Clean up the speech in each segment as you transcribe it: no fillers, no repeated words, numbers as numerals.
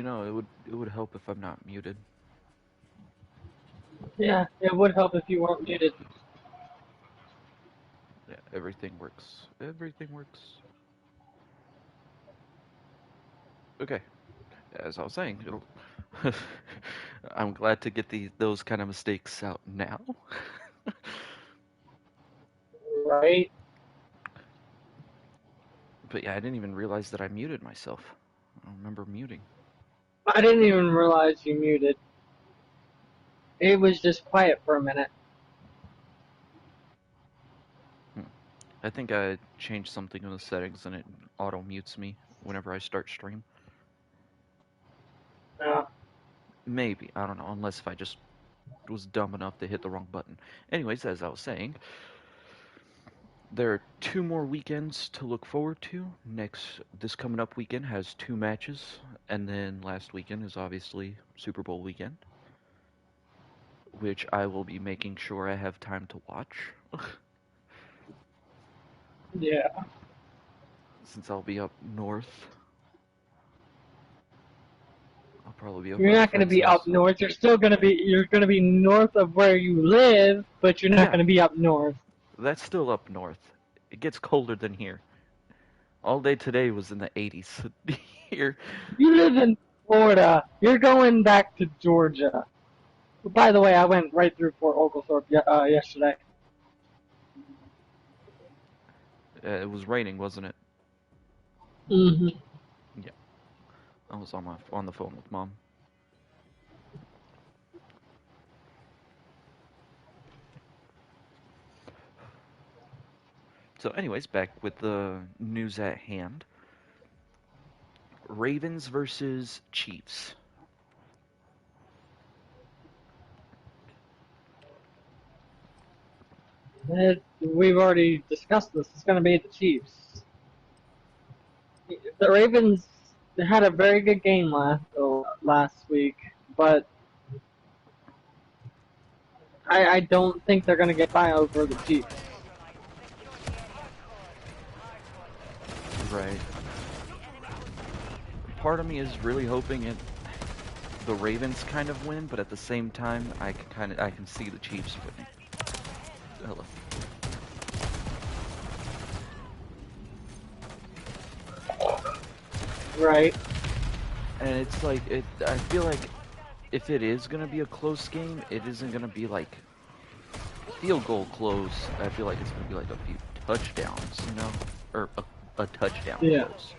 it would help if I'm not muted. Yeah, it would help if you weren't muted. Yeah, everything works. Everything works. Okay, as I was saying, I'm glad to get those kind of mistakes out now. Right? But yeah, I didn't even realize that I muted myself. I don't remember muting. I didn't even realize you muted. It was just quiet for a minute. Hmm. I think I changed something in the settings and it auto mutes me whenever I start stream. Uh, Maybe, I don't know, unless if I just was dumb enough to hit the wrong button. Anyways, as I was saying, there are 2 more weekends to look forward to. This coming up weekend has 2 matches, and then last weekend is obviously Super Bowl weekend, which I will be making sure I have time to watch, yeah. since I'll be up north. I'll probably be over You're at a not going to friend's be up house. north. You're going to be north of where you live, but you're not Yeah, going to be up north. that's still up north. It gets colder than here. All day today was in the 80s. Here, You live in Florida. You're going back to Georgia. By the way, I went right through Fort Oglethorpe yesterday. it was raining, wasn't it? Hmm. Yeah, I was on the phone with mom. So, anyways, back with the news at hand. Ravens versus Chiefs. We've already discussed this. It's going to be the Chiefs. The Ravens had a very good game last week, but I don't think they're going to get by over the Chiefs. Right. Part of me is really hoping the Ravens kind of win, but at the same time, I can see the Chiefs winning. Hello. Right. And it's like I feel like if it is gonna be a close game, it isn't gonna be like field goal close. I feel like it's gonna be like a few touchdowns, or a touchdown Yeah. close.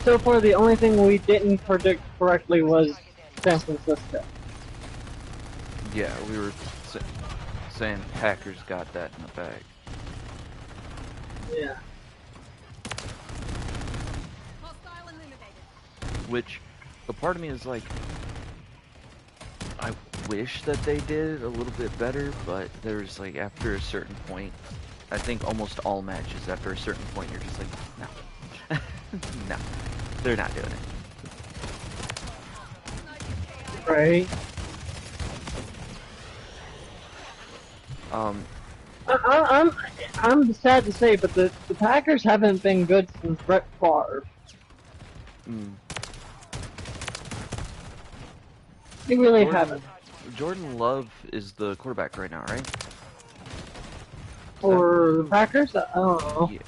So far, the only thing we didn't predict correctly was San Francisco. Yeah, we were saying Packers got that in the bag, Yeah. which a part of me is like, I wish that they did a little bit better, but there's like after a certain point, I think almost all matches after a certain point you're just like, no, no, they're not doing it. Right. Um, I'm sad to say, but the Packers haven't been good since Brett Favre. mm, They really Jordan haven't. Jordan Love is the quarterback right now, right? Is that Or the who? Packers, I don't know. Yeah,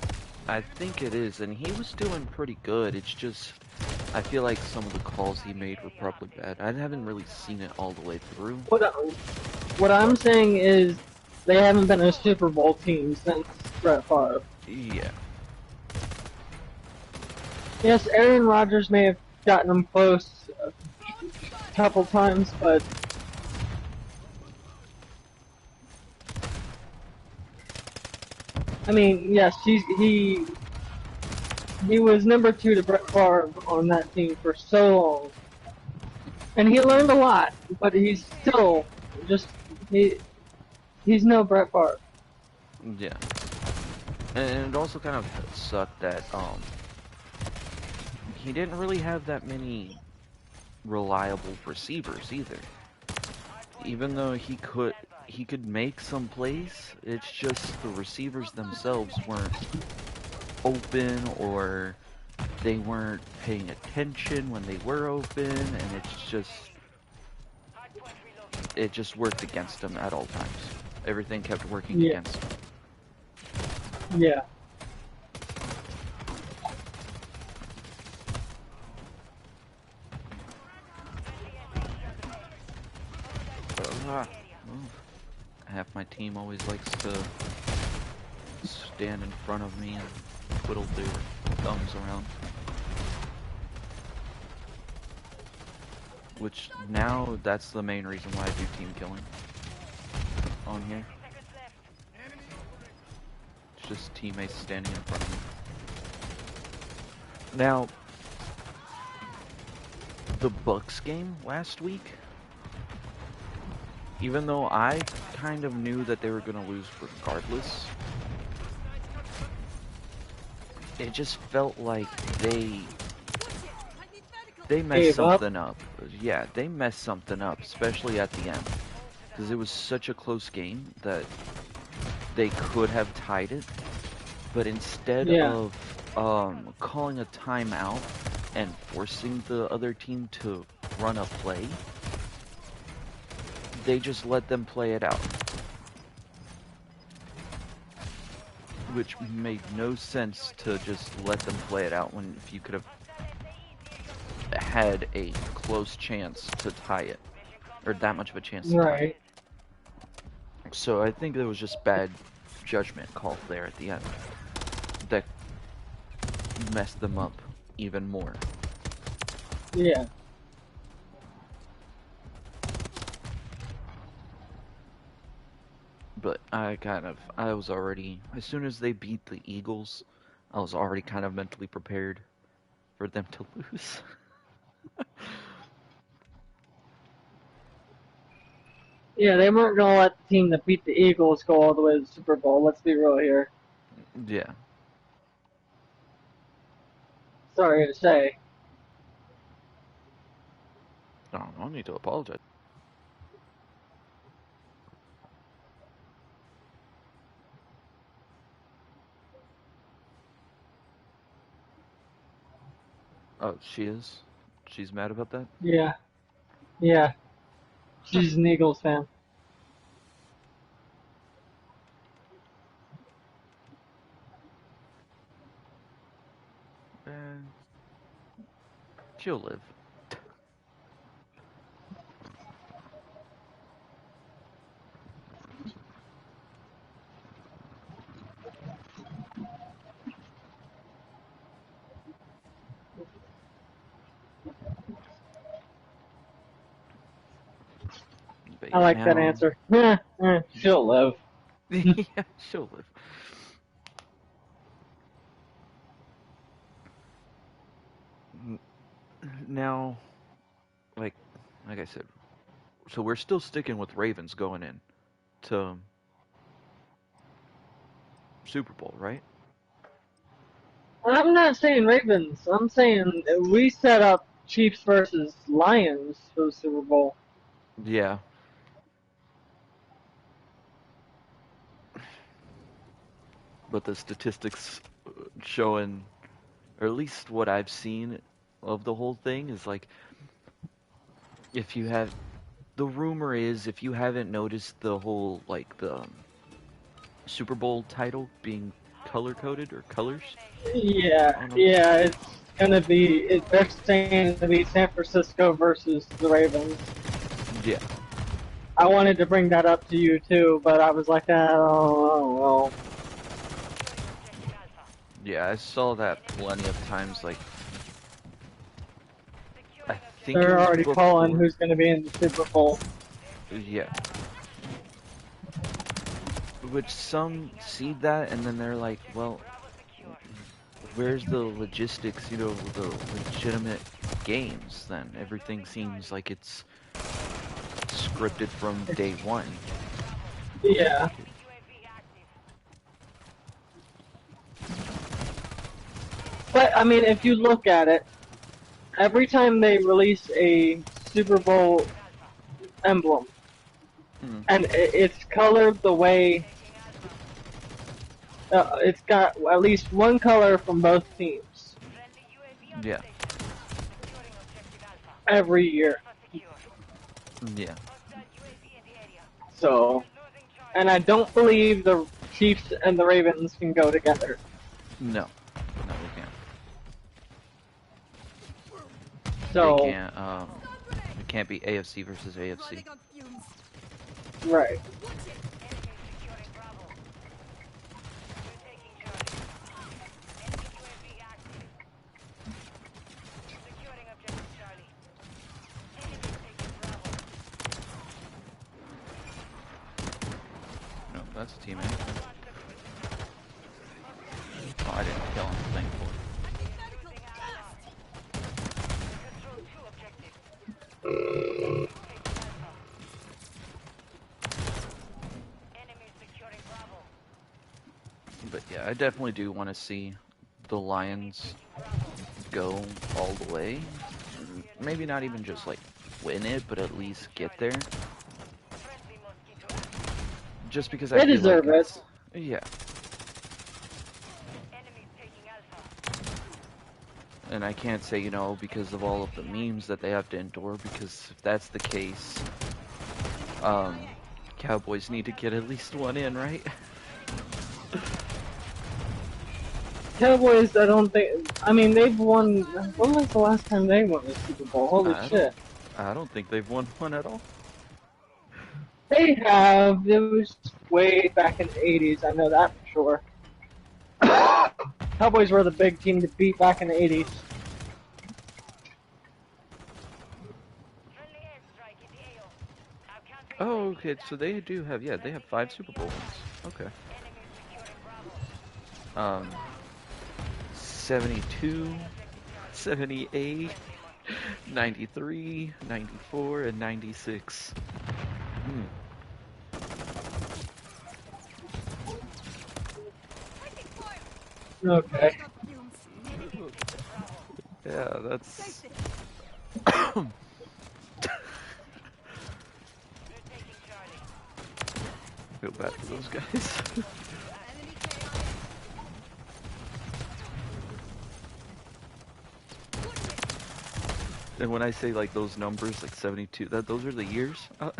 I think it is, and he was doing pretty good. It's just I feel like some of the calls he made were probably bad. I haven't really seen it all the way through. What what I'm saying is they haven't been a Super Bowl team since Brett Favre. Yeah, Yes, Aaron Rodgers may have gotten them close a couple times, but I mean, yes, he was number 2 to Brett Favre on that team for so long, and he learned a lot. But he's still just he he's no Brett Favre. yeah. And it also kind of sucked that he didn't really have that many reliable receivers either. Even though he could make some plays. It's just the receivers themselves weren't open, or they weren't paying attention when they were open, and it just worked against him at all times. Everything kept working Yeah. against him. Yeah. Move. Half my team always likes to stand in front of me and twiddle their thumbs around. Which now that's the main reason why I do team killing on here. It's just teammates standing in front of me. Now, the Bucks game last week, even though I kind of knew that they were going to lose regardless, it just felt like they messed Gave up. something up. Yeah, they messed something up, especially at the end. Because it was such a close game that they could have tied it. But instead Yeah. of calling a timeout and forcing the other team to run a play, they just let them play it out. Which made no sense to just let them play it out when if you could have had a close chance to tie it. Or that much of a chance to tie it. Right. So I think there was just bad judgment called there at the end that messed them up even more. Yeah. But I was already, as soon as they beat the Eagles, I was already kind of mentally prepared for them to lose. Yeah, they weren't gonna let the team that beat the Eagles go all the way to the Super Bowl. Let's be real here. Yeah. Sorry to say. No need to apologize. Oh, she is? She's mad about that? Yeah. Yeah. She's an Eagles fan. And she'll live. But I yeah, like that now, answer. She'll live. yeah, she'll live. Now, like, like I said, so we're still sticking with Ravens going in to Super Bowl, right? I'm not saying Ravens. I'm saying we set up Chiefs versus Lions for the Super Bowl. Yeah. But the statistics showing, or at least what I've seen of the whole thing, is like, if you have, the rumor is, if you haven't noticed the whole, like, the Super Bowl title being color coded or colors Yeah, on them. yeah, it's gonna be. They're saying it's gonna be San Francisco versus the Ravens. Yeah. I wanted to bring that up to you too, but I was like, oh, Yeah, I saw that plenty of times. Like, I think it they're was already calling before. who's gonna be in the Super Bowl. Yeah. Which some see that and then they're like, well, where's the logistics, the legitimate games then? Everything seems like it's scripted from day one. Yeah, but I mean, if you look at it, every time they release a Super Bowl emblem, Mm. and it's colored the way it's got at least one color from both teams Yeah. every year. Yeah. So, and I don't believe the Chiefs and the Ravens can go together. No. No, they can't. They So, can't. It can't be AFC versus AFC. right. No, that's a teammate. Oh, I didn't kill him. Thankfully. But yeah, I definitely do want to see the Lions go all the way. Maybe not even just like win it, but at least get there. Just because I They feel like deserve it. it's yeah. And I can't say, because of all of the memes that they have to endure, because if that's the case, um, Cowboys need to get at least one in, right? Cowboys, I don't think. I mean, they've won. When was the last time they won the Super Bowl? Holy I don't, shit! I don't think they've won one at all. They have. It was way back in the '80s. I know that for sure. Cowboys were the big team to beat back in the '80s. Oh, okay, so they do have, yeah, they have 5 Super Bowl wins. Okay. 72, 78, 93, 94, and 96. Hmm. Okay. Yeah, that's feel bad for those guys. And when I say like those numbers, like 72, those are the years. Yeah.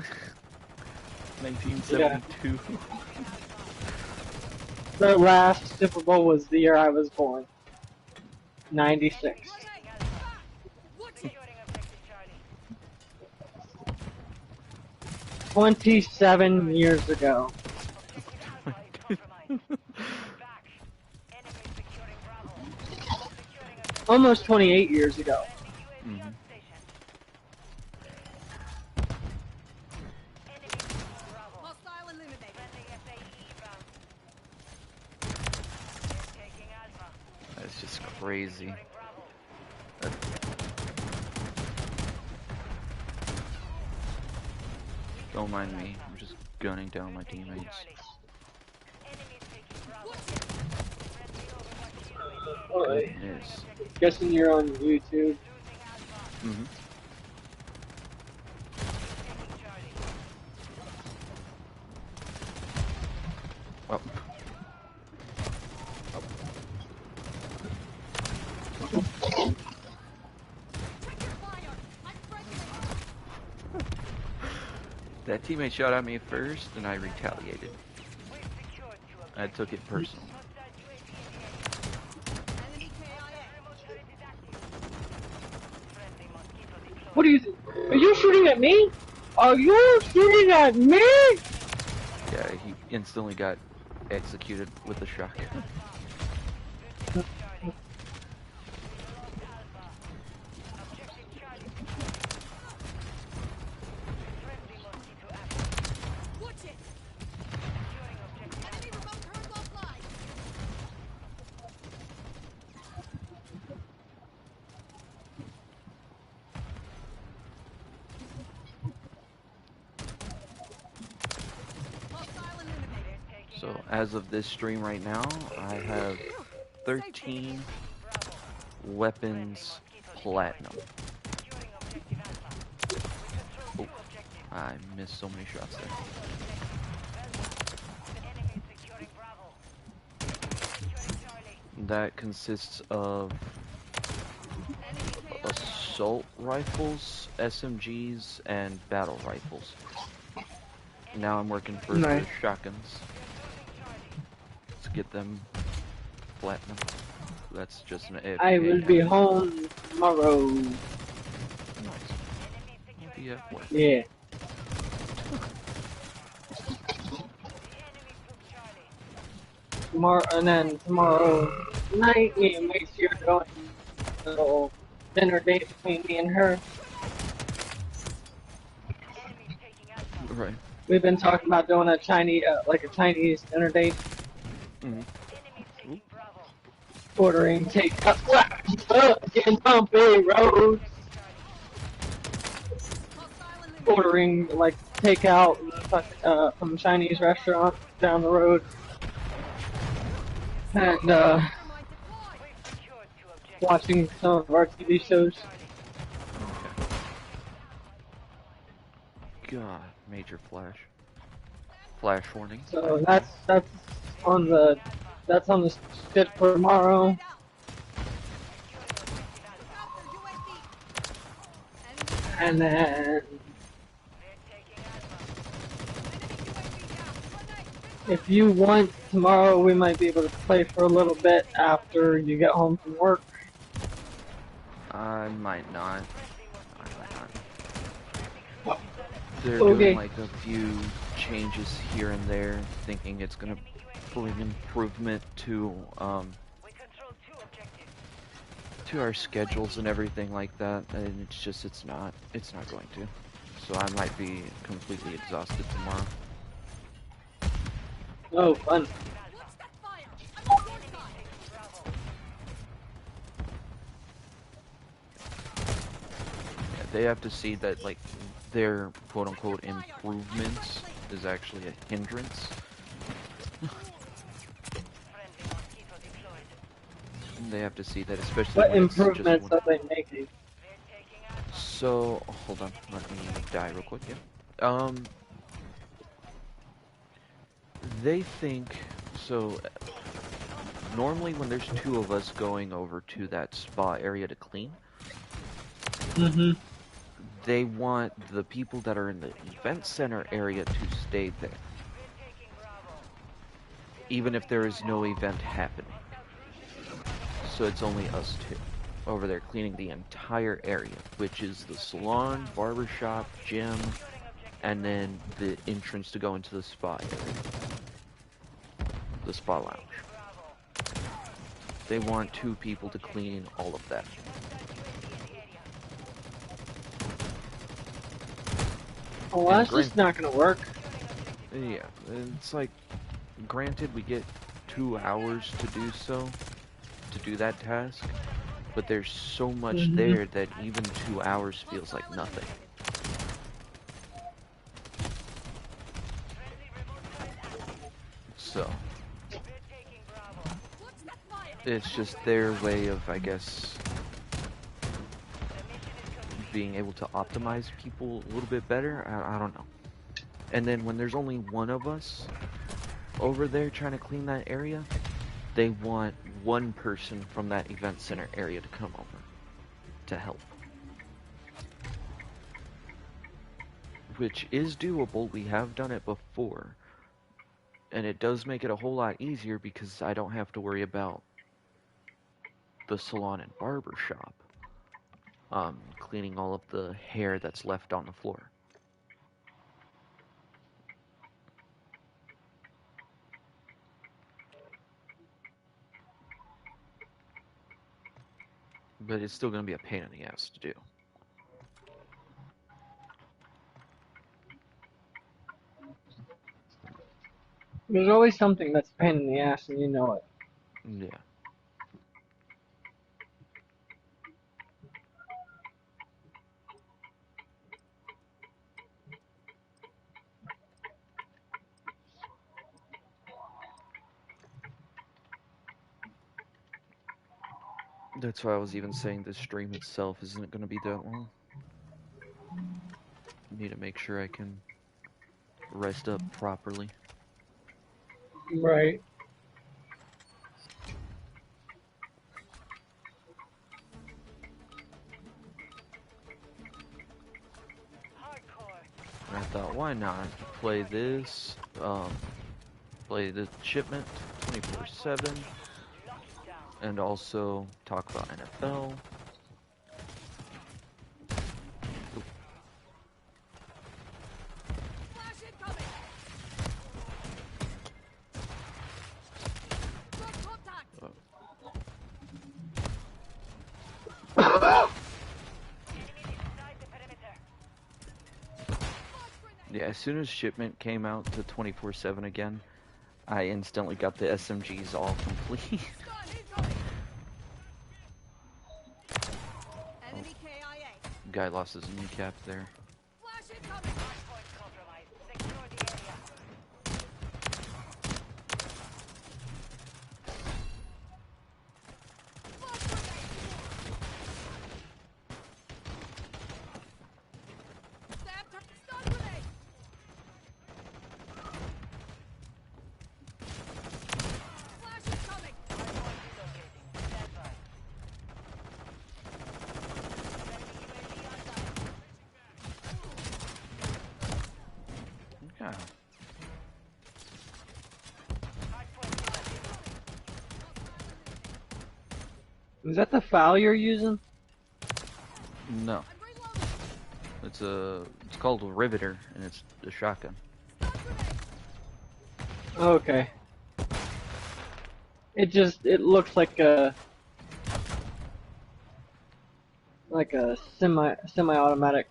1972. The last Super Bowl was the year I was born. '96. 27 years ago. Almost 28 years ago. Mm-hmm. That's just crazy. That, don't mind me. I'm just gunning down my teammates. Goodness. Guessing you're on YouTube. Mm-hmm. Oh. That teammate shot at me first, and I retaliated. I took it personal. What are you? Are you shooting at me? Are you shooting at me? Yeah, he instantly got executed with a shotgun. So as of this stream right now, I have 13 weapons platinum. Oh, I missed so many shots there. That consists of assault rifles, SMGs, and battle rifles. Now I'm working for Nice. the shotguns to get them platinum. That's just an I AFK will be happen. home tomorrow. Nice. I'll be at work. Yeah. Tomorrow, and then tomorrow night, me and Macy are going to a little dinner date between me and her. Right. We've been talking about doing a Chinese, like a Chinese dinner date, Mm-hmm. ordering takeout, getting bumpy roads, ordering like takeout from a Chinese restaurant down the road, and watching some of our TV shows. Okay. God, major flash. Flash warning, by So the way. that's on the that's on the shit for tomorrow. And then if you want tomorrow, we might be able to play for a little bit after you get home from work. I might not. I might not. They're doing Okay. like a few changes here and there, thinking it's gonna bring improvement to our schedules and everything like that, and it's not going to. So I might be completely exhausted tomorrow. Oh, fun. Yeah, they have to see that like their quote unquote improvements is actually a hindrance. They have to see that, especially What when it's just improvements one. are they making? So hold on, let me die real quick. Yeah. They think so. Normally, when there's two of us going over to that spa area to clean, Mm-hmm. they want the people that are in the event center area to stay there, even if there is no event happening. So it's only us two over there cleaning the entire area, which is the salon, barbershop, gym, and then the entrance to go into the spa area, the spa lounge. They want two people to clean all of that. Oh, well, And that's grant, just not gonna work. yeah, it's like, granted, we get 2 hours to do so, to do that task, but there's so much Mm-hmm. there that even 2 hours feels like nothing. So, it's just their way of, I guess, being able to optimize people a little bit better. I don't know. And then when there's only one of us over there trying to clean that area, they want one person from that event center area to come over to help. Which is doable. We have done it before. And it does make it a whole lot easier because I don't have to worry about the salon and barber shop cleaning all of the hair that's left on the floor. But it's still going to be a pain in the ass to do. There's always something that's a pain in the ass, and you know it. Yeah. That's why I was even saying the stream itself isn't going to be that long. Need to make sure I can rest up properly. Right. And I thought, why not play this? Play the Shipment 24/7, and also talk about NFL. Yeah, as soon as Shipment came out to 24/7 again, I instantly got the SMGs all complete. Guy lost his kneecap there. Yeah. Is that the FAL you're using? No. It's called a Riveter, and it's a shotgun. Okay. It looks like a semi-automatic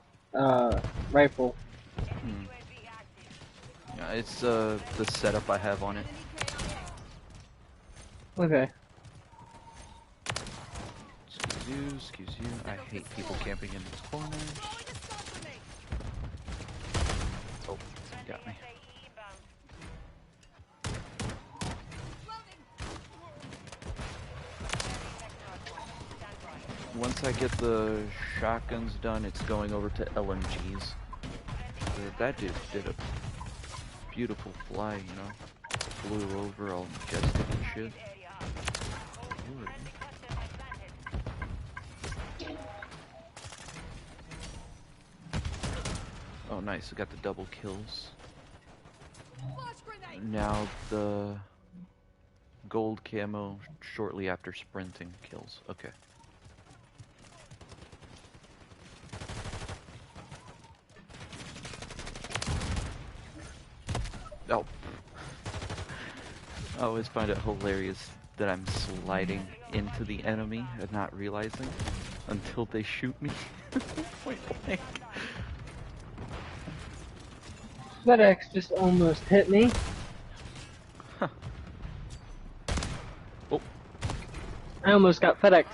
rifle. Yeah, it's the setup I have on it. Okay. Excuse you. I hate people camping in these corners. Oh, you got me. Once I get the shotguns done, it's going over to LMGs. That dude did a beautiful fly, you know. Flew over all majestic and shit. Lord. Oh, nice. We got the double kills. Now the gold camo shortly after sprinting kills. Okay. Oh. I always find it hilarious that I'm sliding into the enemy and not realizing until they shoot me. Point blank. FedEx just almost hit me. Huh. Oh. I almost got FedEx.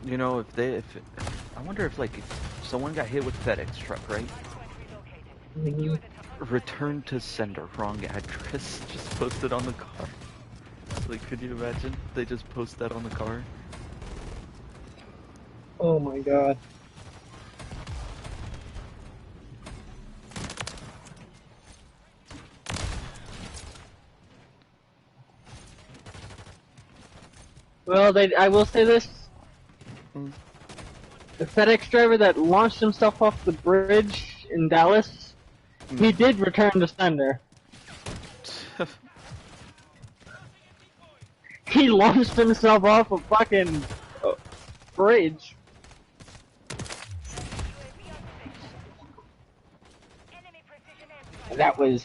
You know, I wonder if like if someone got hit with FedEx truck, right? Return to sender, wrong address, just posted on the car. Like, could you imagine? They just post that on the car. Oh my god. Well, I will say this. The FedEx driver that launched himself off the bridge in Dallas, he did return to sender. He launched himself off a fucking bridge. That was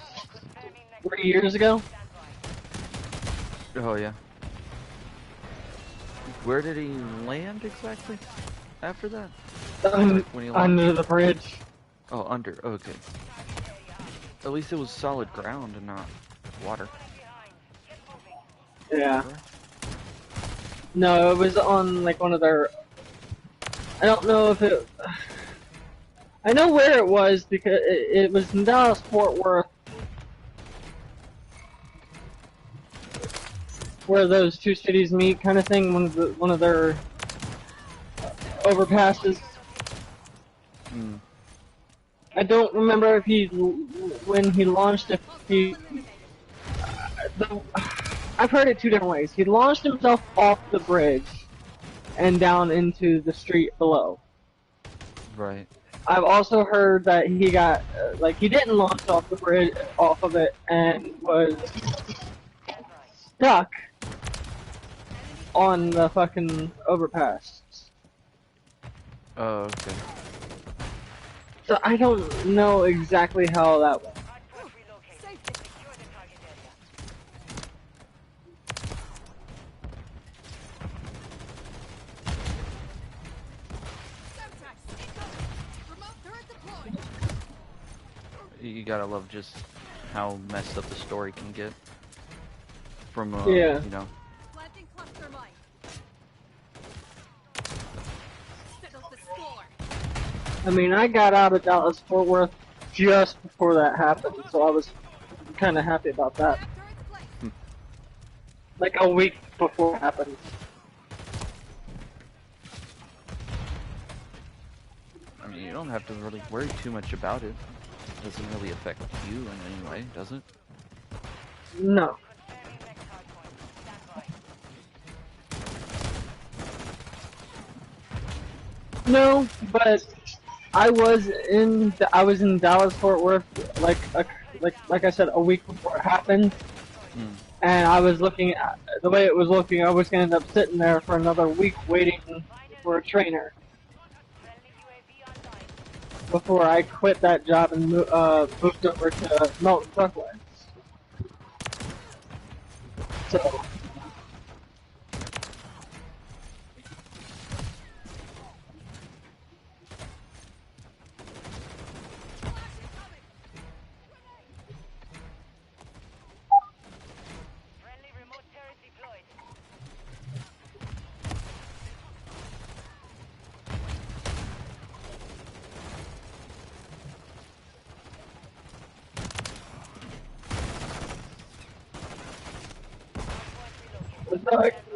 3 years ago. Oh yeah. Where did he land exactly? After that? Like when he Under the bridge. Oh, under. Okay. At least it was solid ground and not water. Yeah. No, it was on like one of their. I don't know if it. I know where it was because it was in Dallas Fort Worth. where those two cities meet, kind of thing. One of their overpasses. Mm. I don't remember if he when he launched if he. The, I've heard it two different ways. He launched himself off the bridge and down into the street below. Right. I've also heard that he got like he didn't launch off the bridge off of it and was stuck on the fucking overpass. Oh, okay. So I don't know exactly how that went. You gotta love just how messed up the story can get from, Yeah. you know. I mean, I got out of Dallas Fort Worth just before that happened, so I was kind of happy about that. Like a week before it happened. I mean, you don't have to really worry too much about it. It doesn't really affect you in any way, does it? No. No, but I was in Dallas Fort Worth like I said a week before it happened, Mm. and I was looking at the way it was looking. I was gonna end up sitting there for another week waiting for a trainer before I quit that job and moved over to Melton Truckways. So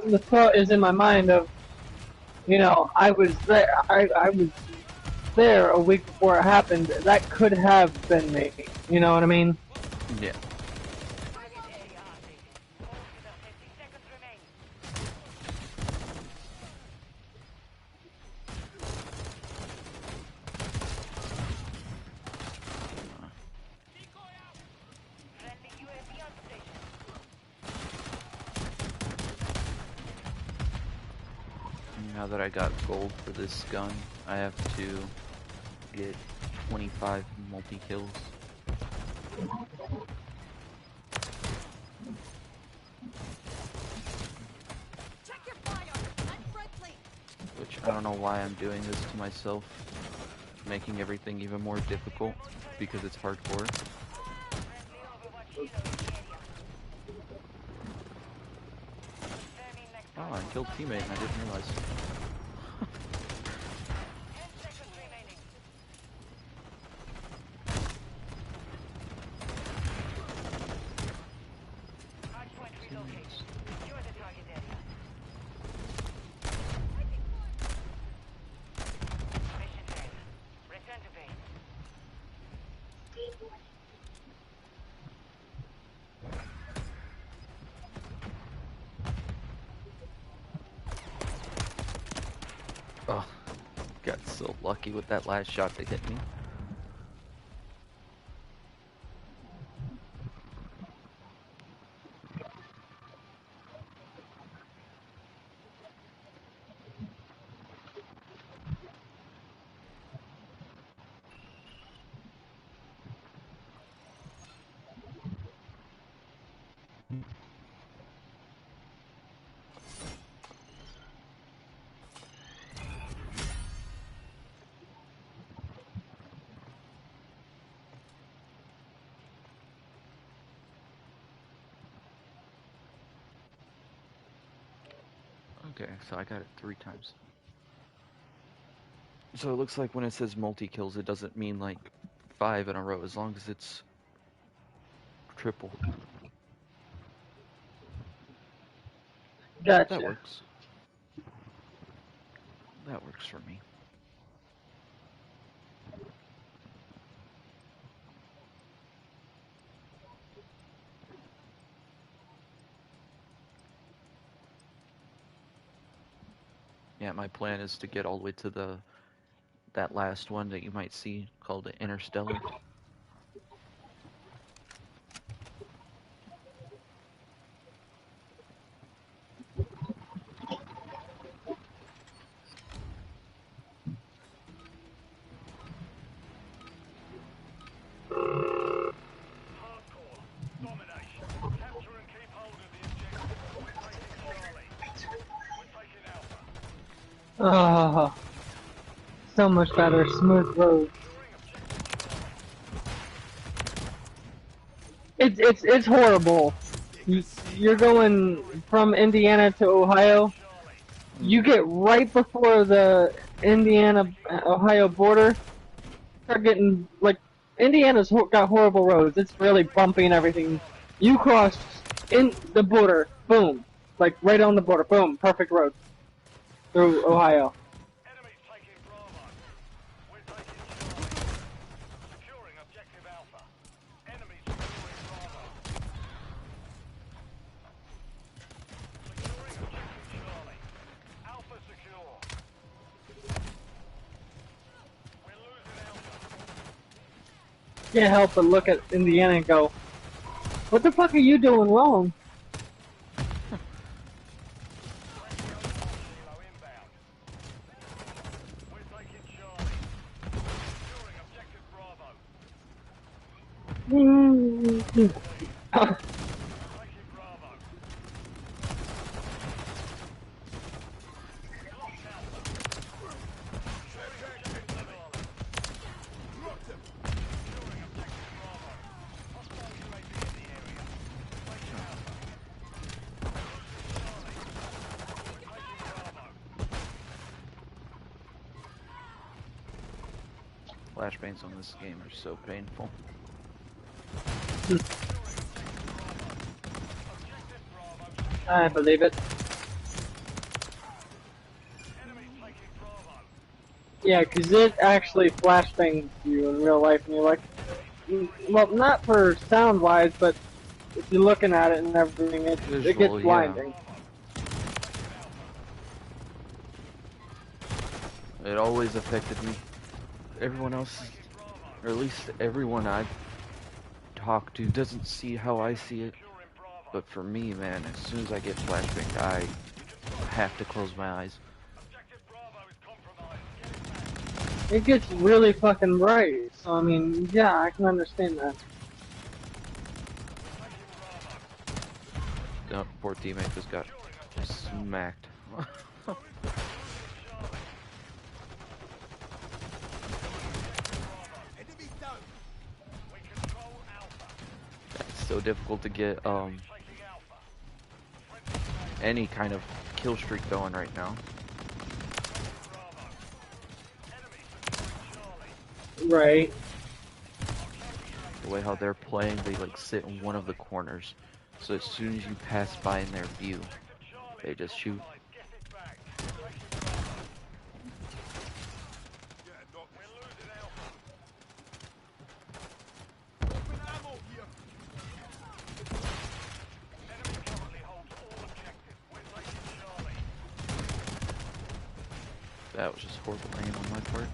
the thought is in my mind of, you know, I was there a week before it happened. That could have been me. You know what I mean? Yeah. Now that I got gold for this gun, I have to get 25 multi-kills. Which I don't know why I'm doing this to myself, making everything even more difficult because it's hardcore. Oh, I killed teammate and I didn't realize. Oh, got so lucky with that last shot that hit me. Okay, so I got it 3 times. So it looks like when it says multi-kills, it doesn't mean like 5 in a row, as long as it's triple. That Gotcha. works. That works for me. Yeah, my plan is to get all the way to that last one that you might see called the Interstellar. Oh, so much better. Smooth road. It's horrible. You're going from Indiana to Ohio. You Mm-hmm. get right before the Indiana Ohio border. Start getting like Indiana's got horrible roads. It's really bumpy and everything. You cross in the border, boom, like right on the border, boom, perfect road through Ohio. Can't help but look at Indiana and go, "What the fuck are you doing wrong?" Flashbangs on this game are so painful. I believe it. Yeah, 'cause it actually flashbangs you in real life, and you're like, well, not for sound wise, but if you're looking at it and everything, it gets Visual, yeah. blinding. It always affected me. Everyone else, or at least everyone I've talked to, doesn't see how I see it. But for me, man, as soon as I get flashbanged, I have to close my eyes. It gets really fucking bright. So I mean, yeah, I can understand that. Oh, poor teammate just got smacked. It's so difficult to get any kind of kill streak going right now. Right. The way how they're playing, they like sit in one of the corners. So as soon as you pass by in their view, they just shoot. That was just horrible aim on my part.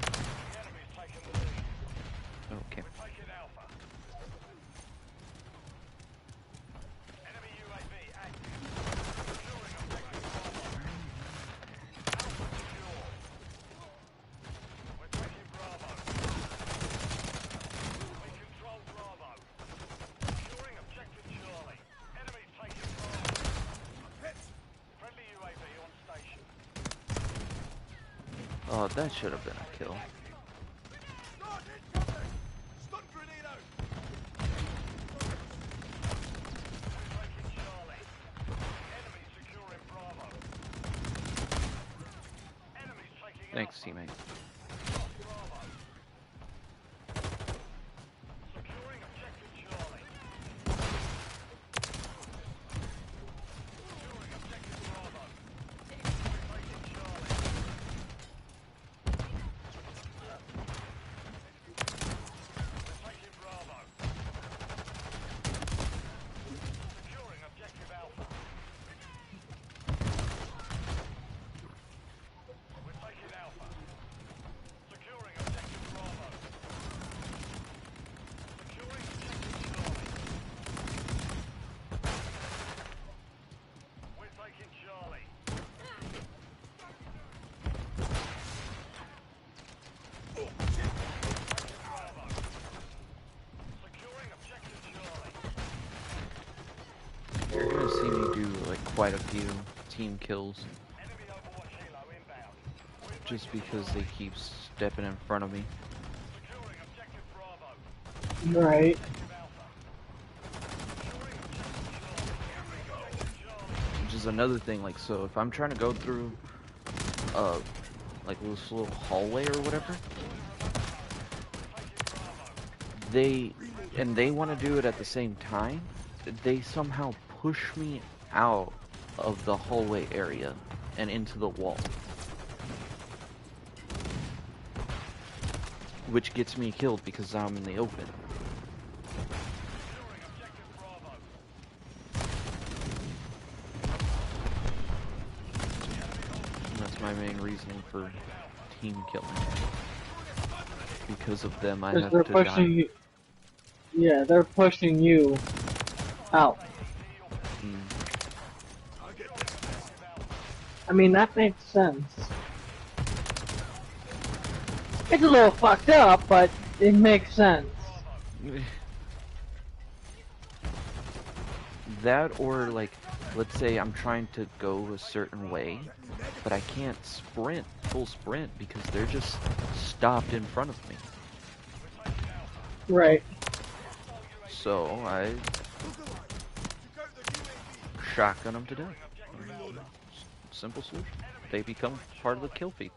Okay. Oh, that should have been a kill. Thanks, teammate. quite a few team kills. Just because they keep stepping in front of me. Right. Which is another thing, like, so if I'm trying to go through, like this little hallway or whatever, they want to do it at the same time, they somehow push me out of the hallway area and into the wall. Which gets me killed because I'm in the open. And that's my main reasoning for team killing. Because of them, I have They're to pushing die. you. Yeah, they're pushing you out. I mean, that makes sense. It's a little fucked up, but it makes sense. That, or like, let's say I'm trying to go a certain way, but I can't sprint, full sprint, because they're just stopped in front of me. Right. So I shotgun them to death. Simple solution. They become part of the kill feed.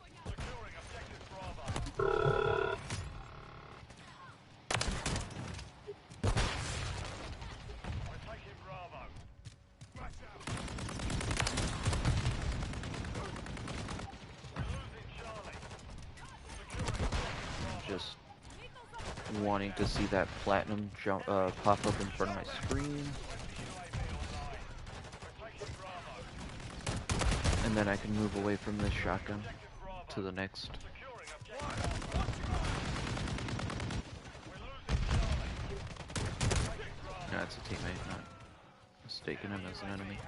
Just wanting to see that platinum jump, pop up in front of my screen. And then I can move away from this shotgun to the next. No, it's a teammate, not mistaking him as an enemy.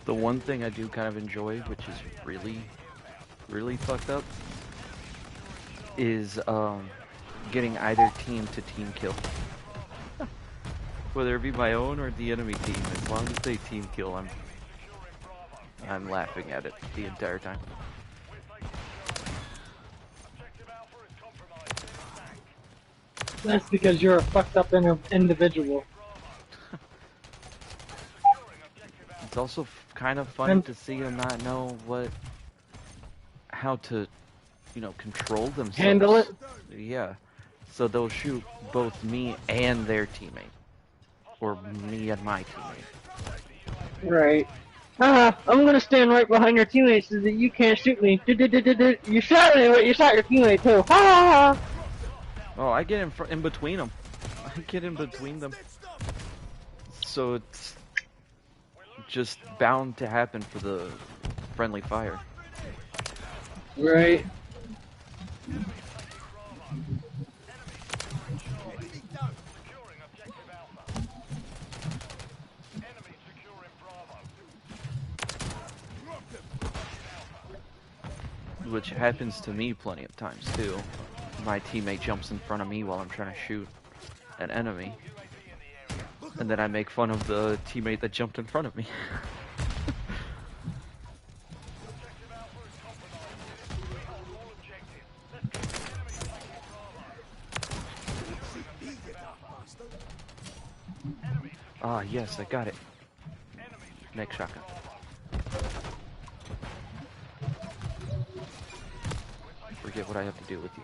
The one thing I do kind of enjoy, which is really fucked up, is getting either team to team kill. Whether it be my own or the enemy team, as long as they team kill, I'm laughing at it the entire time. That's because you're a fucked up individual. It's also kind of funny to see them not know how to, control themselves. Handle it? Yeah. So they'll shoot both me and their teammate. Or me and my teammate. Right. I'm gonna stand right behind your teammate so that you can't shoot me. You shot me, but you shot your teammate too. Ha! Oh, I get in between them. I get in between them. So it's just bound to happen for the friendly fire. Right. Which happens to me plenty of times too. My teammate jumps in front of me while I'm trying to shoot an enemy. And then I make fun of the teammate that jumped in front of me. Ah, yes, I got it. Next shotgun. Forget what I have to do with you.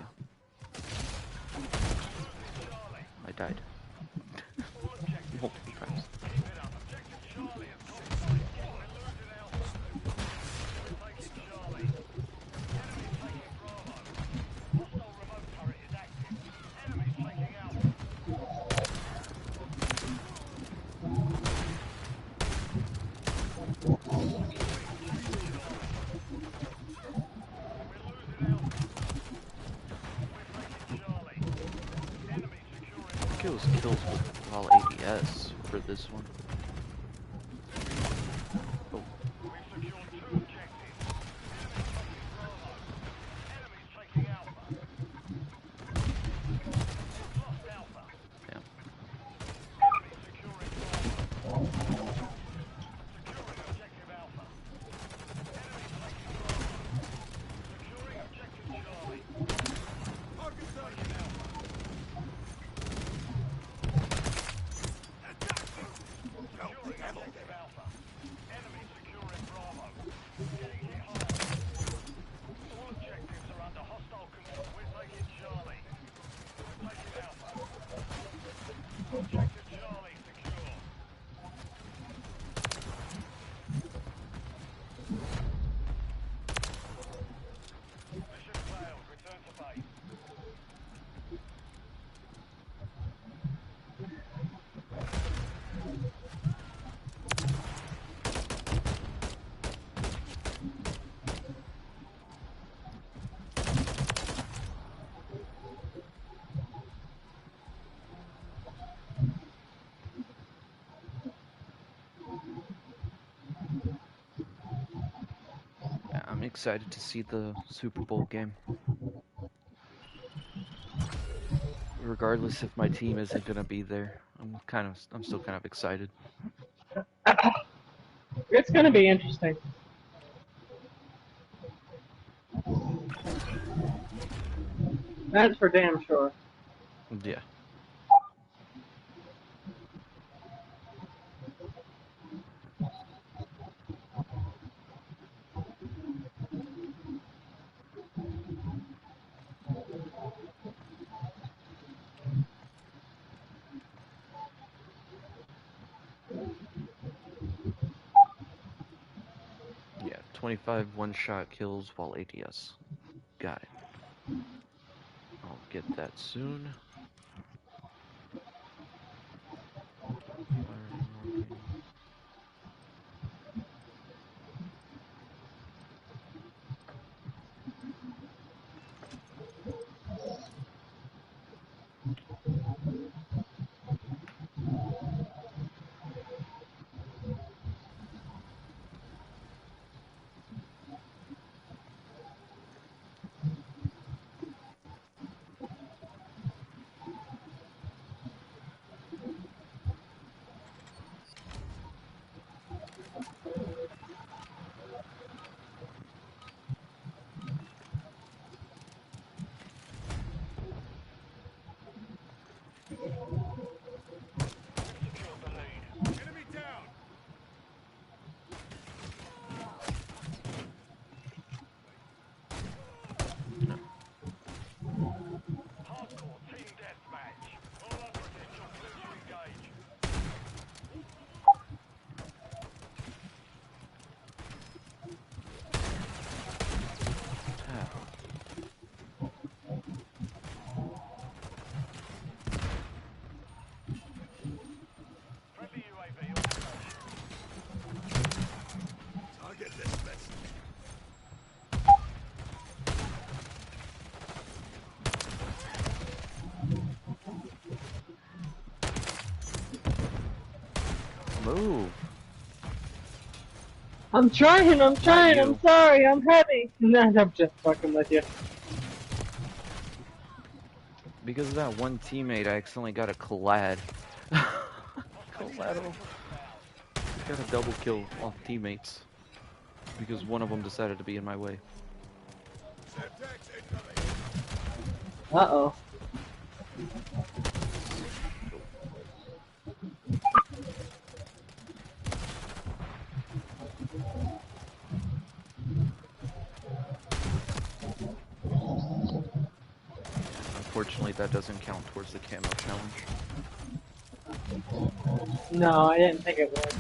I died. Multiple times. think it was kills with while ADS for this one. Oh, damn. Yeah, I'm excited to see the Super Bowl game. Regardless if my team isn't gonna be there, I'm still kind of excited. It's gonna be interesting. That's for damn sure. Yeah. Yeah, 25 one-shot kills while ADS. Got it. I'll get that soon. Firing organ. No. Tap. Move. I'm Not trying, I'm you. sorry, I'm heavy. No, I'm just fucking with you. Because of that one teammate, I accidentally got a collad. Collateral. Got a double kill off teammates. Because one of them decided to be in my way. Uh-oh. Unfortunately, that doesn't count towards the camo challenge. No, I didn't think it would.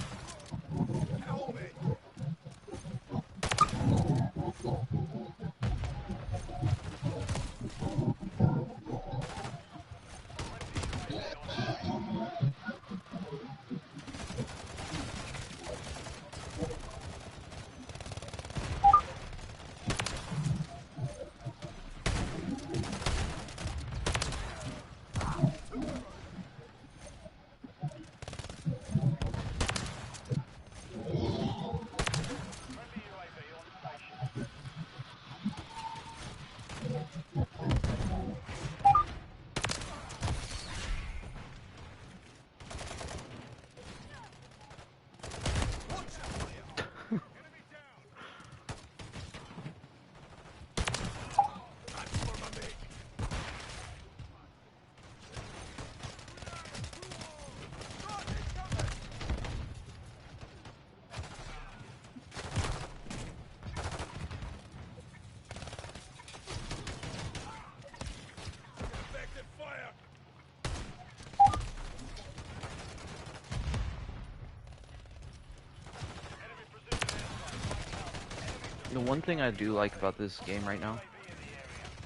The one thing I do like about this game right now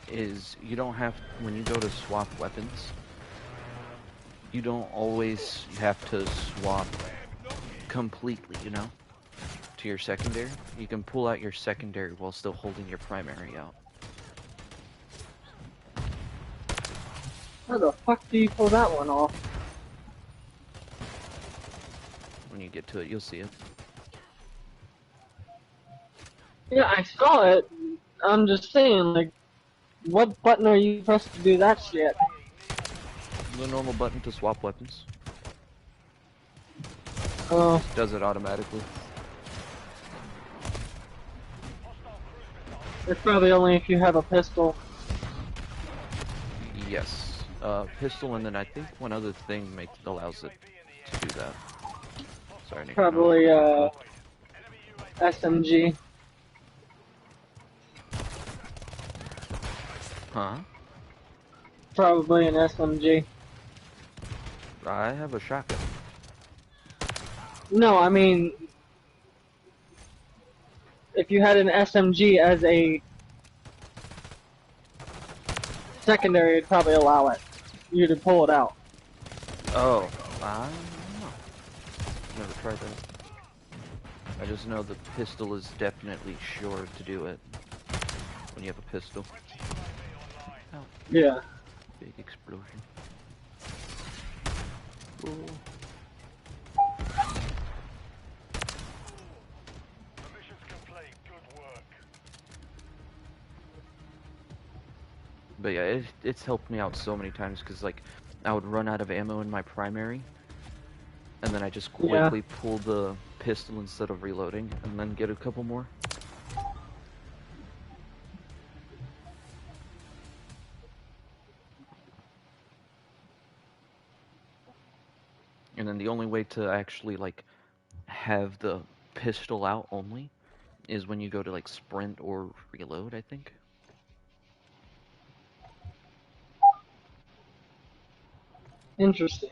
is you don't have, when you go to swap weapons, you don't always have to swap completely, you know, to your secondary. You can pull out your secondary while still holding your primary out. How the fuck do you pull that one off? When you get to it, you'll see it. Yeah, I saw it. I'm just saying, like, what button are you supposed to do that shit? The normal button to swap weapons. Oh, Does it automatically. it's probably only if you have a pistol. Yes. Pistol, and then I think one other thing allows it to do that. Sorry, Nick. Probably, SMG. Huh? Probably an SMG. I have a shotgun. No, I mean, if you had an SMG as a secondary, it'd probably allow it. You to pull it out. Oh, I don't know. Never tried that. I just know the pistol is definitely sure to do it when you have a pistol. Oh, Yeah. big explosion. Ooh. But yeah, it's helped me out so many times because like I would run out of ammo in my primary, and then I just Yeah. quickly pull the pistol instead of reloading, and then get a couple more. And then the only way to actually like have the pistol out only is when you go to like sprint or reload, I think. Interesting.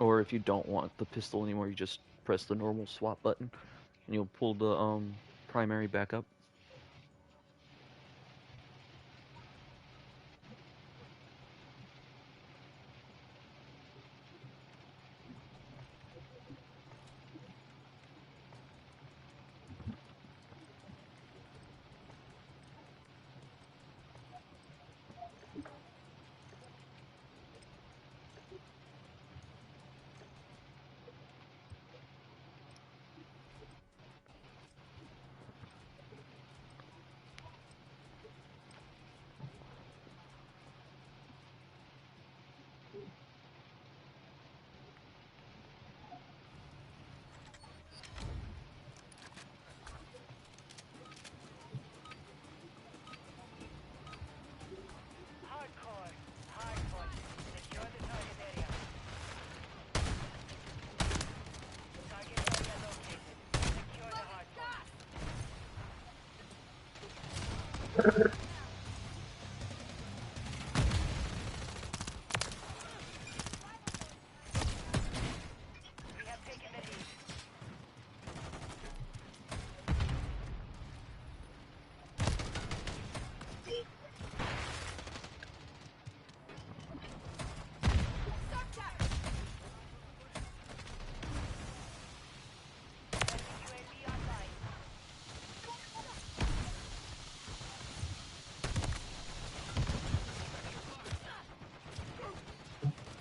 Or if you don't want the pistol anymore, you just press the normal swap button and you'll pull the primary back up.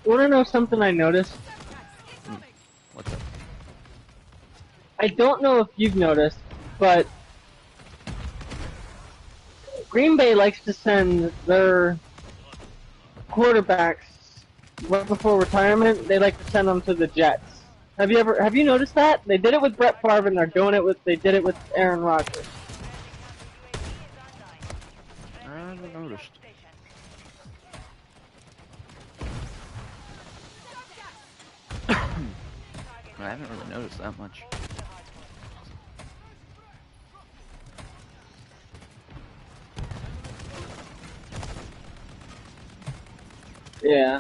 Wanna know something I noticed? What's up? I don't know if you've noticed, but Green Bay likes to send their quarterbacks right before retirement. They like to send them to the Jets. Have you noticed that? They did it with Brett Favre, and they did it with Aaron Rodgers. I haven't noticed. I haven't really noticed that much. Yeah.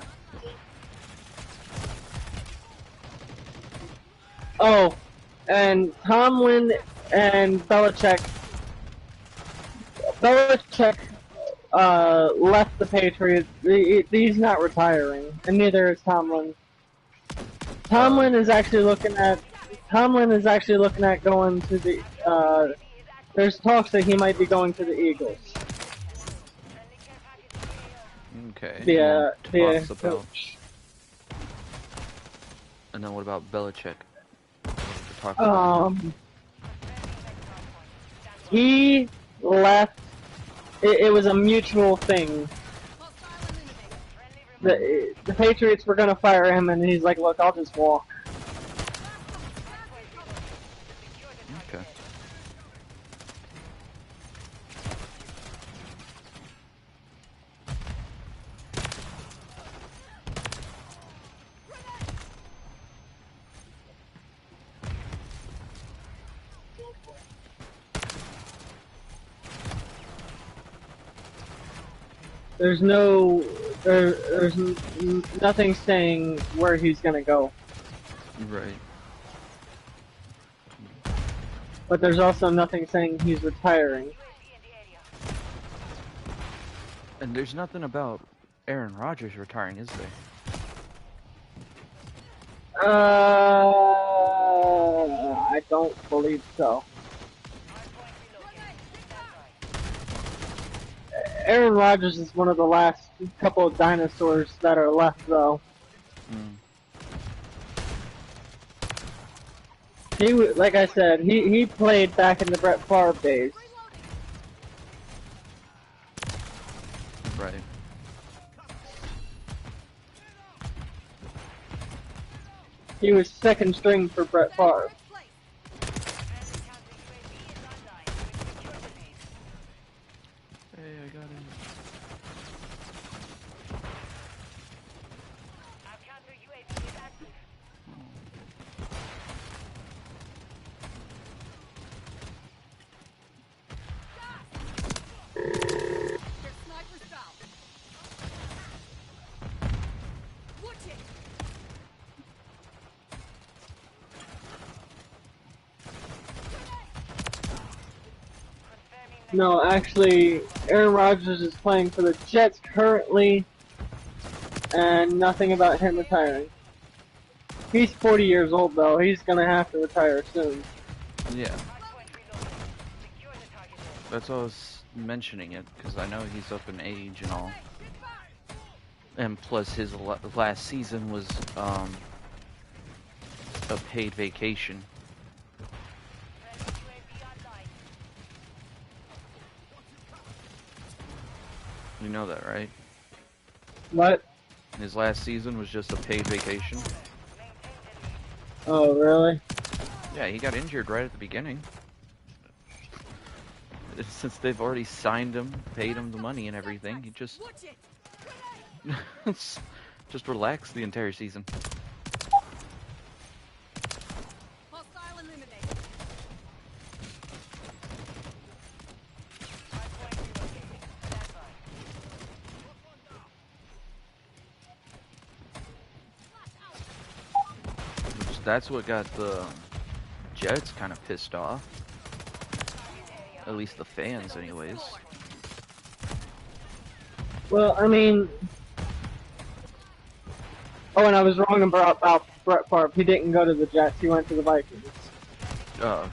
Oh, and Tomlin and Belichick left the Patriots. He's not retiring, and neither is Tomlin. Tomlin is actually looking at going to the. There's talks that he might be going to the Eagles. Okay. The And then talks about. coach. And then what about Belichick? Talks about him? He left. It was a mutual thing. The Patriots were gonna fire him, and he's like, "Look, I'll just walk." Okay. There's nothing saying where he's gonna go. Right. But there's also nothing saying he's retiring. And there's nothing about Aaron Rodgers retiring, is there? I don't believe so. Aaron Rodgers is one of the last couple of dinosaurs that are left, though. Mm. Like I said, he played back in the Brett Favre days. Right. He was second string for Brett Favre. Hey, I got him. No, actually, Aaron Rodgers is playing for the Jets currently, and nothing about him retiring. He's 40 years old, though. He's gonna have to retire soon. Yeah. That's why I was mentioning it, because I know he's up in age and all. And plus his last season was a paid vacation. You know that, right? What? His last season was just a paid vacation. Oh, really? Yeah, he got injured right at the beginning. Since they've already signed him, paid him the money and everything, he just just relaxed the entire season. That's what got the Jets kind of pissed off. At least the fans, anyways. Well, I mean... Oh, and I was wrong about Brett Favre. He didn't go to the Jets. He went to the Vikings. Uh,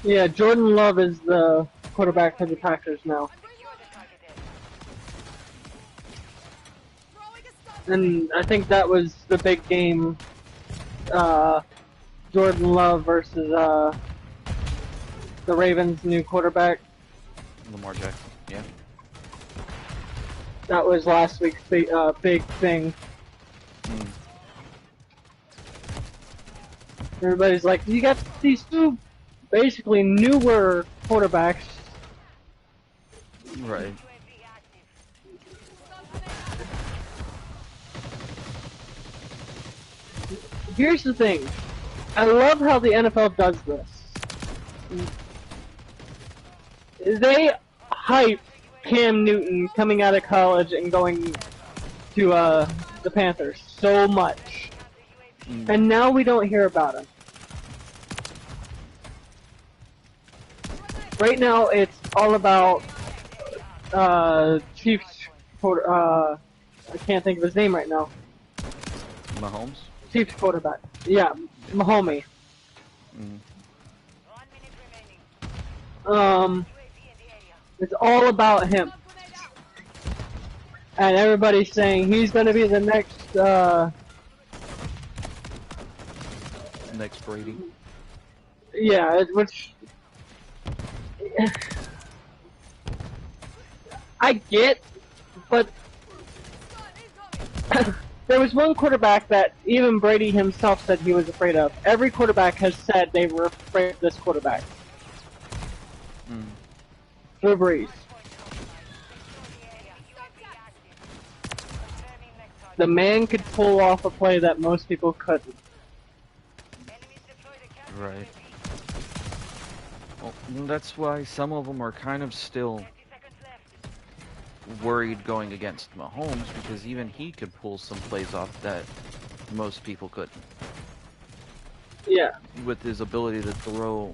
Yeah, Jordan Love is the quarterback for the Packers now. And I think that was the big game, Jordan Love versus the Ravens' new quarterback. Lamar Jackson. Yeah. That was last week's big thing. Mm. Everybody's like, you got these two basically newer quarterbacks. Right. Here's the thing. I love how the NFL does this. They hype Cam Newton coming out of college and going to the Panthers so much. Mm. And now we don't hear about him. Right now it's all about Chiefs I can't think of his name right now. Mahomes. Chiefs quarterback. Yeah, Mahomes. Mm. It's all about him. And everybody's saying he's gonna be the next Next Brady. yeah, which I get, but there was one quarterback that even Brady himself said he was afraid of. Every quarterback has said they were afraid of this quarterback. Mm. Drew Brees. The man could pull off a play that most people couldn't. Right. Well, that's why some of them are kind of still worried going against Mahomes, because even he could pull some plays off that most people couldn't. Yeah. With his ability to throw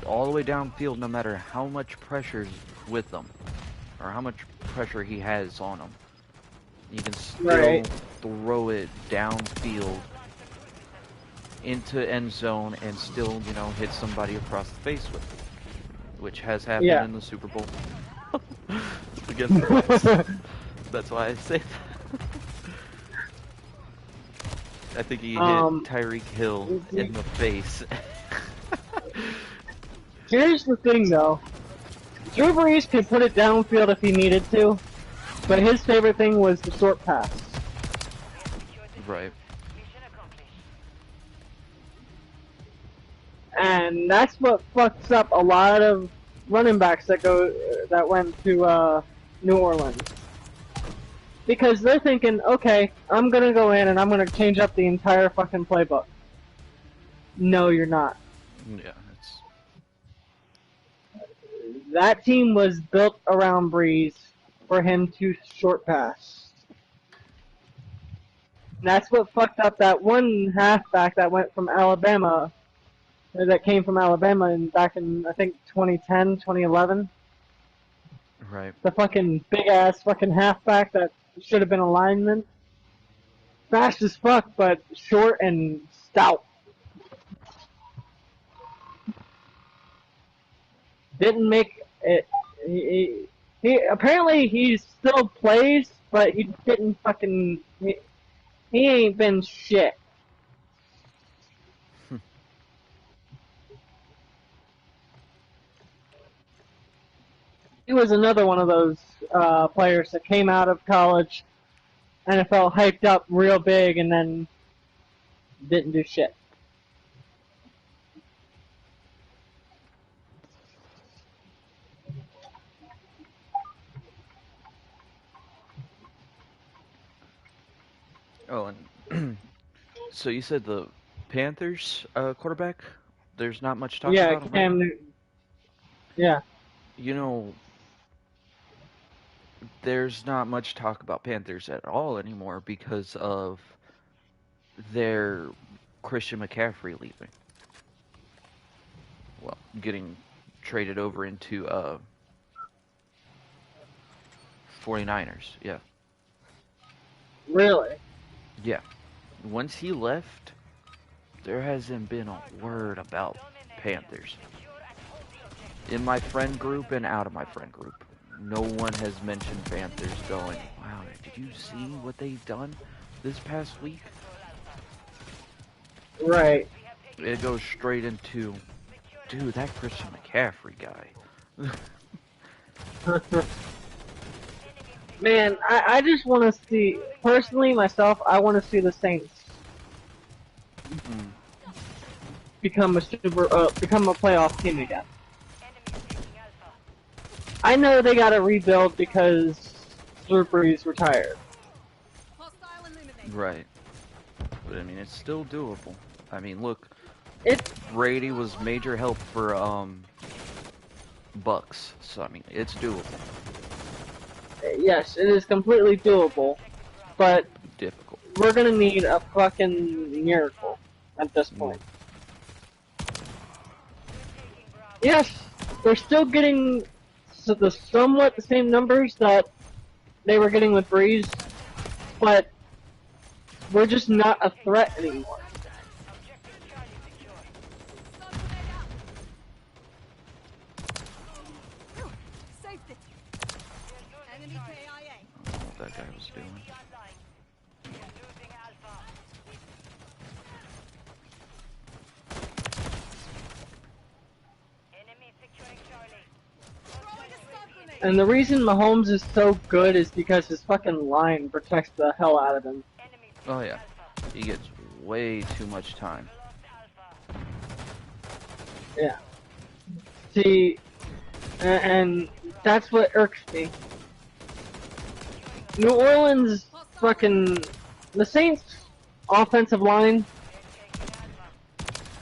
all the way downfield, no matter how much pressure's with them, or how much pressure he has on him, you can still throw it downfield into end zone and still, you know, hit somebody across the face with it, which has happened in the Super Bowl against the Bucs. That's why I say that. I think he hit Tyreek Hill in the face. Here's the thing, though. Drew Brees could put it downfield if he needed to, but his favorite thing was the short pass. Right. And that's what fucks up a lot of running backs that went to New Orleans. Because they're thinking, okay, I'm gonna go in and I'm gonna change up the entire fucking playbook. No, you're not. Yeah, that team was built around Brees for him to short pass. And that's what fucked up that one halfback that went from Alabama, that came from Alabama back in, I think, 2010, 2011. Right. The fucking big-ass fucking halfback that should have been a lineman. Fast as fuck, but short and stout. Didn't make it. He apparently he still plays, but he didn't fucking. He ain't been shit. He was another one of those players that came out of college, NFL hyped up real big, and then didn't do shit. Oh, and so you said the Panthers quarterback? There's not much talk about him, right? Cam Newton. Yeah. You know, there's not much talk about Panthers at all anymore because of their Christian McCaffrey leaving. Well, getting traded over into 49ers, yeah. Really? Yeah. Once he left, there hasn't been a word about Panthers. In my friend group and out of my friend group, no one has mentioned Panthers going, wow, did you see what they've done this past week? Right. It goes straight into, dude, that Christian McCaffrey guy. Man, I just want to see, personally, myself, I want to see the Saints Mm, become become a playoff team again. I know they got to rebuild because Drew Brees retired. right. But I mean, it's still doable. I mean, look, It Brady was major help for Bucks, so I mean, it's doable. Yes, it is completely doable, but Difficult. we're gonna need a fucking miracle at this Mm, point. Yes, they're still getting somewhat the same numbers that they were getting with Breeze, but we're just not a threat anymore. I don't know what that guy was doing. And the reason Mahomes is so good is because his fucking line protects the hell out of him. Oh yeah, he gets way too much time. Yeah. See, and that's what irks me. New Orleans fucking the Saints offensive line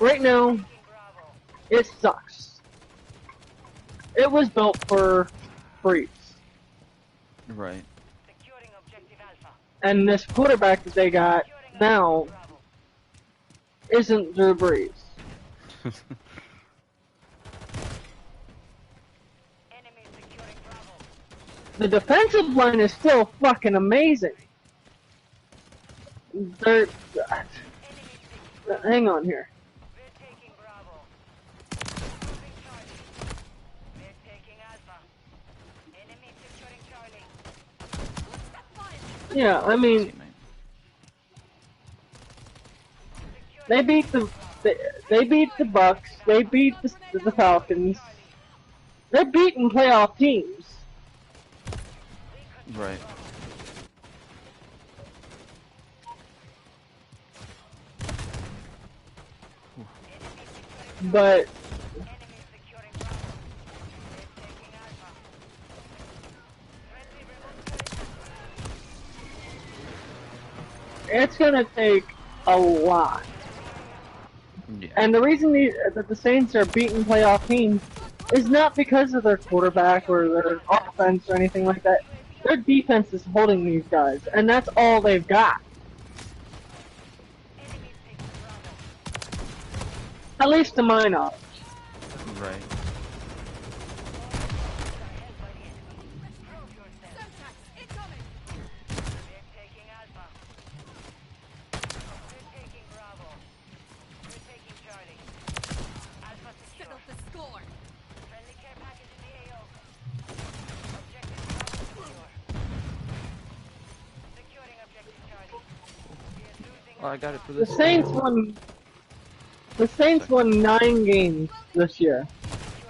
right now it sucks. It was built for Breeze. Right. And this quarterback that they got now isn't Drew Brees. The defensive line is still fucking amazing. They're hang on here. Yeah, I mean, they beat the Bucks, they beat the Falcons. They're beating playoff teams. Right. But it's gonna take a lot. Yeah. And the reason that the Saints are beating playoff teams is not because of their quarterback or their offense or anything like that. Their defense is holding these guys, and that's all they've got. At least to my knowledge. Right. Well, I got it for The this. Saints won. The Saints won 9 games this year.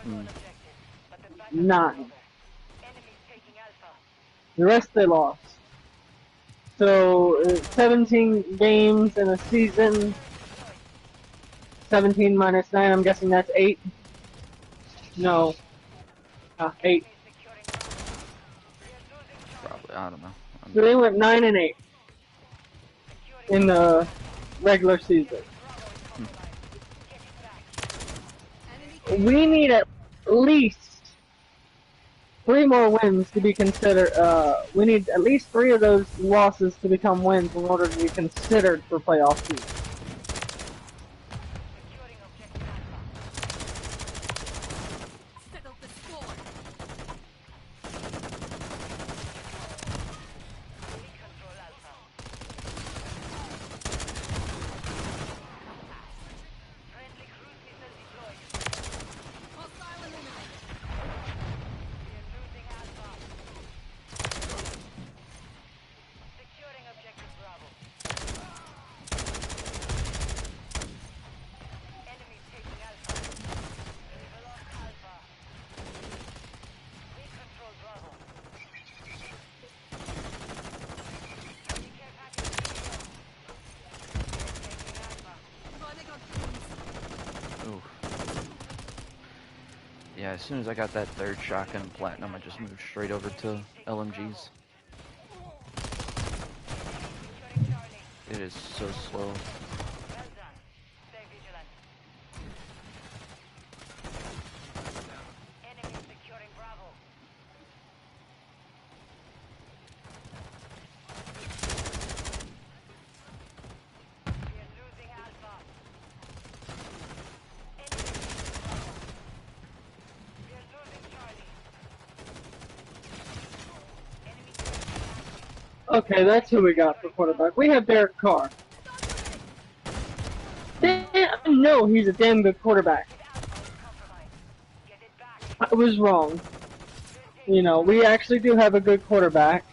Mm. 9. The rest they lost. So 17 games in a season. 17 minus 9. I'm guessing that's 8. No. 8. Probably. I don't know. So they went 9-8 in the regular season. We need at least 3 more wins to be considered. We need at least 3 of those losses to become wins in order to be considered for playoff teams. Yeah, as soon as I got that third shotgun platinum, I just moved straight over to LMGs. It is so slow. Okay, that's who we got for quarterback. We have Derek Carr. I know he's a damn good quarterback. I was wrong. You know, we actually do have a good quarterback.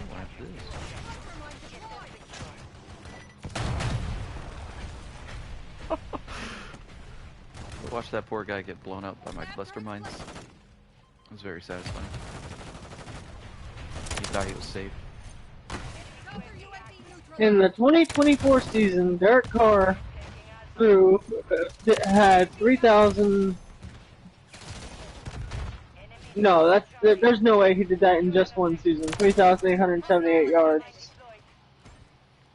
What is this? Watch that poor guy get blown up by my cluster mines. It was very satisfying. He thought he was safe. In the 2024 season, Derek Carr had 3,000. No, there's no way he did that in just one season. 3,878 yards,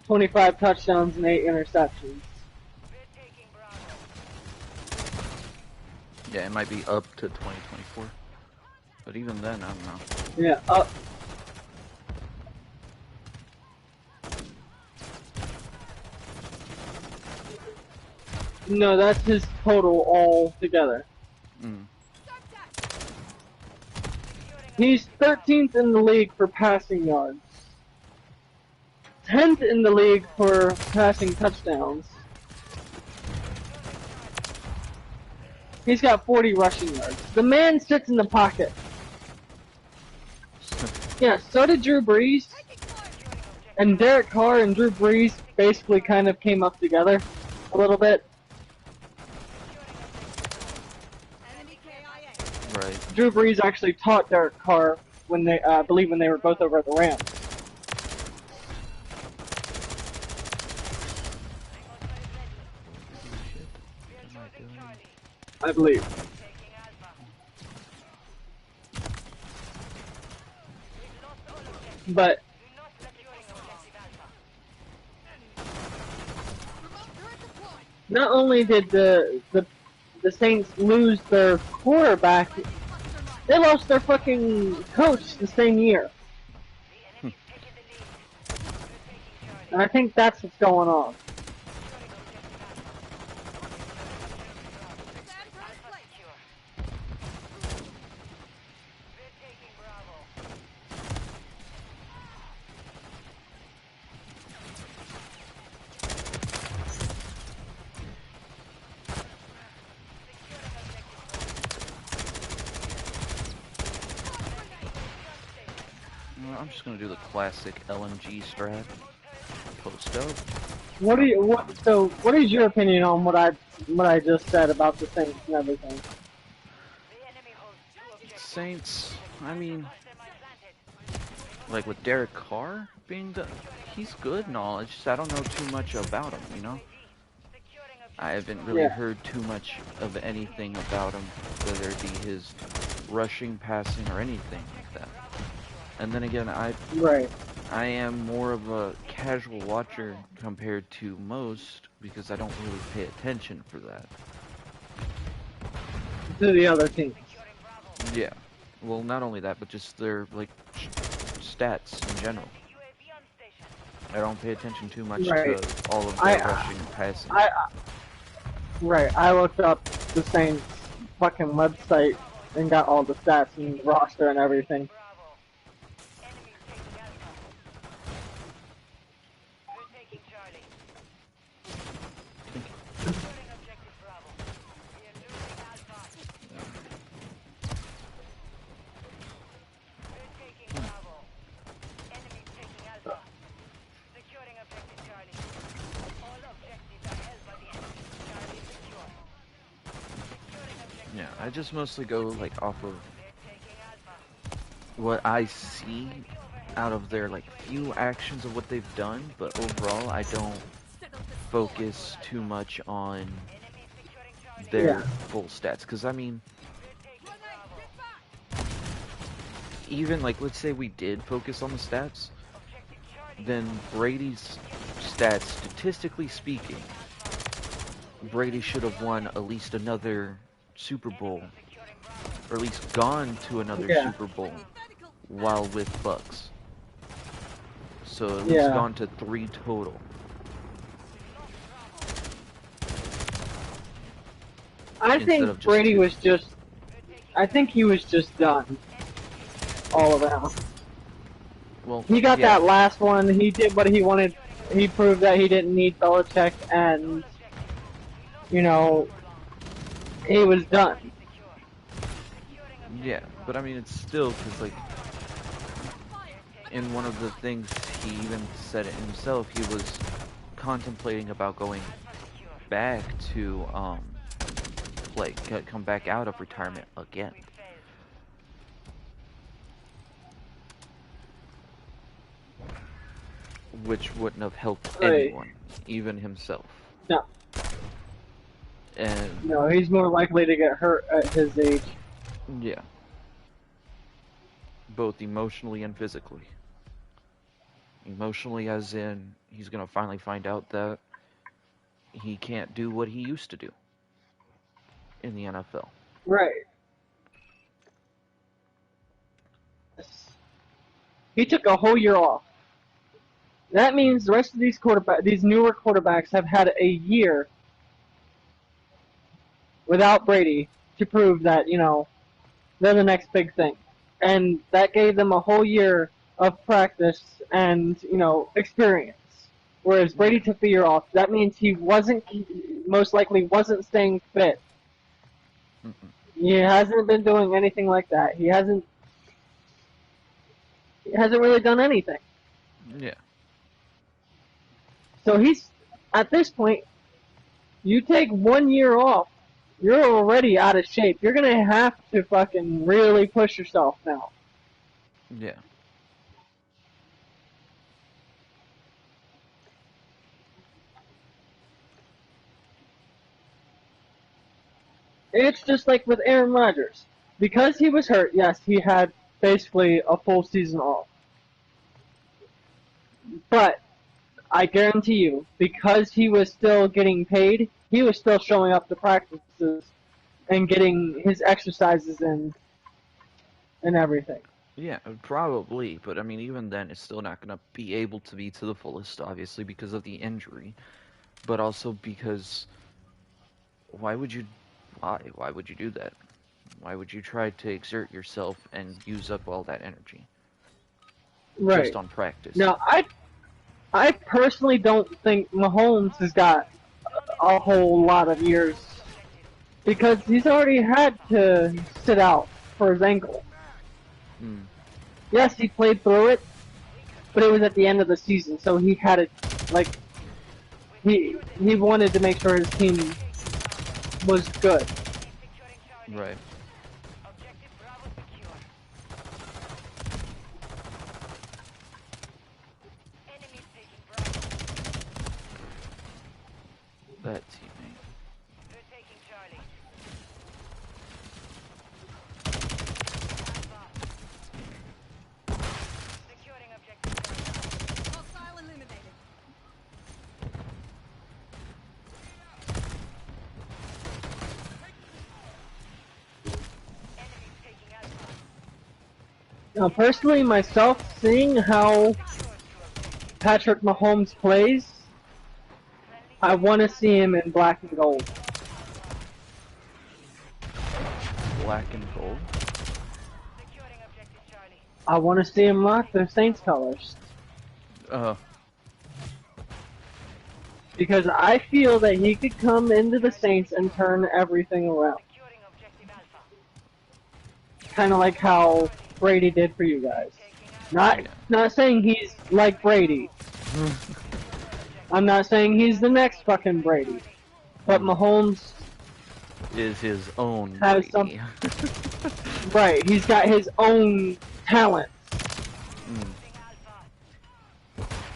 25 touchdowns, and 8 interceptions. Yeah, it might be up to 2024. But even then, I don't know. Yeah, no, that's his total all together. Mm. He's 13th in the league for passing yards, 10th in the league for passing touchdowns. He's got 40 rushing yards. The man sits in the pocket. Yeah, so did Drew Brees. And Derek Carr and Drew Brees basically kind of came up together a little bit. Right. Drew Brees actually taught Derek Carr when they, I believe, when they were both over at the Rams. I believe. But not only did the Saints lose their quarterback, they lost their fucking coach the same year. And I think that's what's going on. Well, I'm just gonna do the classic LMG strat. Post up. What is your opinion on what I just said about the Saints and everything? Saints, I mean, like with Derek Carr being he's good and all, it's just I don't know too much about him, you know? I haven't really heard too much of anything about him, whether it be his rushing, passing, or anything like that. And then again, I am more of a casual watcher compared to most because I don't really pay attention for that. To the other teams. Yeah. Well, not only that, but just their like stats in general. I don't pay attention too much to all of their rushing and passing. I looked up the Saints fucking website and got all the stats and roster and everything. I just mostly go like off of what I see out of their like few actions of what they've done, but overall I don't focus too much on Yeah. their full stats. Because I mean, even like let's say we did focus on the stats, then Brady's stats, statistically speaking, Brady should have won at least another Super Bowl, or at least gone to another Yeah. Super Bowl while with Bucks. So at least Yeah. gone to 3 total. I Instead think of just Brady 2. was just. I think he was just done all around. Well, He got yeah, that last one. He did what he wanted. He proved that he didn't need Belichick, and you know he was done. yeah, but I mean it's still because like in one of the things he even said it himself, he was contemplating about going back to play, come back out of retirement again. Which wouldn't have helped Right. anyone, even himself. No, And no, he's more likely to get hurt at his age. yeah, both emotionally and physically. Emotionally, as in, he's gonna finally find out that he can't do what he used to do in the NFL. Right. He took a whole year off. That means the rest of these newer quarterbacks, have had a year without Brady to prove that they're the next big thing, and that gave them a whole year of practice and experience. Whereas Brady Yeah. took the year off. That means he most likely wasn't staying fit. Mm-mm. He hasn't been doing anything like that. He hasn't really done anything. Yeah. So he's at this point. You take 1 year off, you're already out of shape. You're gonna have to fucking really push yourself now. Yeah. It's just like with Aaron Rodgers. Because he was hurt, yes, he had basically a full season off. But I guarantee you, because he was still getting paid, he was still showing up to practices and getting his exercises in and everything. Yeah, probably, but I mean, even then, it's still not gonna be able to be to the fullest, obviously, because of the injury, but also because why would you, why would you do that? Why would you try to exert yourself and use up all that energy just Right. on practice? Now, I personally don't think Mahomes has got a whole lot of years because he's already had to sit out for his ankle. Hmm. Yes, he played through it, but it was at the end of the season, so he had it like he wanted to make sure his team was good. Right. That teammate. Now, personally, myself, seeing how Patrick Mahomes plays, I want to see him in black and gold. Black and gold. I want to see him rock the Saints colors. Uh, Because I feel that he could come into the Saints and turn everything around. Kind of like how Brady did for you guys. Not yeah. not saying he's like Brady. I'm not saying he's the next fucking Brady. But Hmm. Mahomes is his own has some Brady. right. He's got his own talent.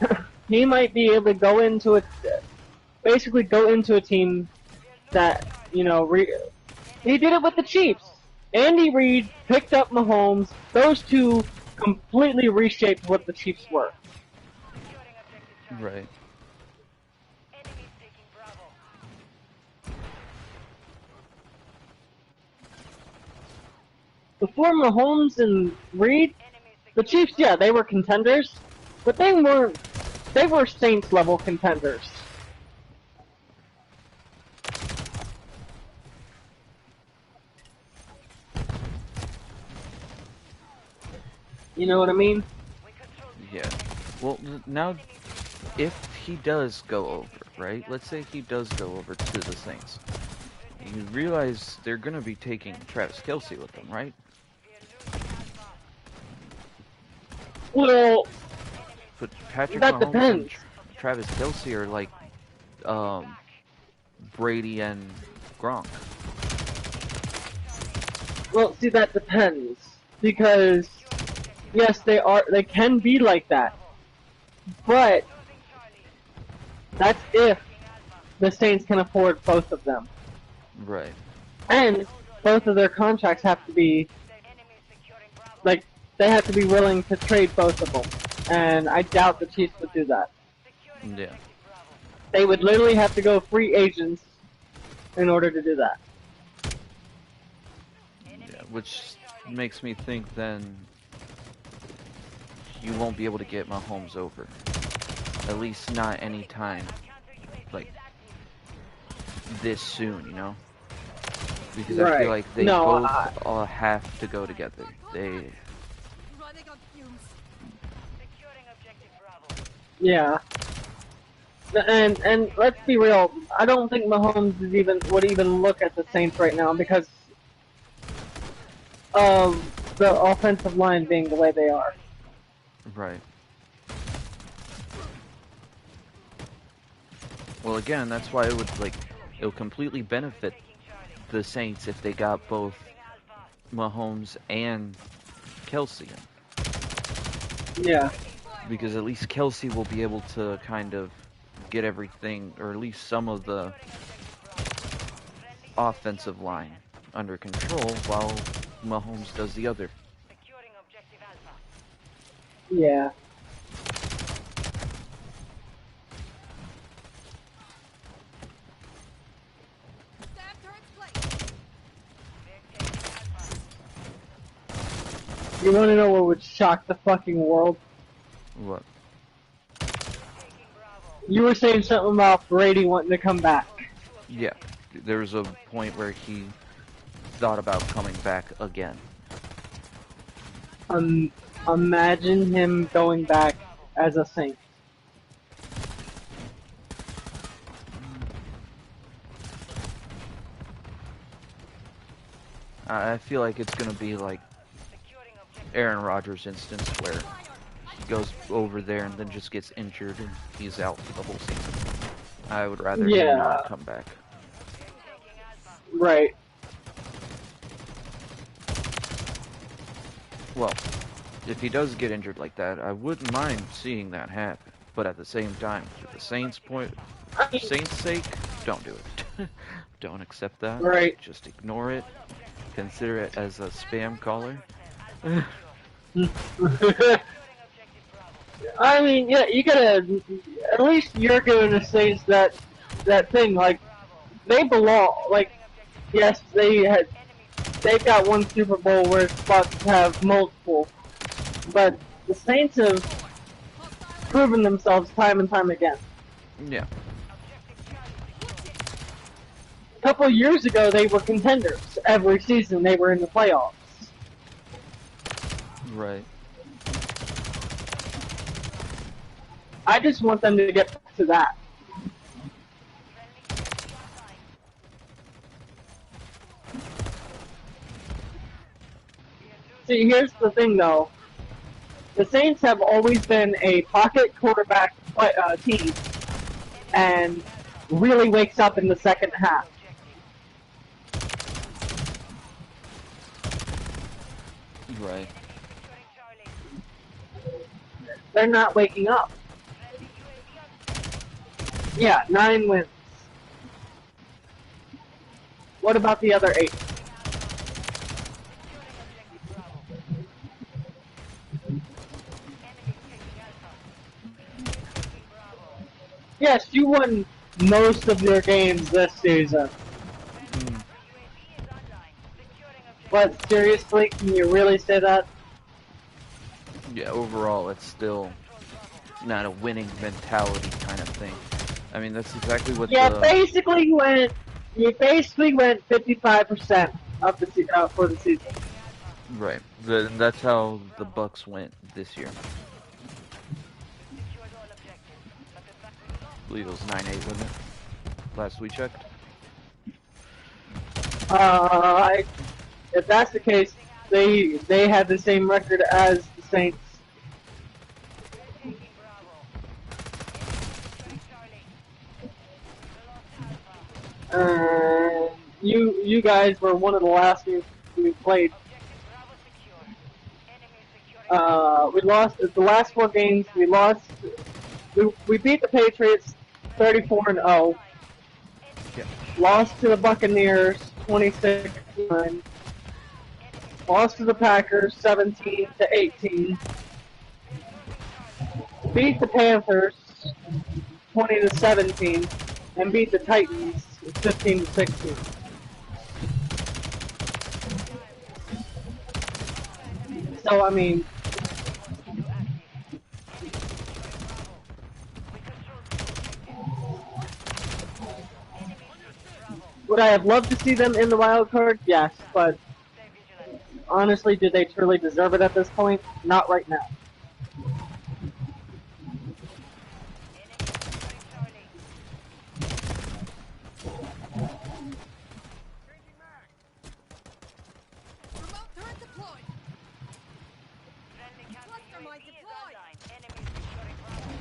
Mm, He might be able to go into a basically go into a team that he did it with the Chiefs. Andy Reid picked up Mahomes. Those two completely reshaped what the Chiefs were. right. Before Mahomes and Reid, the Chiefs, yeah, they were contenders, but they weren't. They were Saints level contenders. You know what I mean? Yeah. Well, now, if he does go over, right? Let's say he does go over to the Saints. You realize they're gonna be taking Travis Kelce with them, right? Well, But Patrick that Mahomes and depends. Travis Kelce are like um, Brady and Gronk. Well, see, that depends because yes, they are. They can be like that, but that's if the Saints can afford both of them, Right. and both of their contracts have to be like they have to be willing to trade both of them, and I doubt the Chiefs would do that. Yeah. They would literally have to go free agents in order to do that. Yeah. Which makes me think then you won't be able to get Mahomes over. At least not anytime like this soon, you know? Because I feel Right. like they No, both all have to go together. They yeah. And let's be real. I don't think Mahomes would even look at the Saints right now because of the offensive line being the way they are. right. Well, again, that's why it would like it'll completely benefit the Saints if they got both Mahomes and Kelsey in. Yeah. Because at least Kelsey will be able to kind of get everything, or at least some of the offensive line under control while Mahomes does the other. Yeah. You want to know what would shock the fucking world? What? You were saying something about Brady wanting to come back. Yeah, there was a point where he thought about coming back again. Imagine him going back as a Saint. I feel like it's gonna be like Aaron Rodgers' instance where he goes over there and then just gets injured and he's out for the whole season. I would rather him Yeah. not come back. Right. Well, if he does get injured like that, I wouldn't mind seeing that happen. But at the same time, for the Saints' sake, don't do it. Don't accept that. Right. Just ignore it. Consider it as a spam caller. I mean, yeah, you gotta. At least you're giving the Saints that thing. Like they belong. Like yes, they've got one Super Bowl where it's about to have multiple, but the Saints have proven themselves time and time again. Yeah. A couple of years ago, they were contenders. Every season, they were in the playoffs. Right. I just want them to get back to that. See, here's the thing, though. The Saints have always been a pocket quarterback team, and really wakes up in the second half. Right. They're not waking up. Yeah, 9 wins. What about the other 8? Yes, you won most of your games this season. Mm. But seriously, can you really say that? Yeah, overall, it's still not a winning mentality kind of thing. I mean, that's exactly what Yeah, the you basically went 55% of for the season. right. That's how the Bucks went this year. I believe it was 9-8, wasn't it? Last we checked. I, if that's the case, they had the same record as the Saints. You guys were one of the last games we played. We lost the last 4 games. We lost. We beat the Patriots 34-0. Yeah. Lost to the Buccaneers 26-9. Lost to the Packers 17-18. Beat the Panthers 20-17, and beat the Titans 15-16. So I mean, would I have loved to see them in the wild card? Yes, but honestly, do they truly deserve it at this point? Not right now.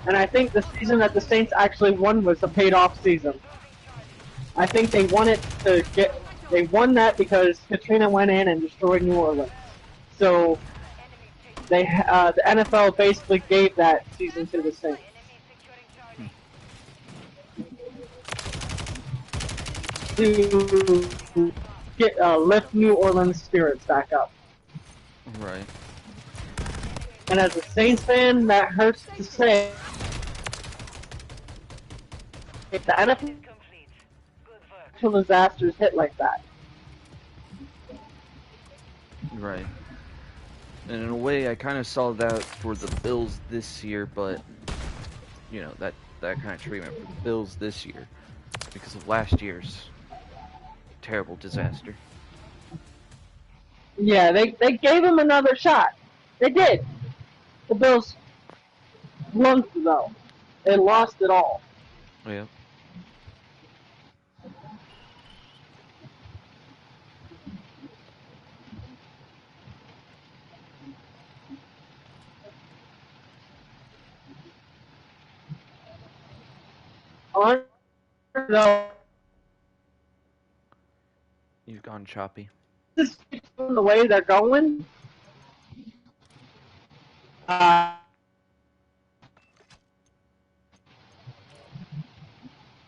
And I think the season that the Saints actually won was a paid-off season. I think they won it to get. They won that because Katrina went in and destroyed New Orleans. So the NFL basically gave that season to the Saints. To get lift New Orleans spirits back up. Right. And as a Saints fan, that hurts to say. If the NFL disasters hit like that. Right. And in a way, I kind of saw that for the Bills this year, but you know that kind of treatment for the Bills this year because of last year's terrible disaster. Yeah, they gave him another shot. They did. The Bills flunked though. They lost it all. Yeah. Though, You've gone choppy. this the way they're going. Uh,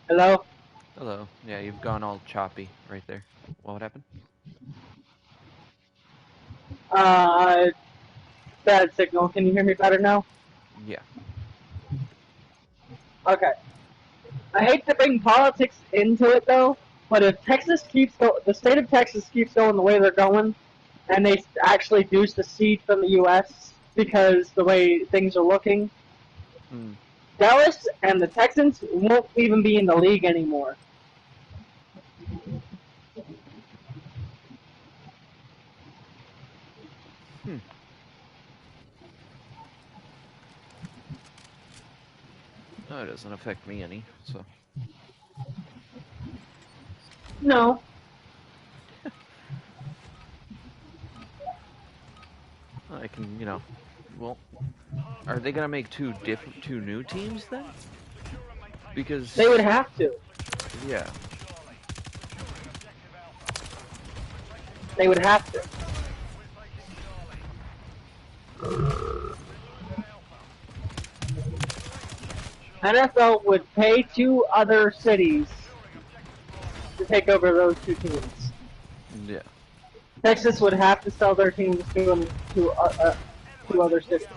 Hello. Hello. Yeah, you've gone all choppy right there. What happened? Uh, Bad signal. Can you hear me better now? Yeah. Okay. I hate to bring politics into it though, but if the state of Texas keeps going the way they're going, and they actually do secede from the U.S. because the way things are looking, Mm. Dallas and the Texans won't even be in the league anymore. Hmm. No, it doesn't affect me any. So No. I can, well, are they gonna make two new teams then? They would Because have to. yeah, They would have to. NFL would pay 2 other cities to take over those 2 teams. Yeah. Texas would have to sell their teams to 2 other cities.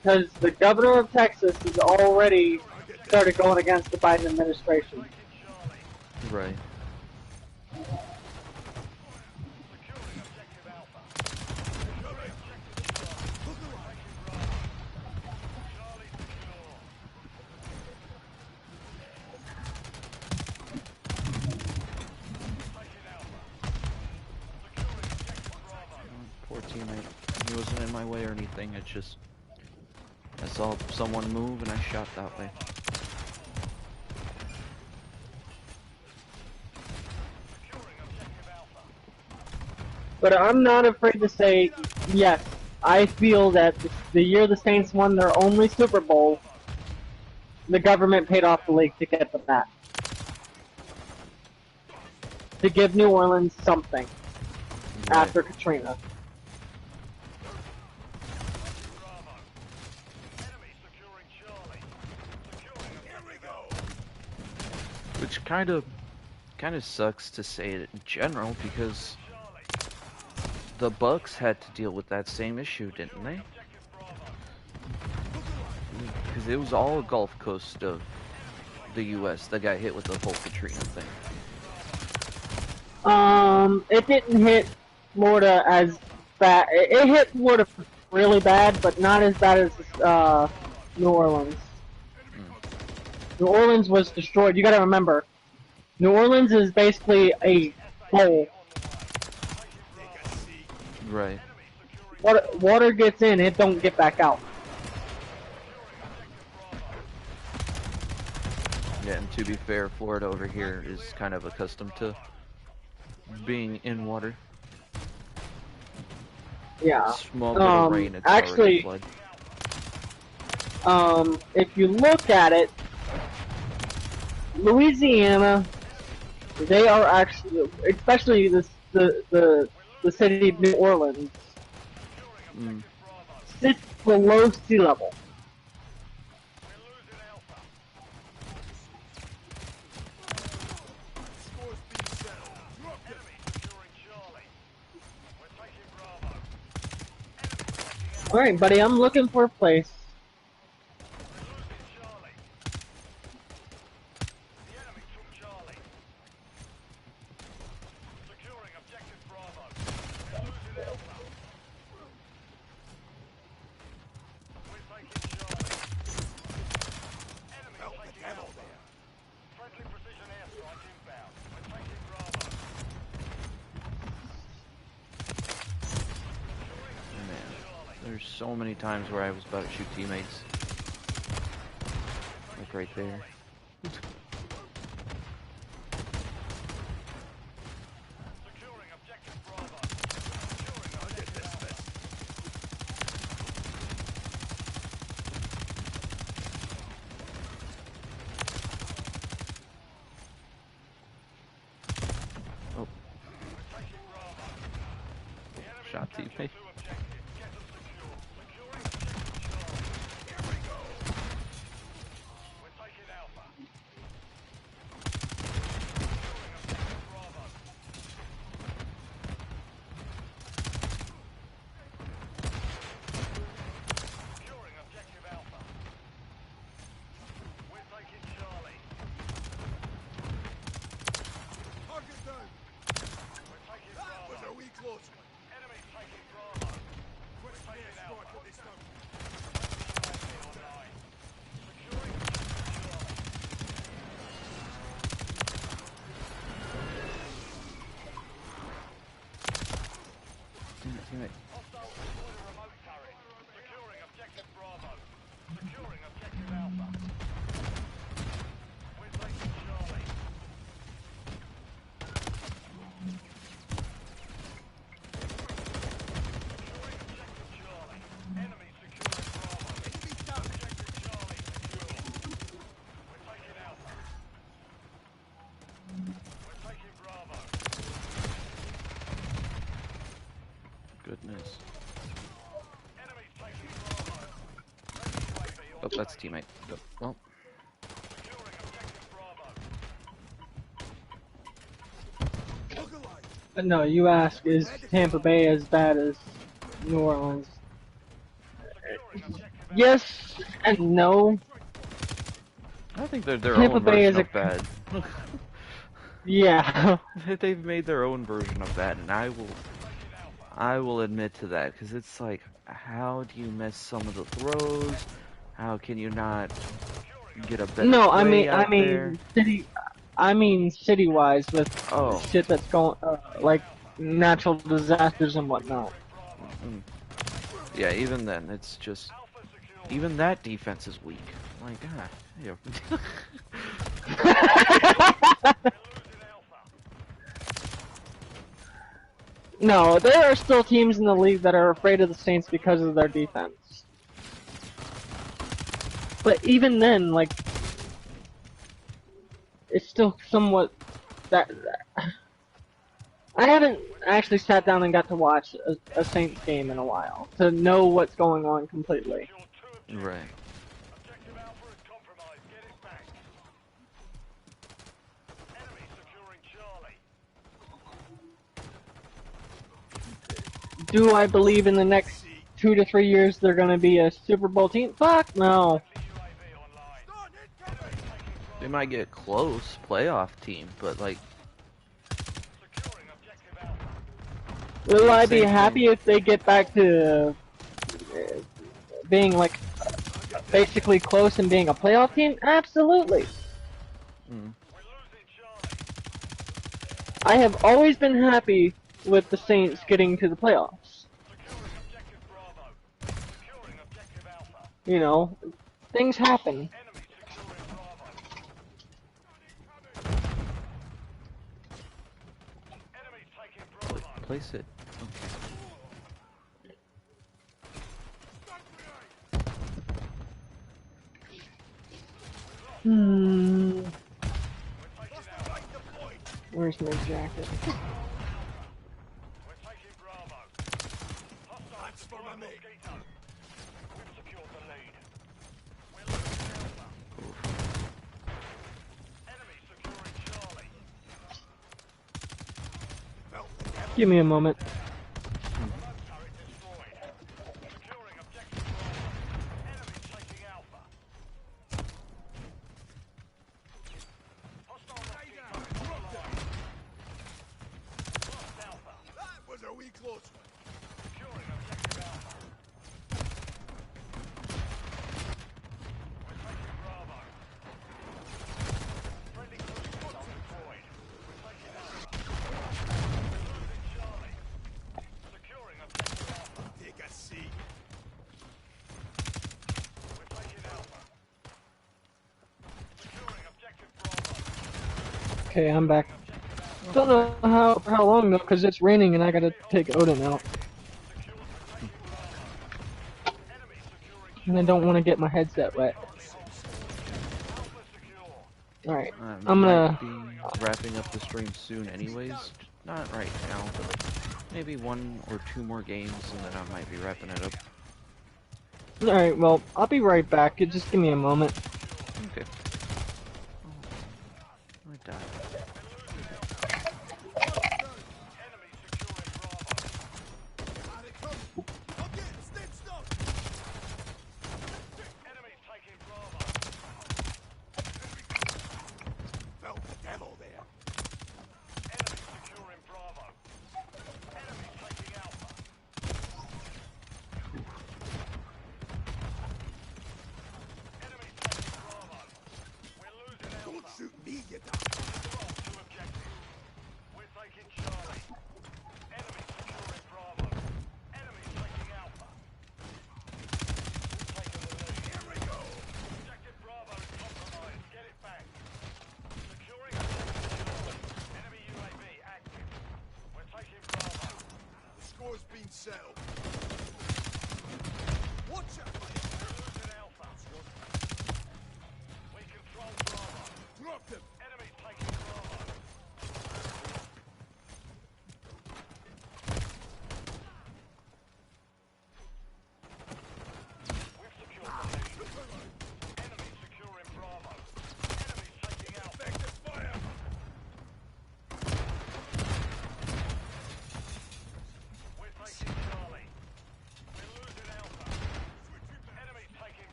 Because the governor of Texas has already started going against the Biden administration. Right. Poor teammate. He wasn't in my way or anything. It's just I saw someone move and I shot that way. But I'm not afraid to say, yes, I feel that the year the Saints won their only Super Bowl, the government paid off the league to get them that. To give New Orleans something after Katrina. Which kind of sucks to say it in general because the Bucks had to deal with that same issue, didn't they? Because it was all Gulf Coast of the U.S. that got hit with the whole Katrina thing. It didn't hit Florida as bad. It hit Florida really bad, but not as bad as New Orleans. New Orleans was destroyed. You gotta remember, New Orleans is basically a bowl. Right. Water gets in, it don't get back out. Yeah, and to be fair, Florida over here is kind of accustomed to being in water. Yeah. Small bit of rain, it's already flood. If you look at it, Louisiana, they are actually, especially the city of New Orleans, sits below sea level. Alright, buddy, I'm looking for a place. There's so many times where I was about to shoot teammates. Like right there. Oh. Shot teammate. Teammate. Oh, that's a teammate. Oh, well, No, you ask, is Tampa Bay as bad as New Orleans? Yes and no. I think they're their Tampa own Bay version is a of bad. yeah. They've made their own version of bad, and I will admit to that, because it's like, how do you miss some of the throws? How can you not get a better No, play out there? I mean city-wise with Oh, shit that's going like natural disasters and whatnot. mm, yeah. Even then, it's just even that defense is weak. Like, yeah. No, there are still teams in the league that are afraid of the Saints because of their defense. But even then, like, it's still somewhat that. I haven't actually sat down and got to watch a Saints game in a while to know what's going on completely. Right. Do I believe in the next 2 to 3 years they're going to be a Super Bowl team? Fuck no. They might get close playoff team, but like Will I be same thing. happy if they get back to being like basically close and being a playoff team? Absolutely. Mm. I have always been happy with the Saints getting to the playoffs. You know, things happen. Place it. Hmm. Where's my jacket? Give me a moment. Okay, I'm back. Don't know how long though, because it's raining and I gotta take Odin out. And I don't want to get my headset wet. Alright, I I'm might gonna... be wrapping up the stream soon anyways. Not right now, but maybe one or two more games and then I might be wrapping it up. Alright, well, I'll be right back. Just give me a moment. Okay. Oh, I died.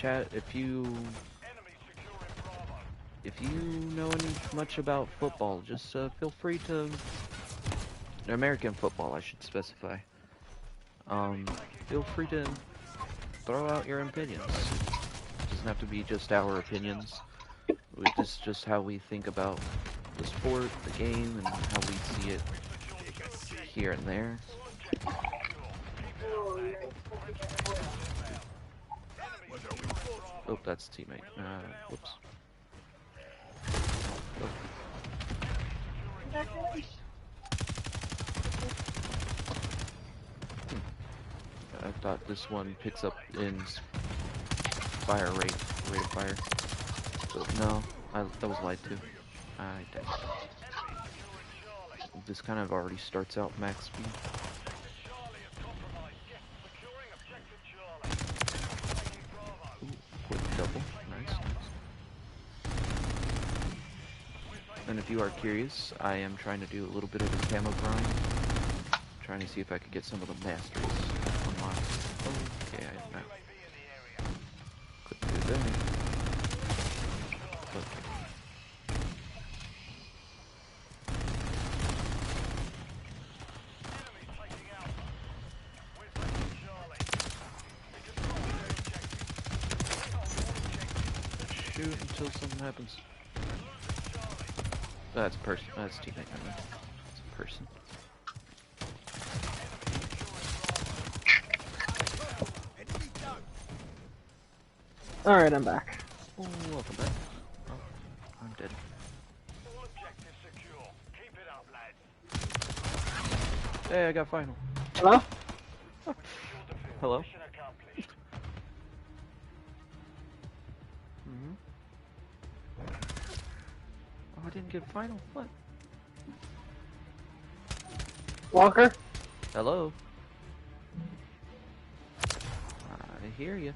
chat, if you know any much about football, just feel free to American football, I should specify. Feel free to throw out your opinions. It doesn't have to be just our opinions. This is just how we think about the sport, the game, and how we see it here and there. Oh, that's teammate. Whoops. Oh. I thought this one picks up in fire rate of fire. But no, that was lied to. I did. This kind of already starts out max speed. Ooh, quick double. Nice. And if you are curious, I am trying to do a little bit of a camo grind. Trying to see if I could get some of the masteries unlocked. Okay, I couldn't do that. Okay. Shoot until something happens. That's person. That's teammate. I mean, it's a person. Alright, I'm back. Oh, welcome back. Oh, I'm dead. Hey, I got final. Hello? Hello? Mm-hmm. Oh, I didn't get final. What? Walker? Hello? I hear you.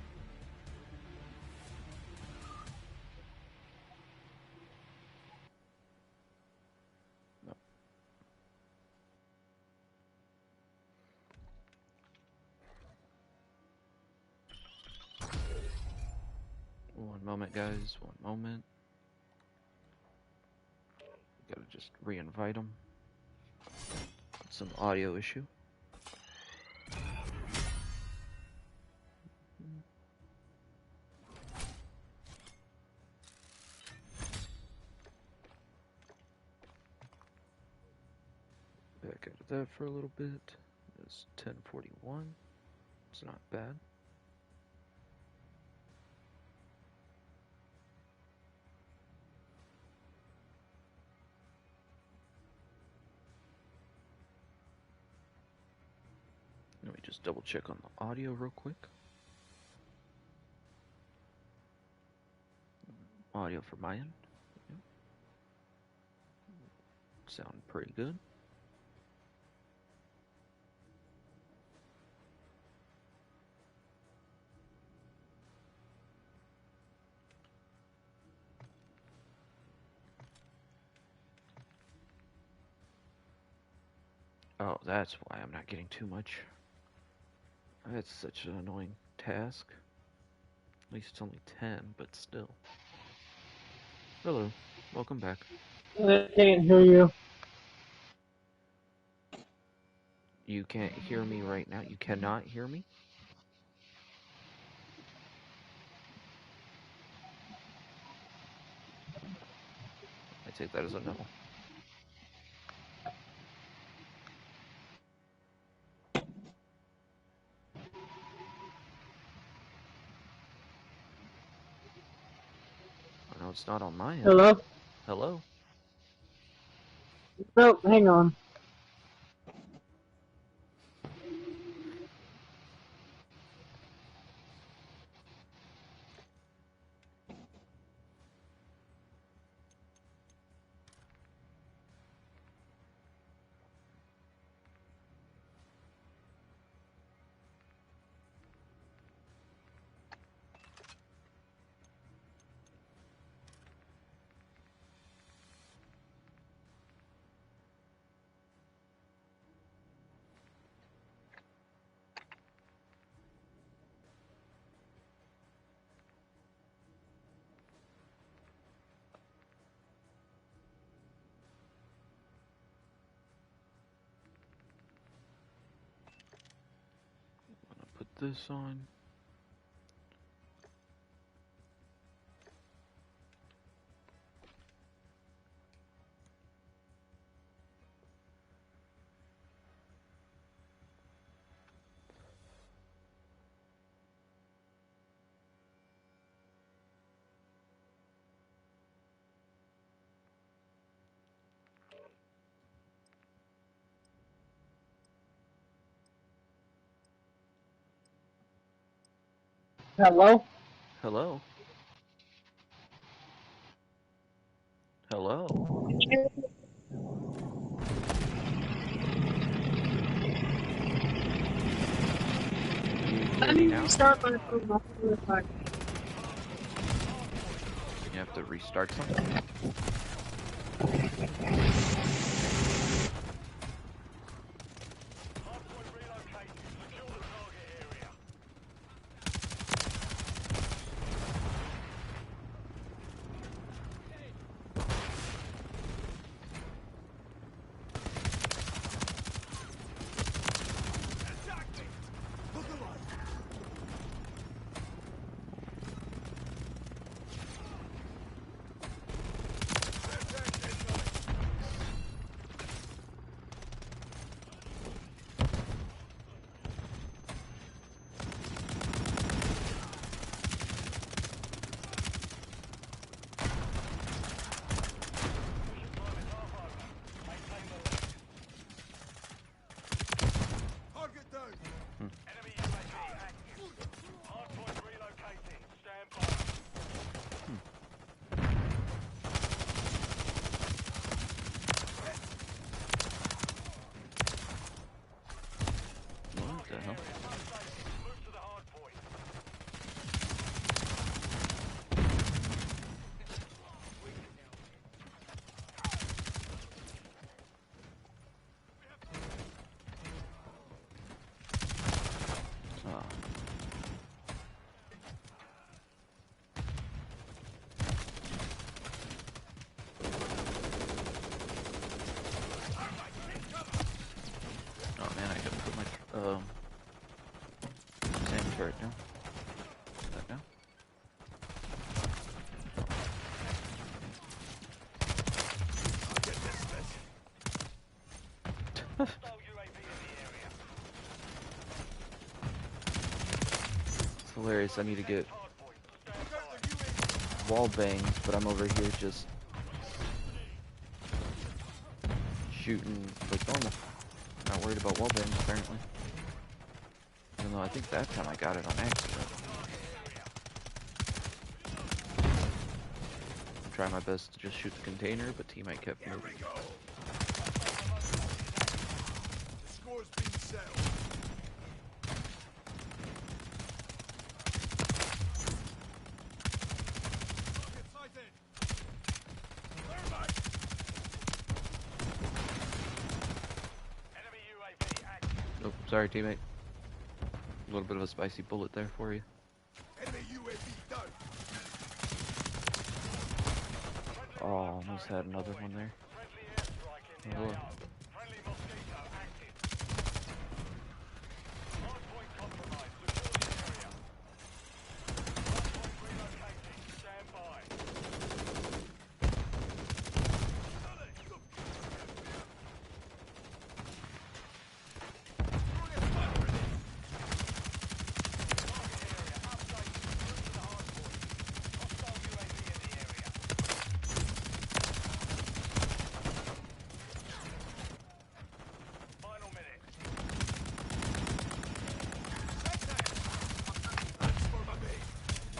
No. One moment, guys. One moment. Gotta just re-invite them. Some audio issue. Back out of that for a little bit. It's 10:41. It's not bad. Let me just double check on the audio real quick. Audio for my end. Yep. Sound pretty good. Oh, that's why I'm not getting too much. That's such an annoying task. At least it's only 10, but still. Hello. Welcome back. I can't hear you. You can't hear me right now? You cannot hear me? I take that as a no. Oh, no, it's not on my end. Hello? Hello? Nope, hang on. this on. Hello? Hello? Hello? Can you hear Let me me now? restart my phone. My phone is fine. You have to restart something? Hmm. What the hell? Oh. Oh man, I gotta put my sand turret down. Put that down. It's hilarious. I need to get wall bangs, but I'm over here just shooting like normal. Not worried about wall bangs apparently. Even though I think that time I got it on accident. I'm trying my best to just shoot the container, but teammate kept moving. The score's been settled. Get sighted. Thermite. Enemy UAV active. Oh, sorry teammate. A little bit of a spicy bullet there for you. Enemy UAV down. Oh, almost had another one there. Oh, Lord.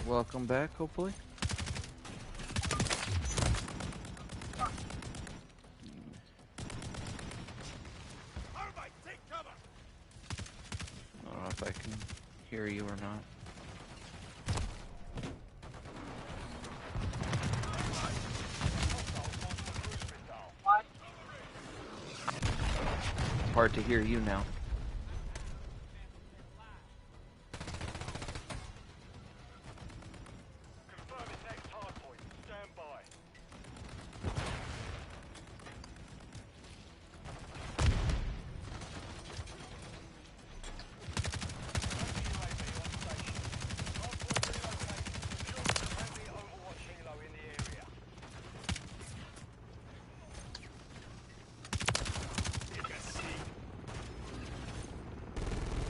Welcome back, hopefully. I don't know if I can hear you or not. Hard to hear you now.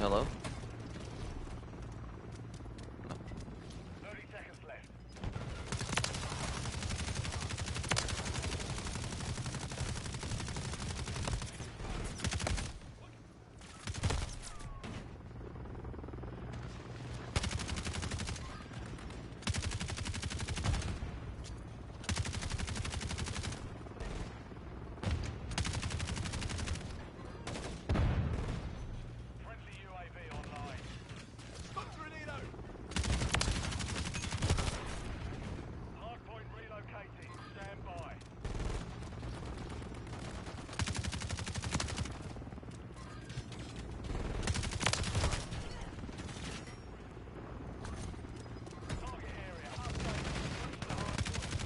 Hello? 30 seconds left. Friendly UAV online. Stun grenade out. Hardpoint relocating. Stand by. Target area updated. Reach the hardpoint.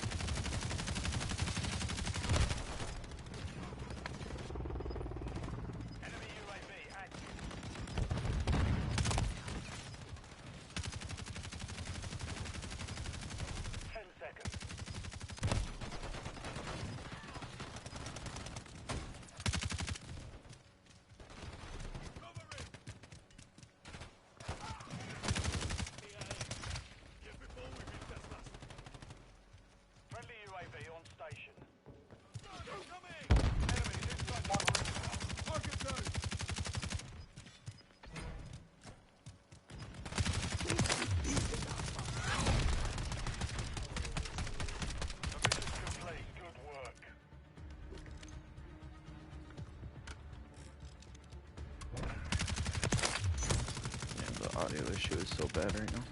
Enemy UAV active. 10 seconds. Cover it. Yeah, before we reach that last. Friendly UAV on station. Coming! Enemies inside the perimeter. Target down. Mission complete. Good work. Man, the audio issue is so bad right now.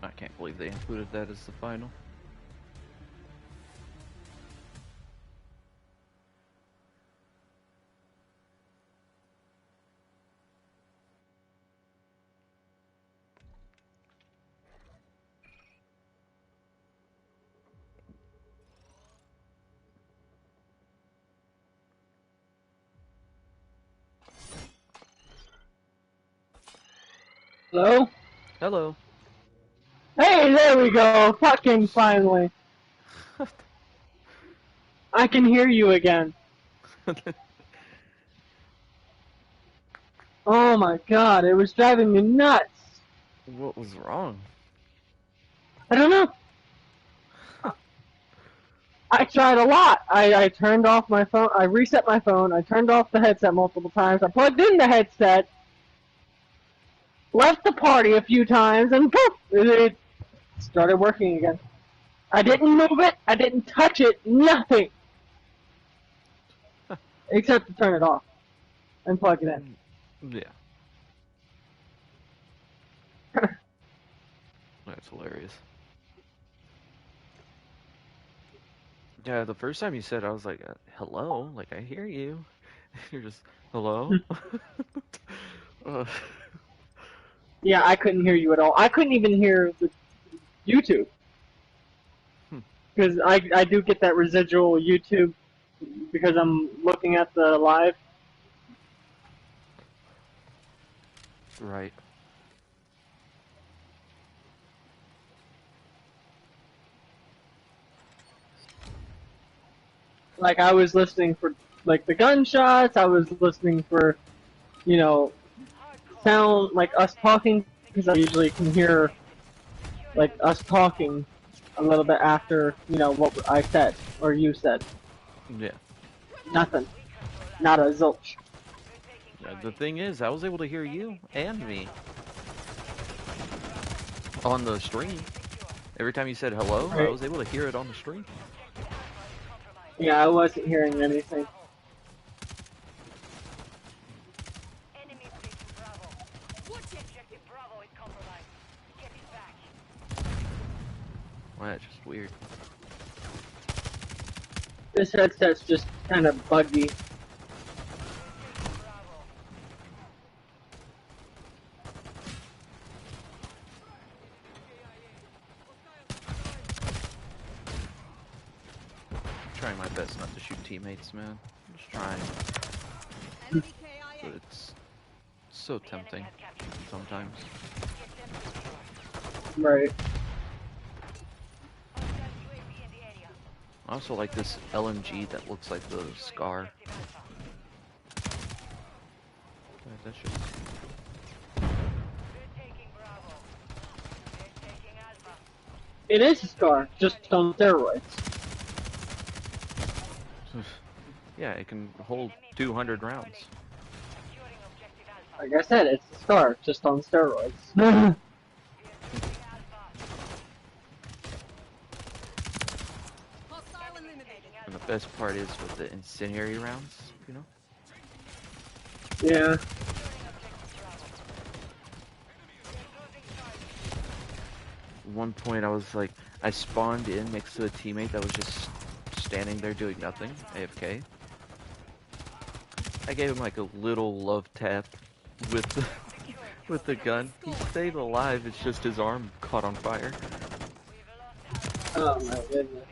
I can't believe they included that as the final. Hello? Hello. Hey, there we go. Fucking finally. I can hear you again. Oh my god, it was driving me nuts. What was wrong? I don't know. I tried a lot. I turned off my phone. I reset my phone. I turned off the headset multiple times. I plugged in the headset. Left the party a few times, and poof, it started working again. I didn't move it. I didn't touch it. Nothing. Except to turn it off and plug it in. Yeah. That's hilarious. Yeah, the first time you said, I was like, "Hello," like I hear you. You're just, "Hello." uh, Yeah, I couldn't hear you at all. I couldn't even hear the YouTube. Hmm. Because I do get that residual YouTube because I'm looking at the live. right. Like I was listening for like the gunshots. I was listening for, you know, sound like us talking because I usually can hear like us talking a little bit after what I said or you said. Yeah. Nothing. Not a zilch. The thing is, I was able to hear you and me on the stream. Every time you said hello, I Right. was able to hear it on the stream. Yeah, I wasn't hearing anything. Enemy taking Bravo. Objective Bravo is compromised. Get it back. Well, that's just weird. This headset's just kind of buggy. Bravo. Trying my best not to shoot teammates, man. Just trying, but it's so tempting sometimes. Right. Hostile UAV in the area. I also like this LMG that looks like the Scar. Objective Alpha. That's just We're taking Bravo. They're taking Alpha. It is a Scar, just on steroids. yeah, it can hold 200 rounds. Securing objective Alpha. Like I said, it's a Scar, just on steroids. We are losing Alpha. Hostile eliminated. And the best part is with the incendiary rounds, you know? Yeah. One point I was like, I spawned in next to a teammate that was just standing there doing nothing, AFK. I gave him like a little love tap with the, with the gun. He stayed alive, it's just his arm caught on fire. Oh my goodness.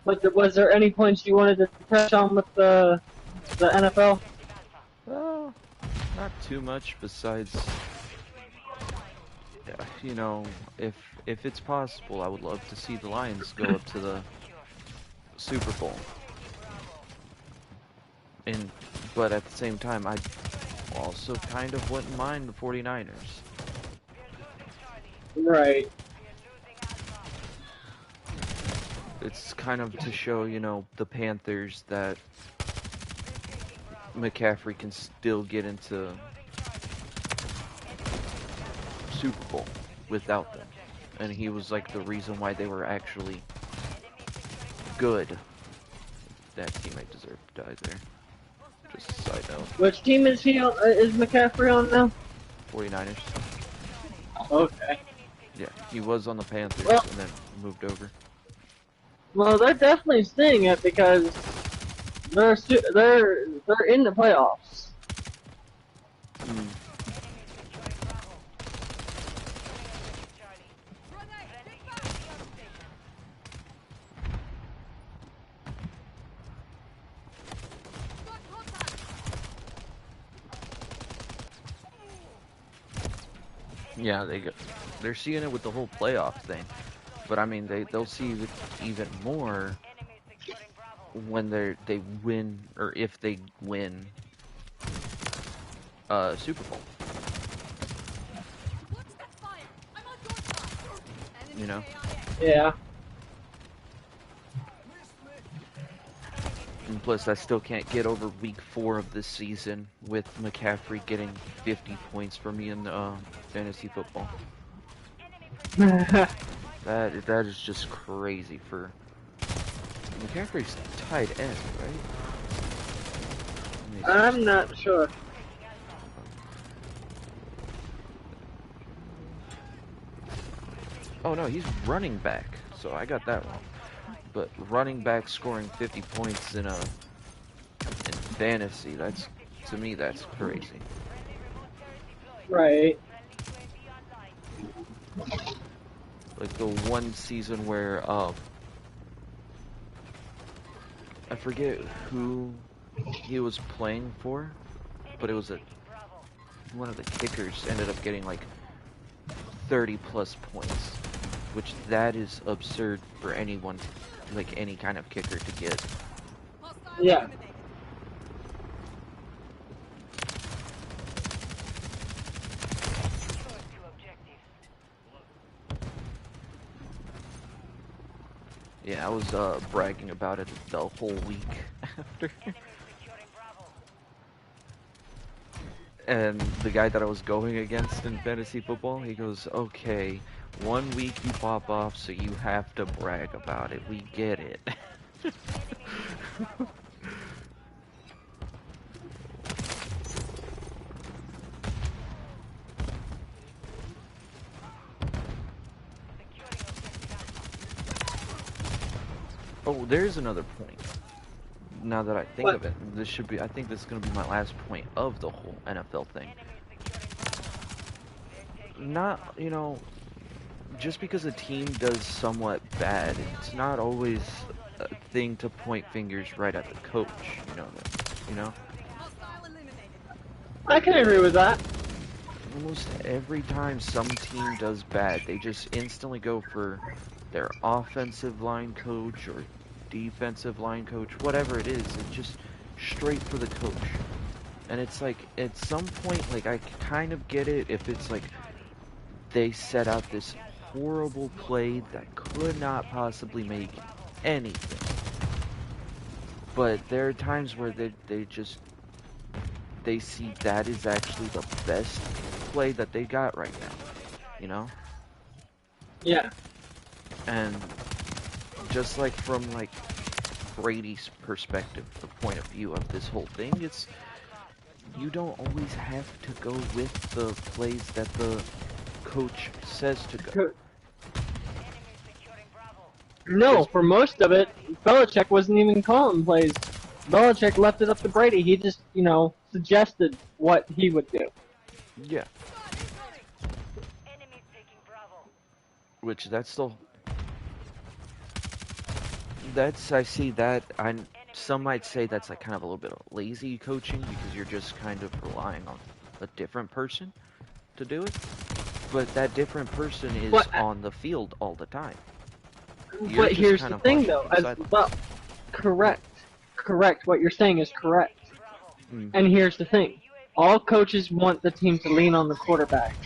But was there any points you wanted to touch on with the NFL? Well, not too much besides, you know, if it's possible, I would love to see the Lions go up to the Super Bowl. But at the same time, I also kind of wouldn't mind the 49ers. Right. It's kind of to show, you know, the Panthers that McCaffrey can still get into Super Bowl without them. And he was like the reason why they were actually good. That teammate deserved to die there. Just a side note. Which team is he on? Is McCaffrey on now? 49ers. Okay. Yeah, he was on the Panthers Well- and then moved over. Well, they're definitely seeing it because they're in the playoffs. Mm. Yeah, they're seeing it with the whole playoff thing. But I mean, they'll see it even more when they win, or if they win Super Bowl. You know? Yeah. And plus, I still can't get over week 4 of this season with McCaffrey getting 50 points for me in fantasy football. That is just crazy for McCaffrey's tight end, right? I'm not sure. Oh no, he's running back. So I got that wrong. But running back scoring 50 points in fantasy, to me that's crazy. Right. Like the one season where I forget who he was playing for, but it was one of the kickers ended up getting like 30 plus points, which that is absurd for anyone, like any kind of kicker to get. Yeah. Yeah, I was bragging about it the whole week after. And the guy that I was going against in fantasy football, he goes, okay, 1 week you pop off, so you have to brag about it. We get it. Oh, there's another point. Now that I think of it, I think this is going to be my last point of the whole NFL thing. Not, you know, just because a team does somewhat bad, it's not always a thing to point fingers right at the coach, you know? I can agree with that. Almost every time some team does bad, they just instantly go for their offensive line coach or defensive line coach, whatever it is, it's just straight for the coach. And it's like, at some point, like, I kind of get it if it's like they set out this horrible play that could not possibly make anything. But there are times where they see that is actually the best play that they got right now, you know? Yeah. And just like from like Brady's perspective, the point of view of this whole thing, it's you don't always have to go with the plays that the coach says to go. Co- Securing Bravo. No, for most of it, Belichick wasn't even calling plays. Belichick left it up to Brady. He just, suggested what he would do. Yeah, Enemies taking Bravo. which I see that some might say that's like kind of a little bit of lazy coaching because you're just kind of relying on a different person to do it. But that different person is But, on the field all the time. You're but just here's kind the of thing, watching though, from the as sideline. well. Correct. Correct. What you're saying is correct. Mm, And here's the thing. All coaches want the team to lean on the quarterback.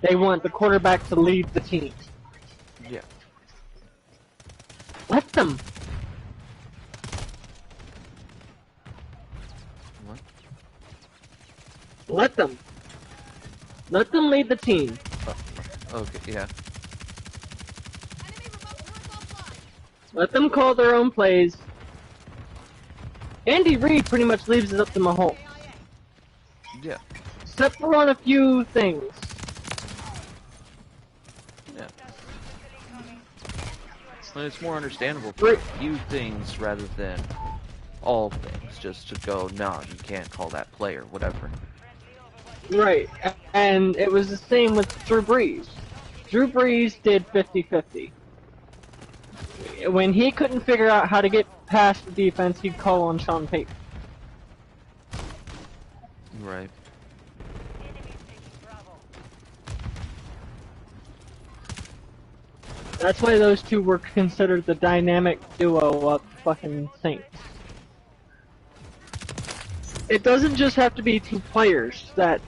They want the quarterback to lead the team. yeah. Let them. What? Let them. Let them lead the team. Okay, yeah. Let them call their own plays. Andy Reid pretty much leaves it up to Mahomes. Yeah. Except for on a few things. Yeah. And it's more understandable for Right. a few things rather than all things. Just to go, no, you can't call that play or whatever. Right. And it was the same with Drew Brees. Drew Brees did 50-50. When he couldn't figure out how to get past the defense, he'd call on Sean Payton. Right. Enemies taking Bravo. That's why those two were considered the dynamic duo of fucking Saints. It doesn't just have to be two players that,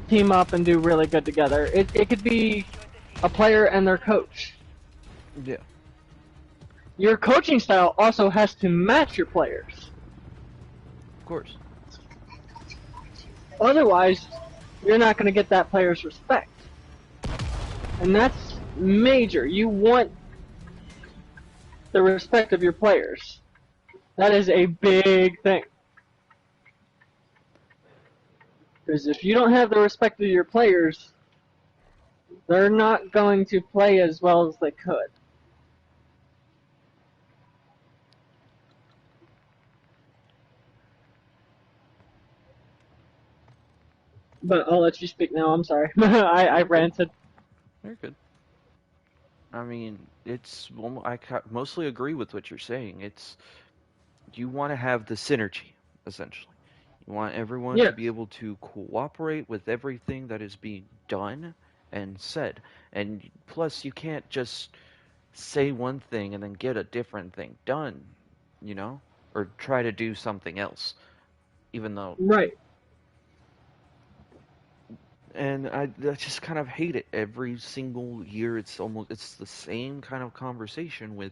team up and do really good together. It could be a player and their coach. Yeah. Your coaching style also has to match your players. Of course. Otherwise, you're not going to get that player's respect. And that's major. You want the respect of your players. That is a big thing. Because if you don't have the respect of your players, they're not going to play as well as they could. But I'll let you speak now. I'm sorry. I ranted. You're good. I mean, mostly agree with what you're saying. It's you want to have the synergy, essentially. You want everyone to Yes. be able to cooperate with everything that is being done and said. And plus, you can't just say one thing and then get a different thing done, you know? Or try to do something else. Even though. Right. And I just kind of hate it. Every single year, it's the same kind of conversation with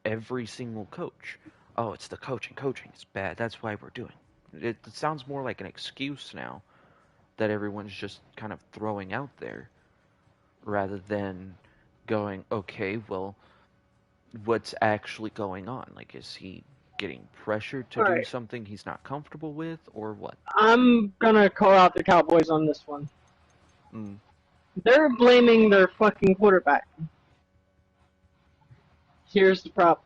every single coach. Oh, it's the coaching. Coaching is bad. That's why we're doing it sounds more like an excuse now that everyone's just kind of throwing out there rather than going, okay, well, what's actually going on? Like, is he getting pressured to do Alright. something he's not comfortable with, or what? I'm gonna call out the Cowboys on this one. Mm, They're blaming their fucking quarterback. Here's the problem.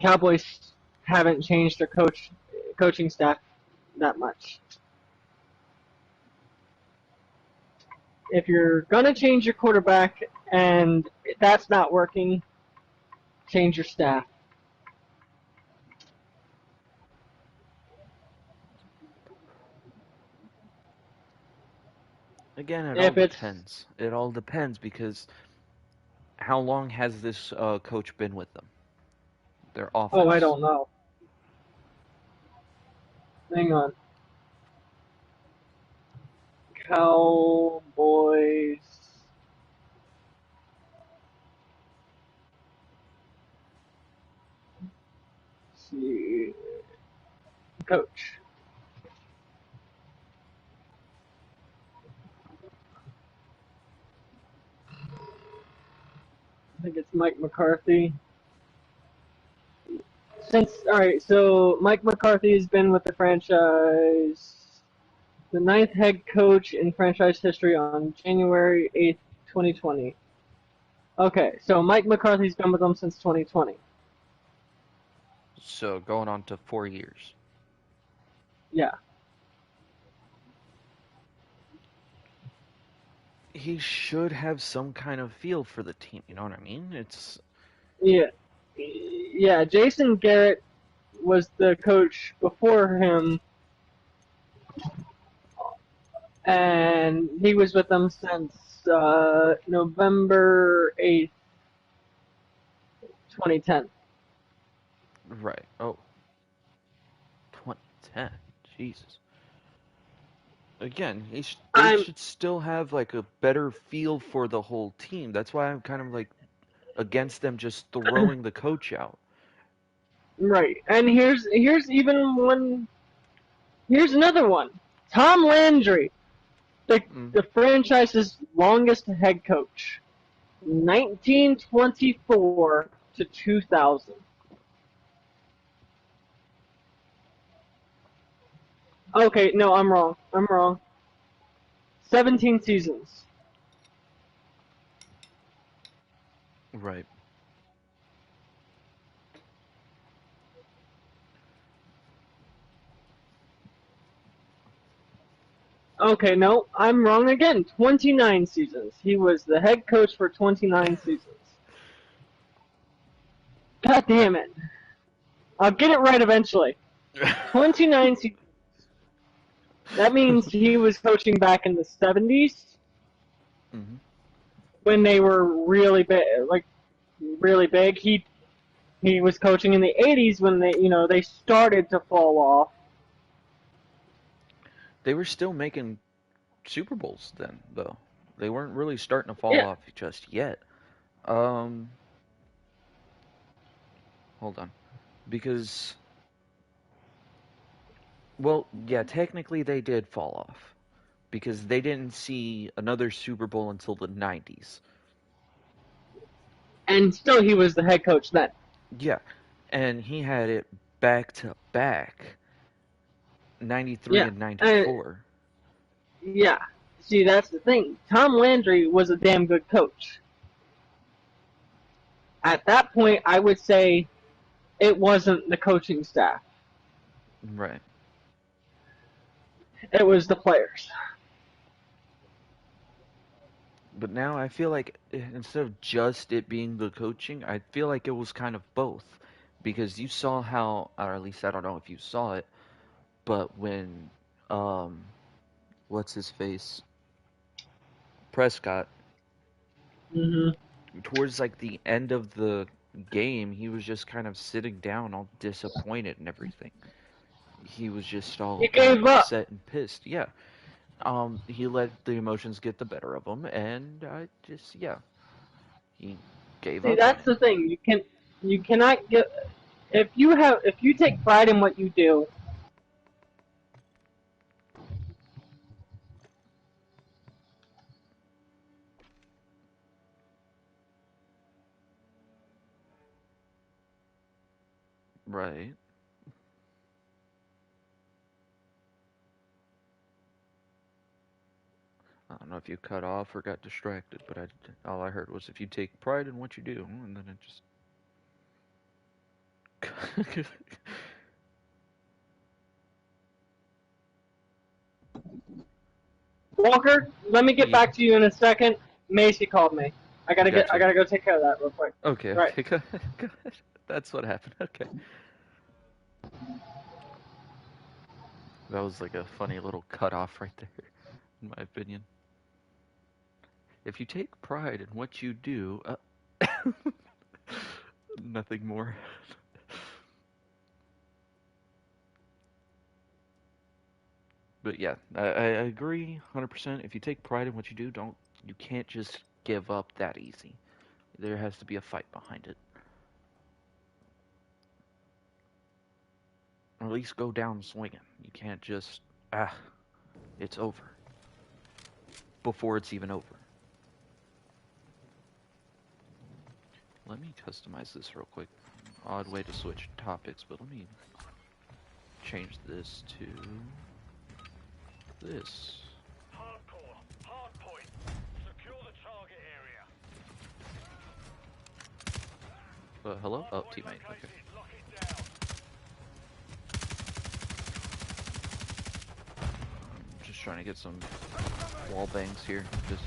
Cowboys haven't changed their coaching staff that much. If you're gonna change your quarterback and that's not working, change your staff. again, it all If it's depends. It all depends because how long has this coach been with them? Their Oh, I offense. don't know. Hang on. Cowboys. Let's see. Coach. I think it's Mike McCarthy. Alright, so Mike McCarthy has been with the franchise, the ninth head coach in franchise history on January 8th, 2020. Okay, so Mike McCarthy's been with them since 2020. So going on to 4 years. Yeah. He should have some kind of feel for the team. You know what I mean? It's Yeah. Yeah, Jason Garrett was the coach before him, and he was with them since November 8th, 2010. right. Oh, 2010. Jesus. Again, they I'm should still have like a better feel for the whole team. That's why I'm kind of like against them just throwing the coach out. right, and here's even one. Here's another one. Tom Landry, the Mm. the franchise's longest head coach, 1924 to 2000. Okay, no, I'm wrong. I'm wrong. 17 seasons. Right. Okay, no, I'm wrong again. 29 seasons. He was the head coach for 29 seasons. God damn it. I'll get it right eventually. 29 seasons. That means he was coaching back in the 70s Hmm. when they were really big, like really big. He was coaching in the 80s when they started to fall off. They were still making Super Bowls then, though. They weren't really starting to fall Yeah. off just yet. Um, Hold on. Because, well, yeah, technically they did fall off. Because they didn't see another Super Bowl until the 90s. And still he was the head coach then. Yeah, and he had it back to back, 93 Yeah. and And 94. yeah. See, that's the thing. Tom Landry was a damn good coach. At that point, I would say it wasn't the coaching staff. Right. It was the players. But now I feel like instead of just it being the coaching, I feel like it was kind of both. Because you saw how, or at least I don't know if you saw it, but when, um, what's his face? Prescott, Hmm. towards like the end of the game, he was just kind of sitting down, all disappointed and everything. He was just He all kind of gave up. upset and pissed. Yeah. He let the emotions get the better of him, and I just, yeah, he gave See, up on that's it. the thing. You cannot get if you take pride in what you do. Right. I don't know if you cut off or got distracted, but all I heard was if you take pride in what you do, and then it just. Walker, let me get Yeah, back to you in a second. Macy called me. I gotcha. gotta go take care of that real quick. Okay, Right. okay, go ahead, go ahead. That's what happened. Okay. That was like a funny little cut off right there, in my opinion. If you take pride in what you do, Nothing more. But yeah, I agree 100%. If you take pride in what you do, you can't just give up that easy. There has to be a fight behind it. Or at least go down swinging. You can't just, it's over. Before it's even over. Let me customize this real quick. Odd way to switch topics, but let me change this to this. Hardcore. Hardpoint. Secure the target area. Hello? Oh, Hardpoint teammate. located. Okay. Lock it down. Just trying to get some wall bangs here. Just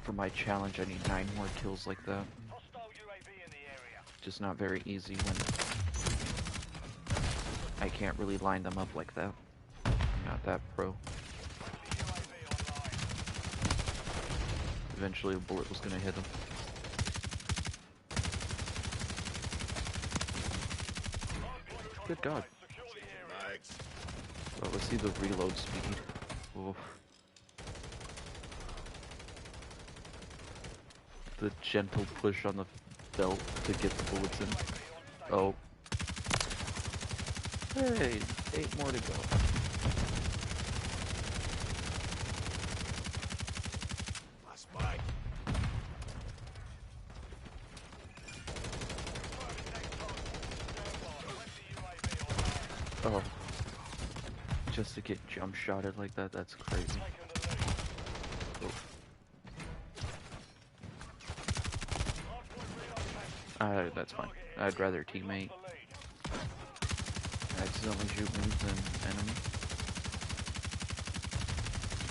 for my challenge, I need 9 more kills like that. Hostile UAV in the area. Just not very easy when I can't really line them up like that. I'm not that pro. Friendly UAV online. Eventually a bullet was gonna hit him. Hardpoint Good God. compromised. Secure the area. Oh, let's see the reload speed. Oh. The gentle push on the belt to get the bullets in. Oh. Hey, 8 more to go. Last bite. Oh. Just to get jump shotted like that, that's crazy. Oh. That's fine. I'd rather teammate accidentally shoot me than enemy.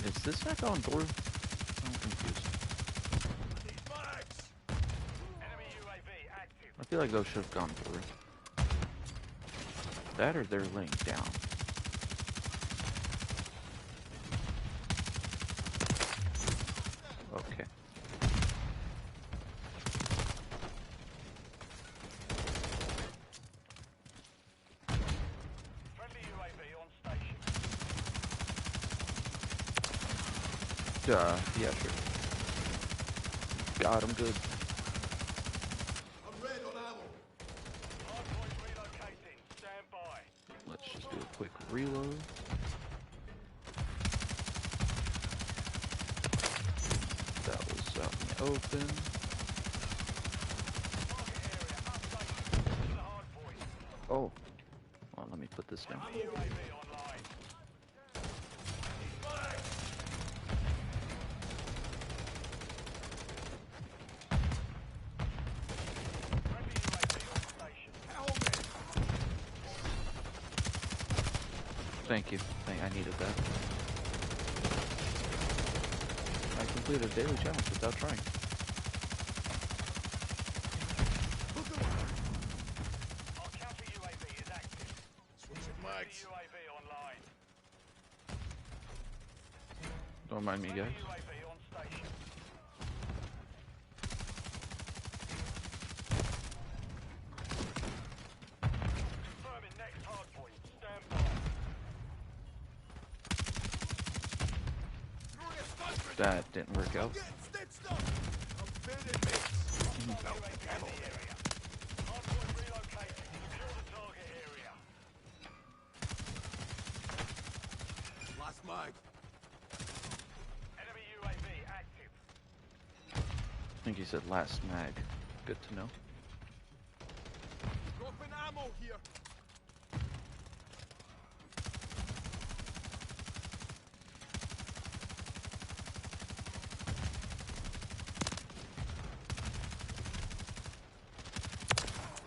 Is this not going through? I'm confused. Enemy UAV active. I feel like those should have gone through. That or they're laying down. Okay. Friendly UAV on station. Yeah, sure. God, I'm good. I'm red on ammo. Hardpoint relocating. Stand by. Let's just do a quick reload. That was out in the open. Target area updated. To the hardpoint. Oh. Well, let me put this down. Friendly UAV online. Friendly UAV on station. Thank you. I needed that. I completed a daily challenge without trying. Our counter UAV is active. Switching Friendly mags. UAV online. Don't mind me, guys. Friendly UAV on station. Confirming next hardpoint. Stand by. That didn't work out. Hardpoint relocated. Secure the target area. Last mag. Enemy UAV active. I think he said last mag. Good to know. Dropping ammo here.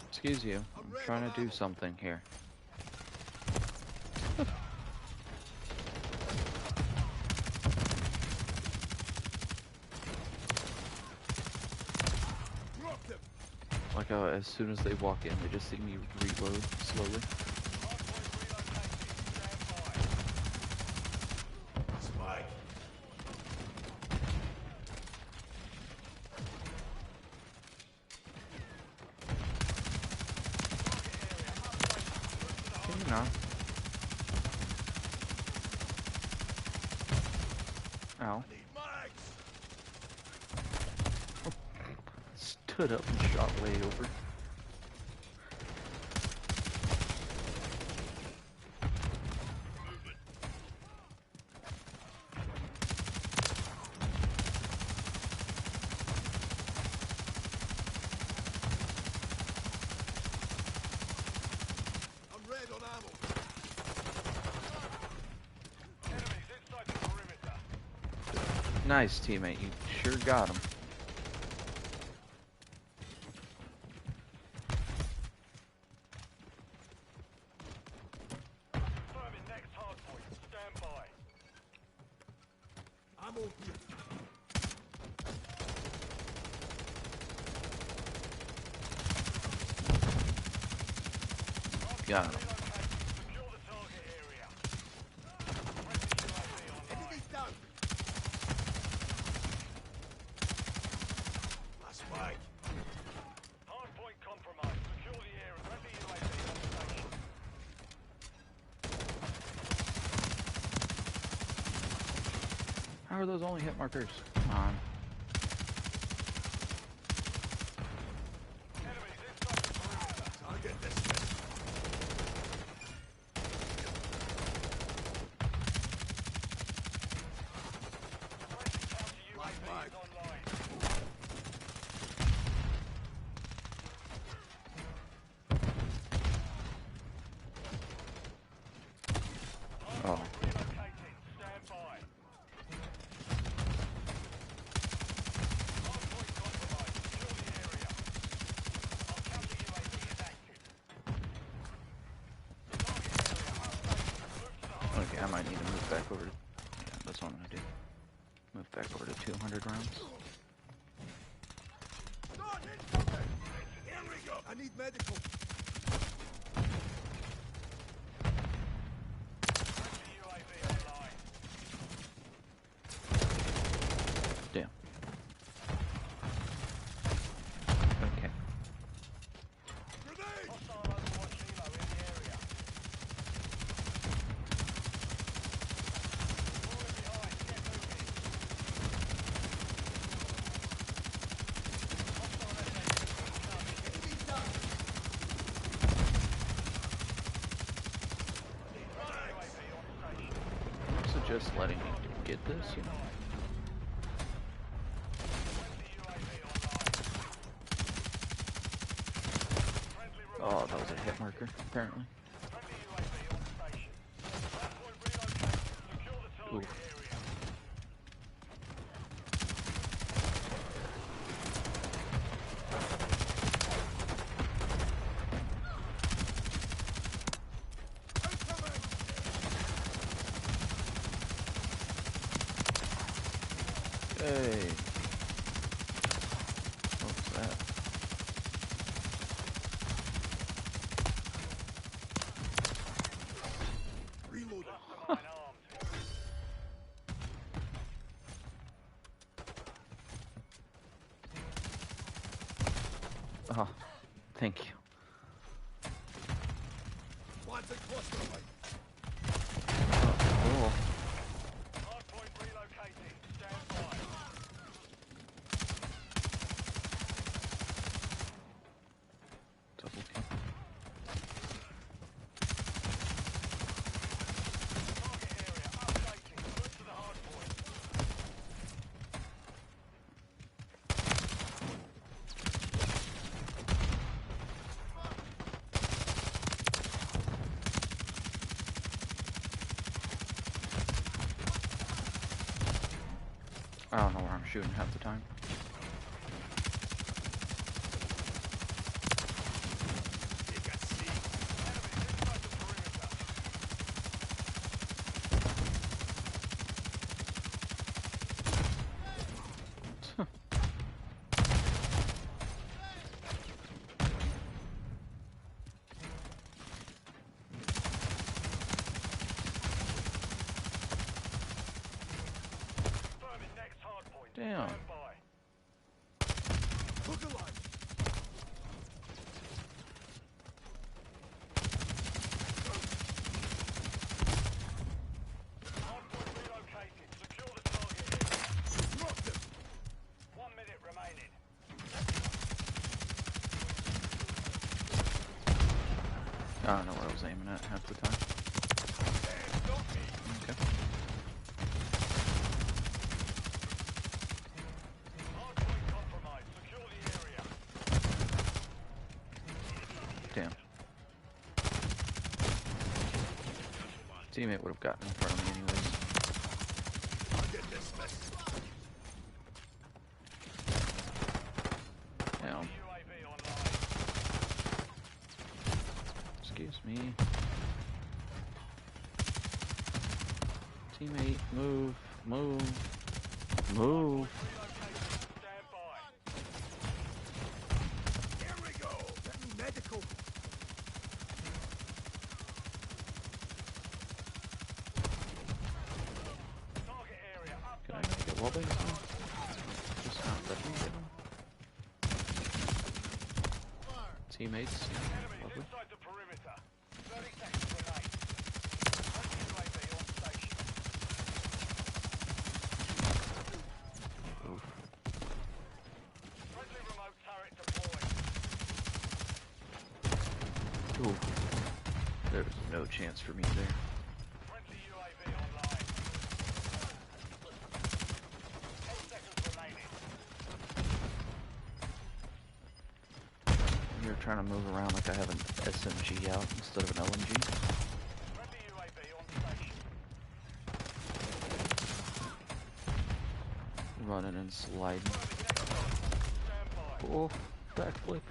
Excuse you. I'm trying to do something here. Dropped him. Like how as soon as they walk in, they just see me reload slowly. Hardpoint relocated. Stand by. Last mag. Ow. Need mags. Stood up and shot way over. I'm red on ammo. Enemies inside the perimeter. Nice, teammate. You sure got him. Confirming next hard point. Stand by. Ammo here. Got him. Secure the target area. Friendly UAV online. Enemies down. Last mag. Hard point compromised. Secure the area. Friendly UAV on station. How are those only hit markers? Come on. Enemies inside the perimeter. Target dismissed. Friendly counter Last UAV mag. is online. Oh. Relocating. Stand by. Hard point compromised. Secure the area. Our counter UAV is active. Target area updated. Move to the hard Okay, I might need to move back over to... Yeah, that's what I'm gonna do. Move back over to 200 rounds. Start incoming. Here we go. I need medical. friendly UAV online. Damn. Okay. Grenade. Hostile Overwatch Helo in the area. Falling behind. Get moving. Hostile SAE incoming. Enemies down. Friendly UAV on station. I suggest letting me get this, you know? Friendly UAV online. Friendly Oh, that was a hit marker, apparently. Friendly UAV on station. Hard point relocated. Secure the target Oof. area. Incoming. Hey. What was that? Reloading. Mastermind armed. Oh, thank you. Planting cluster light. Oh, Hard point relocating. Stand by. double kill. Target area updating. Move to the hard point. I don't know where I'm shooting half the time. You can see. Enemies inside the perimeter. Confirming next hard point. Damn. Stand by. Hook alive. Hard point relocated. Secure the target I don't know where I was aiming at half the time. Okay. Hardpoint compromised. Secure the area. Damn. Teammate would have gotten in front of me anyways. I'll get this mess. Damn. UAV online. Excuse me. Teammate, move, move, move. Stand by. Here we go. Getting medical. Target area Can I updated. get wallbangs? Just not let me get them. Teammates. Enemies Lovely. inside the perimeter. 30 seconds remain. Friendly UAV on station. Oof. Friendly remote turret deployed. Oof. There's no chance for me there. Friendly UAV online. 10 seconds remaining. You're trying to move around like I have an SMG out instead of an LMG. Friendly UAV on station. Running and sliding. Stand by. Oh, backflip.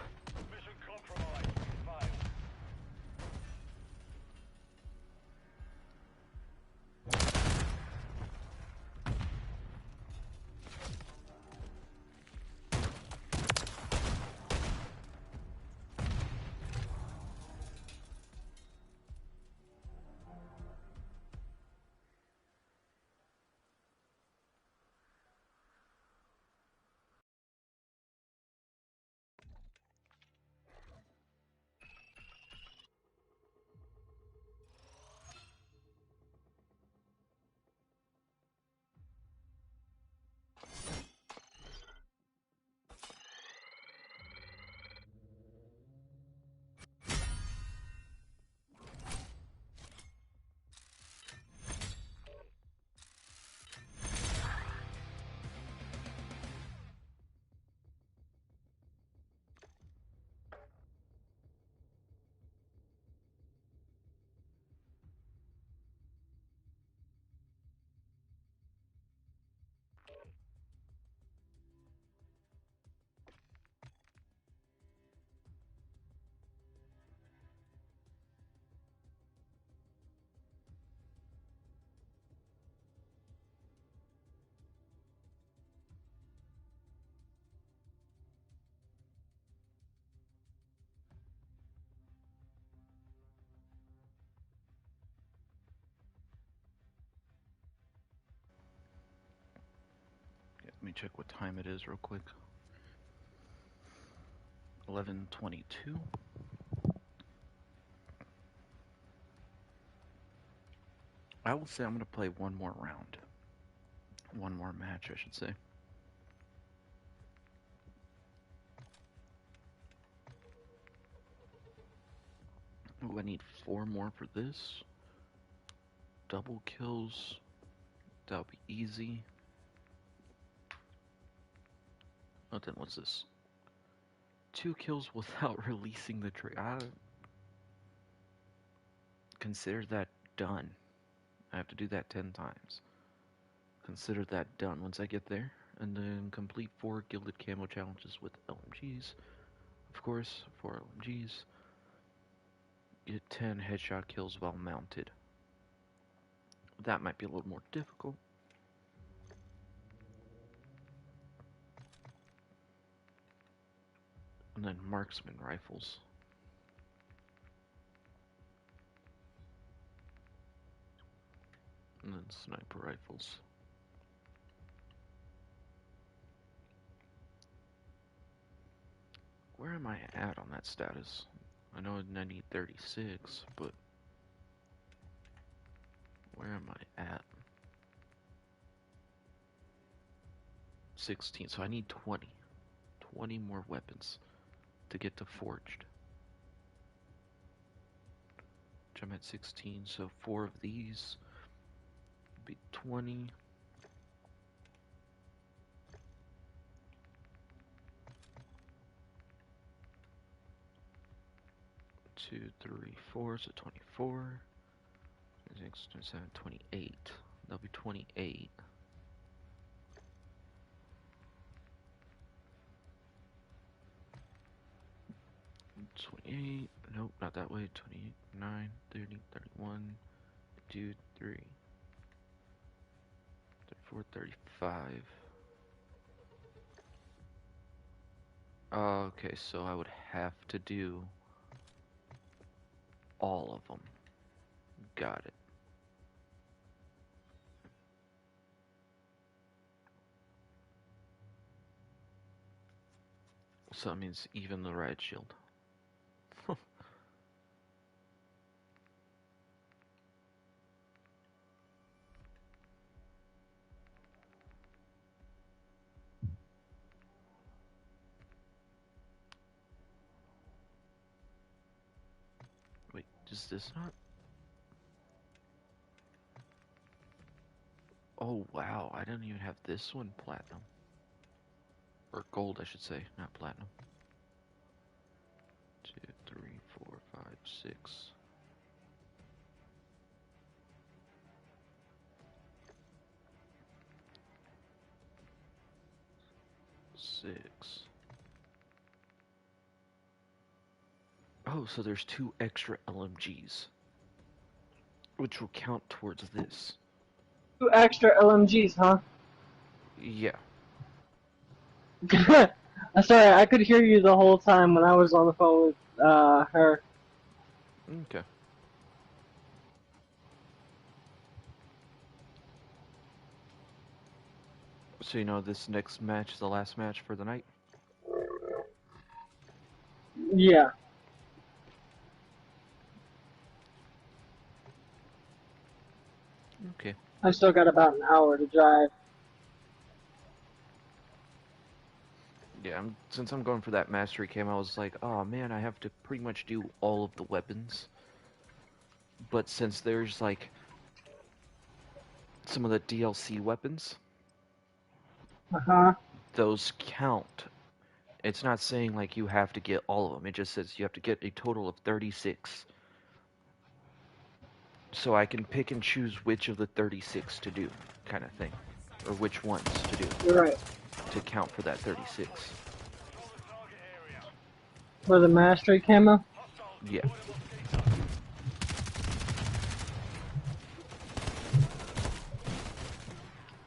Mission compromised. Failed. Okay, let me check what time it is real quick. 11:22. I will say I'm going to play one more round. One more match, I should say. Ooh, I need 4 more for this. Double kills. That'll be easy. Oh, then what's this? 2 kills without releasing the trigger. I consider that done. I have to do that 10 times. Consider that done once I get there. And then complete 4 gilded camo challenges with LMGs. Of course, 4 LMGs. Get 10 headshot kills while mounted. That might be a little more difficult. And then marksman rifles. And then sniper rifles. Where am I at on that status? I know I need 36, but where am I at? 16, so I need 20. 20 more weapons to get to forged. which I'm at 16, so 4 of these would be 20. Two, three, four, so 24. 26, 27, 28. That'll be 28. Nope, not that way. 28, 9, 30, 31, 2, 3, 34, 35. Okay, so I would have to do all of them. Got it. So that means even the riot shield. Wait, does this not? Oh wow, I didn't even have this one platinum. Or gold, I should say, not platinum. 2, 3, 4, 5, 6. 6. Oh, so there's 2 extra LMGs, which will count towards this. 2 extra LMGs, huh? Yeah. I'm sorry, I could hear you the whole time when I was on the phone with her. Okay. So you know this next match is the last match for the night? Yeah. Okay. I still got about an hour to drive. Yeah, since I'm going for that mastery cam, I was like, oh man, I have to pretty much do all of the weapons. But since there's like some of the DLC weapons, Uh-huh. those count. It's not saying like you have to get all of them. It just says you have to get a total of 36. So I can pick and choose which of the 36 to do, kind of thing. Or which ones to do You're right. to count for that 36. For the mastery camo? Yeah.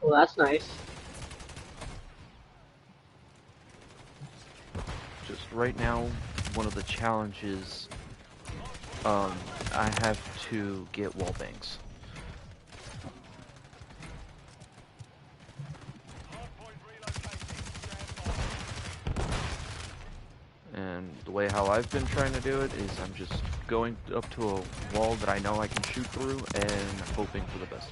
Well, that's nice. Just right now, one of the challenges, I have to get wall bangs. And the way how I've been trying to do it is I'm just going up to a wall that I know I can shoot through and hoping for the best.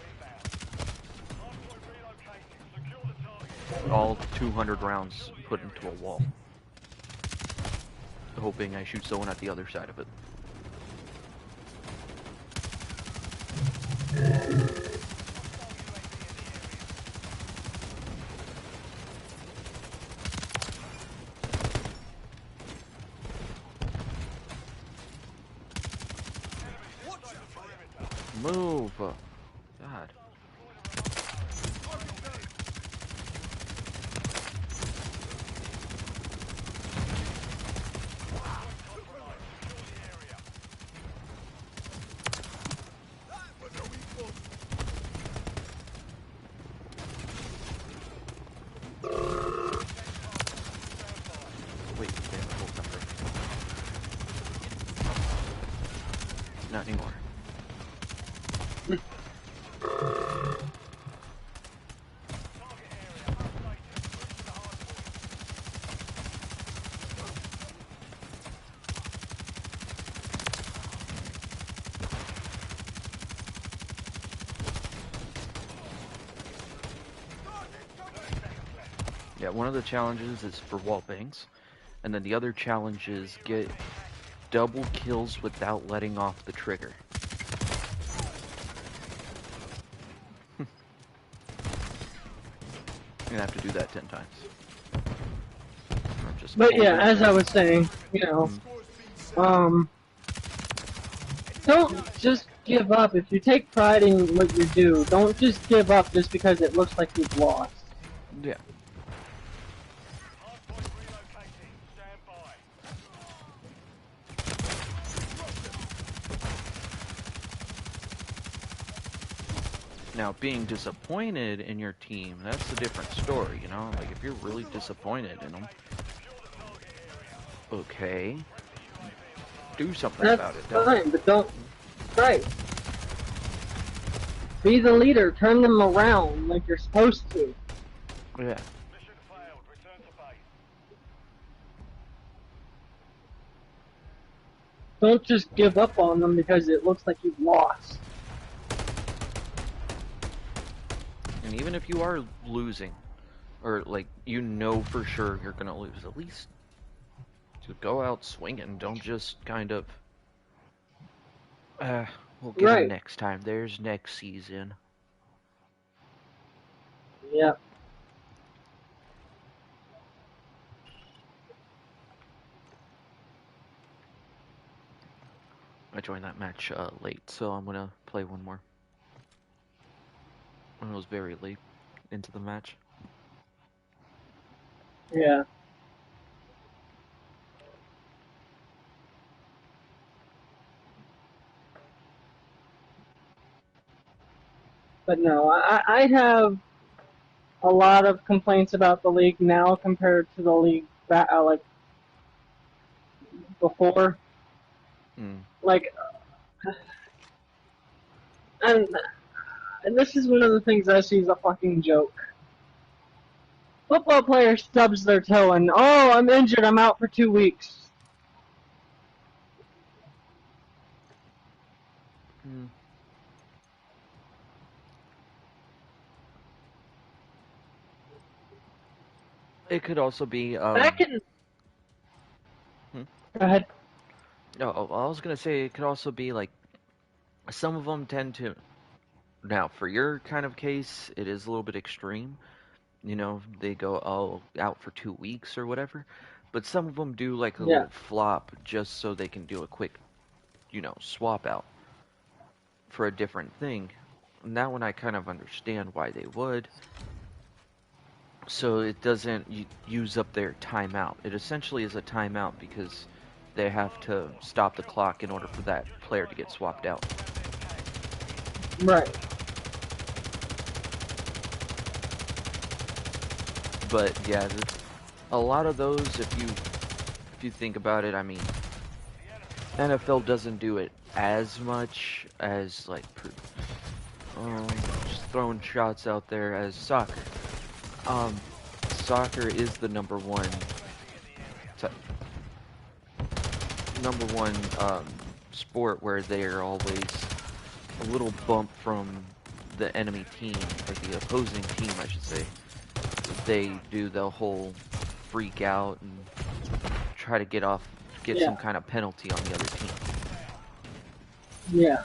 All 200 rounds put into a wall. Hoping I shoot someone at the other side of it. Move! God. Wait, damn it, hold on. Not anymore. Yeah, one of the challenges is for wall bangs, and then the other challenge is get double kills without letting off the trigger. You're gonna have to do that 10 times. Or just But hold yeah, it as I down. was saying, um, don't just give up. If you take pride in what you do, don't just give up just because it looks like you've lost. Yeah. Hardpoint relocating. Stand by. Now, being disappointed in your team, that's a different story, you know? Like, if you're really disappointed in them, okay, do something That's about it. Don't, fine, but don't. Right. Be the leader. Turn them around like you're supposed to. yeah. Mission failed. Return to base. Don't just give up on them because it looks like you've lost. And even if you are losing, or, like, you know for sure you're gonna lose, at least to go out swinging. Don't just kind of, we'll get them Right. next time. There's next season. Yeah. I joined that match late, so I'm gonna play one more. It was very late into the match. Yeah. But no, I have a lot of complaints about the league now compared to the league back, like before. Mm. Like, and this is one of the things I see as a fucking joke. Football player stubs their toe and, oh, I'm injured, I'm out for 2 weeks. Mm. It could also be Back in. hmm? Go ahead. No, I was gonna say it could also be like some of them tend to. Now, for your kind of case, it is a little bit extreme. You know, they go out for 2 weeks or whatever. But some of them do like a Yeah. little flop just so they can do a quick, swap out for a different thing. And that one I kind of understand why they would. So it doesn't use up their timeout. It essentially is a timeout because they have to stop the clock in order for that player to get swapped out. Right. But yeah, a lot of those, if you think about it, I mean, NFL doesn't do it as much as like just throwing shots out there as soccer. Soccer is the number one sport where they are always a little bump from the enemy team, or the opposing team, I should say. They do the whole freak out and try to get Yeah. some kind of penalty on the other team. Yeah.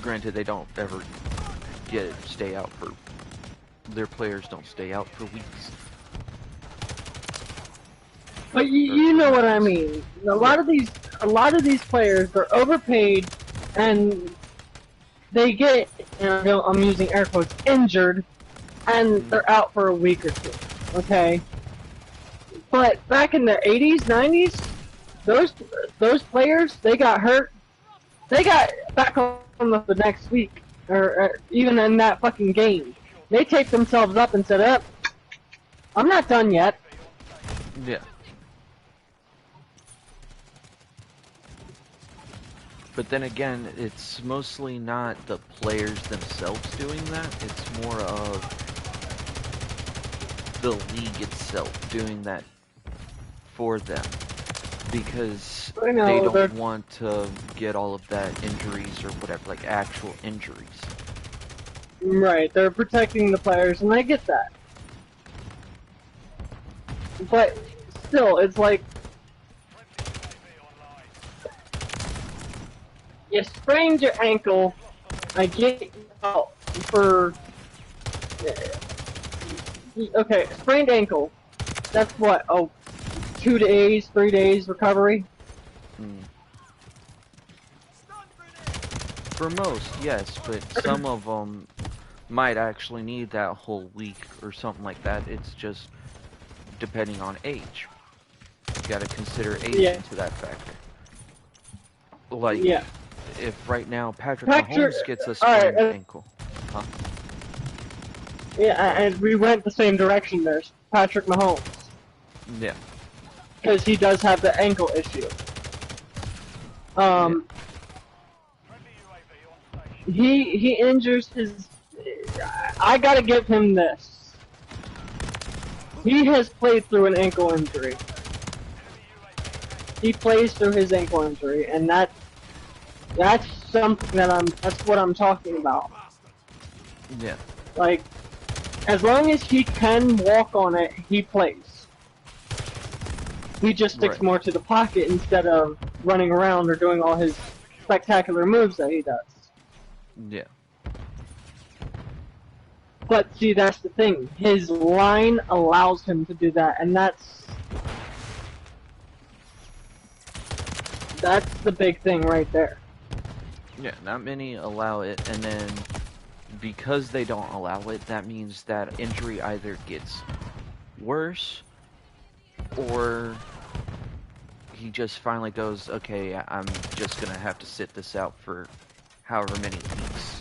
Granted, they don't ever stay out for, their players don't stay out for weeks. But you know what I mean. A lot of these players are overpaid, and they get, I'm using air quotes, injured, and they're out for a week or two. Okay. But back in the 80s, 90s, those players, they got hurt. They got back on the next week, or even in that fucking game. They taped themselves up and said, "Up, I'm not done yet." Yeah. But then again, it's mostly not the players themselves doing that. It's more of the league itself doing that for them. Because I know, they don't they're- want to get all of that injuries or whatever, like actual injuries. Right, they're protecting the players, and I get that. But still, it's like, you sprained your ankle, I get you out for Okay, sprained ankle. That's what? Oh, 2 days, 3 days recovery. Mm. For most, yes, but some of them might actually need that whole week or something like that. It's just depending on age. You got to consider age Yeah. into that factor. Like, Yeah. if right now Patrick Patrick, Mahomes gets a alright, sprained ankle, huh? yeah, and we went the same direction there. Patrick Mahomes. Yeah. Because he does have the ankle issue. Friendly UAV on station. He injures his. I gotta give him this. He has played through an ankle injury. Enemy UAV. He plays through his ankle injury, and that's something that's what I'm talking about. Yeah. Like, as long as he can walk on it, he plays. He just sticks Right. more to the pocket instead of running around or doing all his spectacular moves that he does. Yeah. But see, that's the thing. His line allows him to do that, and that's the big thing right there. Yeah, not many allow it, and then because they don't allow it, that means that injury either gets worse or he just finally goes, okay, I'm just gonna have to sit this out for however many weeks.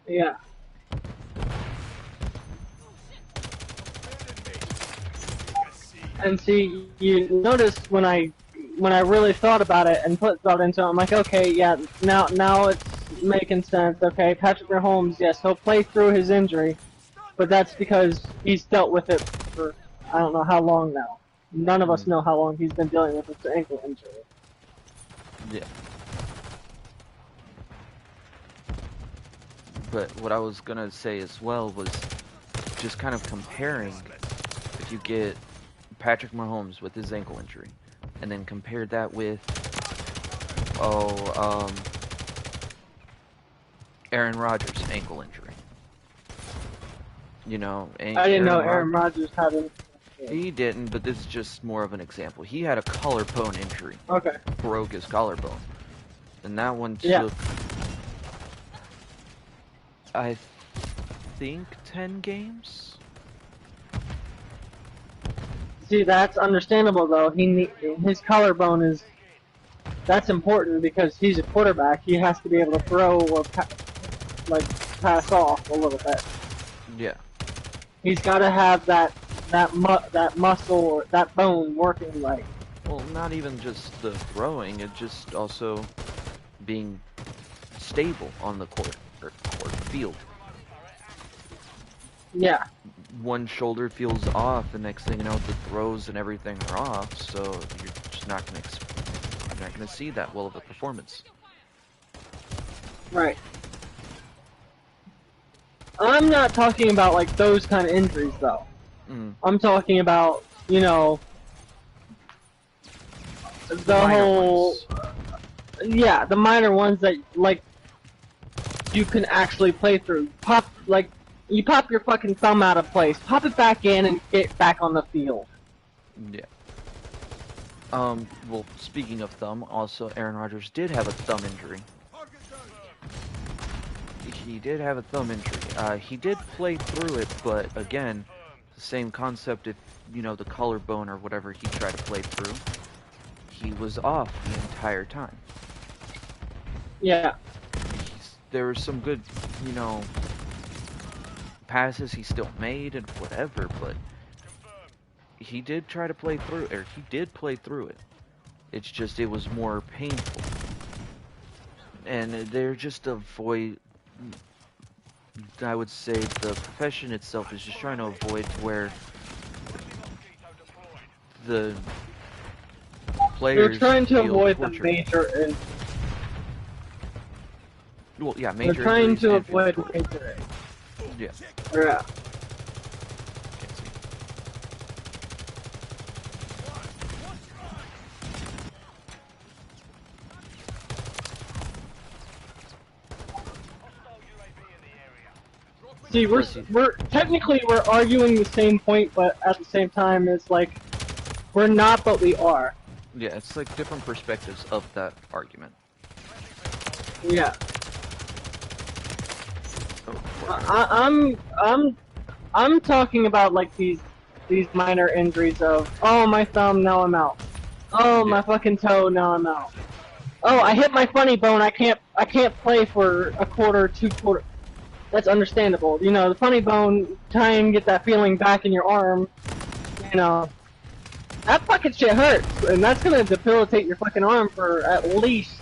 Yeah. And see, you notice when I really thought about it and put thought into it, I'm like, okay, yeah, now it's making sense. Okay, Patrick Mahomes, yes, he'll play through his injury, but that's because he's dealt with it for I don't know how long now. None of us know how long he's been dealing with this ankle injury. Yeah. But what I was gonna say as well was just kind of comparing if you get Patrick Mahomes with his ankle injury, and then compare that with Aaron Rodgers' ankle injury. You know, I didn't know Aaron Rodgers had it. He didn't, but this is just more of an example. He had a collarbone injury. Okay. Broke his collarbone. And that one Yeah. took, I think, 10 games? See, that's understandable though. His collarbone is that's important because he's a quarterback. He has to be able to throw or pass off a little bit. Yeah. He's got to have that muscle or that bone working right. Well, not even just the throwing, it just also being stable on the court field. Yeah. One shoulder feels off, the next thing you know, the throws and everything are off, so you're just not gonna see that well of a performance. Right. I'm not talking about like those kind of injuries though. I'm talking about, you know, the Minor whole ones. yeah, the minor ones that like you can actually play through. You pop your fucking thumb out of place, pop it back in, and get back on the field. Yeah. Well, speaking of thumb, also Aaron Rodgers did have a thumb injury. He did have a thumb injury. He did play through it, but again, the same concept. If you know the collarbone or whatever he tried to play through, he was off the entire time. Yeah. There were some good, you know, passes he still made and whatever, but he did try to play through, or he did play through it. It's just it was more painful, and they're just avoid. I would say the profession itself is just trying to avoid where the players They're trying to feel avoid the tortured. major. Well, yeah, They're major trying injuries to and feel avoid tortured. major. Yeah. Yeah. Can't see. Hostile UAV in the area. See, Plus, you, we're technically we're arguing the same point, but at the same time, it's like we're not, but we are. yeah, it's like different perspectives of that argument. Yeah. Oh, poor guy. I'm talking about like these minor injuries of my thumb, now I'm out. Oh, my Yeah. fucking toe, now I'm out. Oh, I hit my funny bone. I can't play for a quarter, 2 quarter. That's understandable. You know, the funny bone, try and get that feeling back in your arm. You know, that fucking shit hurts, and that's gonna debilitate your fucking arm for at least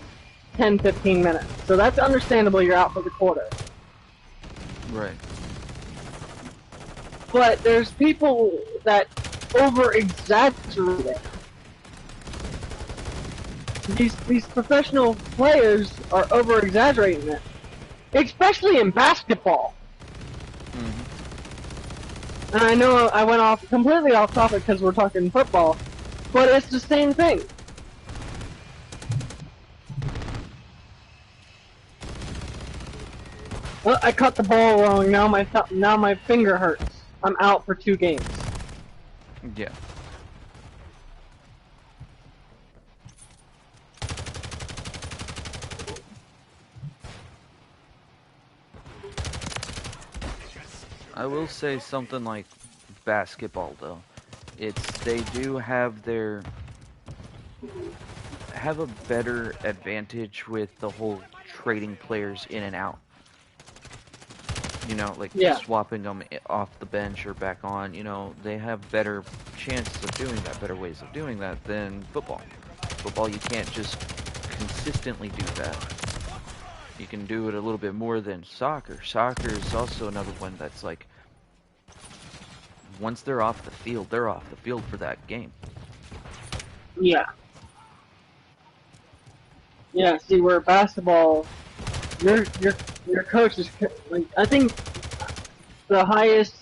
10-15 minutes. So that's understandable. You're out for the quarter. Right. But there's people that over-exaggerate it. These professional players are over-exaggerating it, especially in basketball. Mm-hmm. And I know I went off completely off topic because we're talking football, but it's the same thing. Well, I cut the ball wrong. Now my finger hurts. I'm out for 2 games. Yeah. I will say something like basketball though. They do have have a better advantage with the whole trading players in and out. You know, like Yeah. swapping them off the bench or back on. You know, they have better chances of doing that, better ways of doing that than football. Football, you can't just consistently do that. You can do it a little bit more than soccer. Soccer is also another one that's like, once they're off the field, they're off the field for that game. Yeah. Yeah. See, where basketball, your coach is like, I think the highest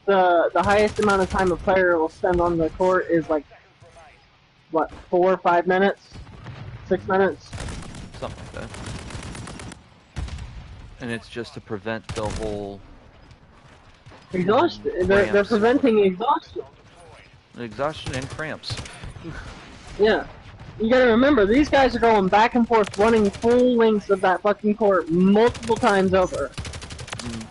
amount of time a player will spend on the court is like what, 4 or 5 minutes, 6 minutes. Something like that. And it's just to prevent the whole Exhaustion. They're cramps or preventing whatever. exhaustion. Exhaustion and cramps. Yeah. You gotta remember, these guys are going back and forth, running full lengths of that fucking court multiple times over. Mm.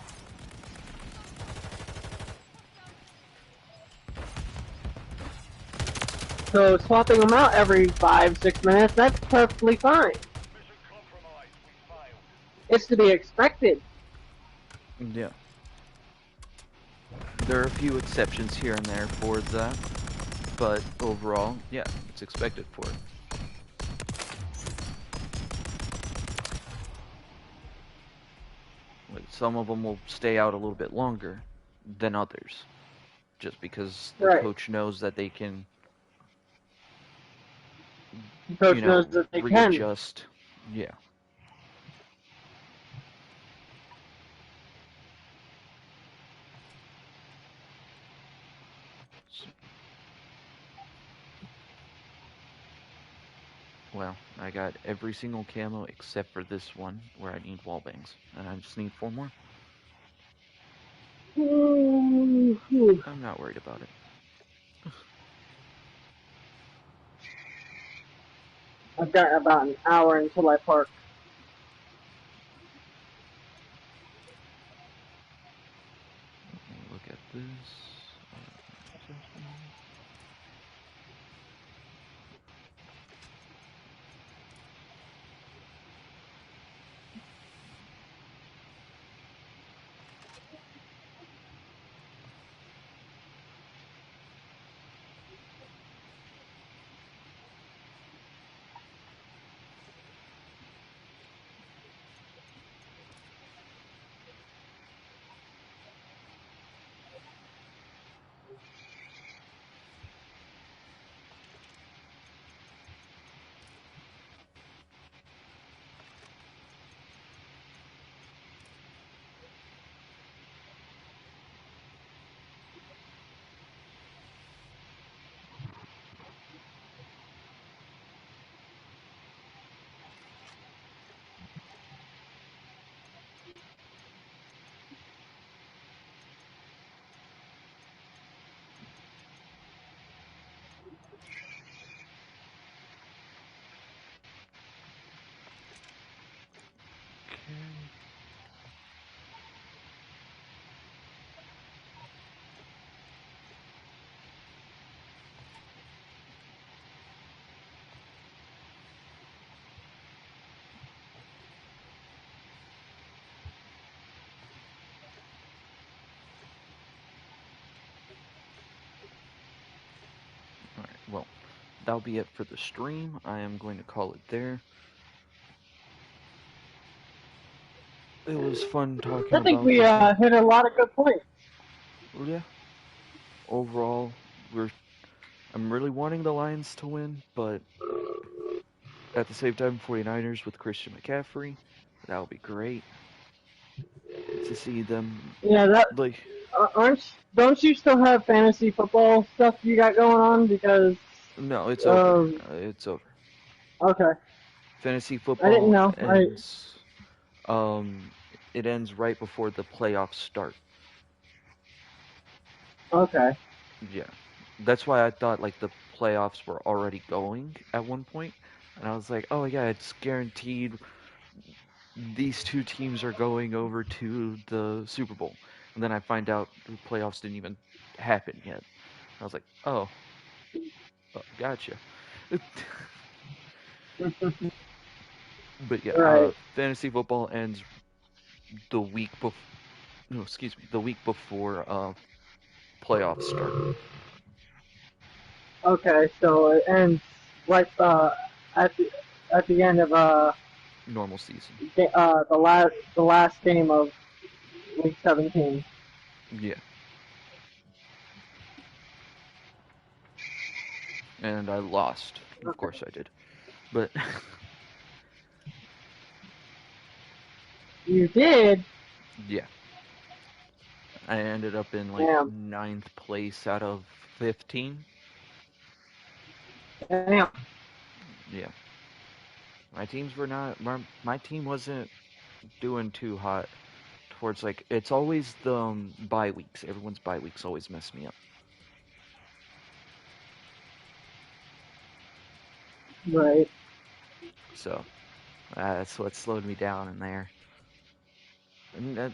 So swapping them out every 5-6 minutes, that's perfectly fine. Mission compromised. We failed. It's to be expected. Yeah. There are a few exceptions here and there for that, but overall, yeah, it's expected for it. Like some of them will stay out a little bit longer than others, just because the Right. coach knows that they can, The coach you knows know, that they can. readjust. Yeah. Well, I got every single camo except for this one where I need wall bangs, and I just need 4 more. I'm not worried about it. I've got about an hour until I park. Let me look at this. Assessment. that'll be it for the stream. I am going to call it there. It was fun talking I think about we this game. hit a lot of good points. Yeah. Overall, I'm really wanting the Lions to win, but at the same time, 49ers with Christian McCaffrey, that would be great to see them. Yeah, that Like, don't you still have fantasy football stuff you got going on? Because no, it's over. um, It's over. okay, Fantasy I didn't football know. ends. It ends right before the playoffs start. Okay, Yeah, that's why I thought like the playoffs were already going at one point, and I was like, oh yeah, it's guaranteed. These two teams are going over to the Super Bowl, and then I find out the playoffs didn't even happen yet. I was like, oh, gotcha. But yeah, right. fantasy football ends the week before. No, excuse me, the week before playoffs start. Okay, so it ends like at the at the end of Normal season. the last game of week 17. Yeah, and I lost. Of Okay. course I did. But You did. yeah, I ended up in like Damn. ninth place out of 15. Damn. Yeah, my teams were not. My team wasn't doing too hot. Towards like it's always the bye weeks. Everyone's bye weeks always mess me up. Right. So that's what slowed me down in there. And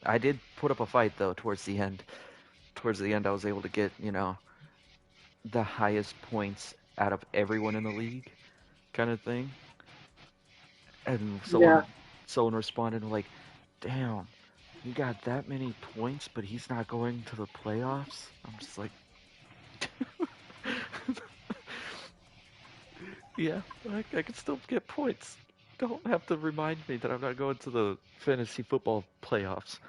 I did put up a fight though towards the end. Towards the end, I was able to get the highest points out of everyone in the league, kind of thing. And Yeah. someone responded like, "Damn, you got that many points, but he's not going to the playoffs." I'm just like, yeah, I can still get points. Don't have to remind me that I'm not going to the fantasy football playoffs.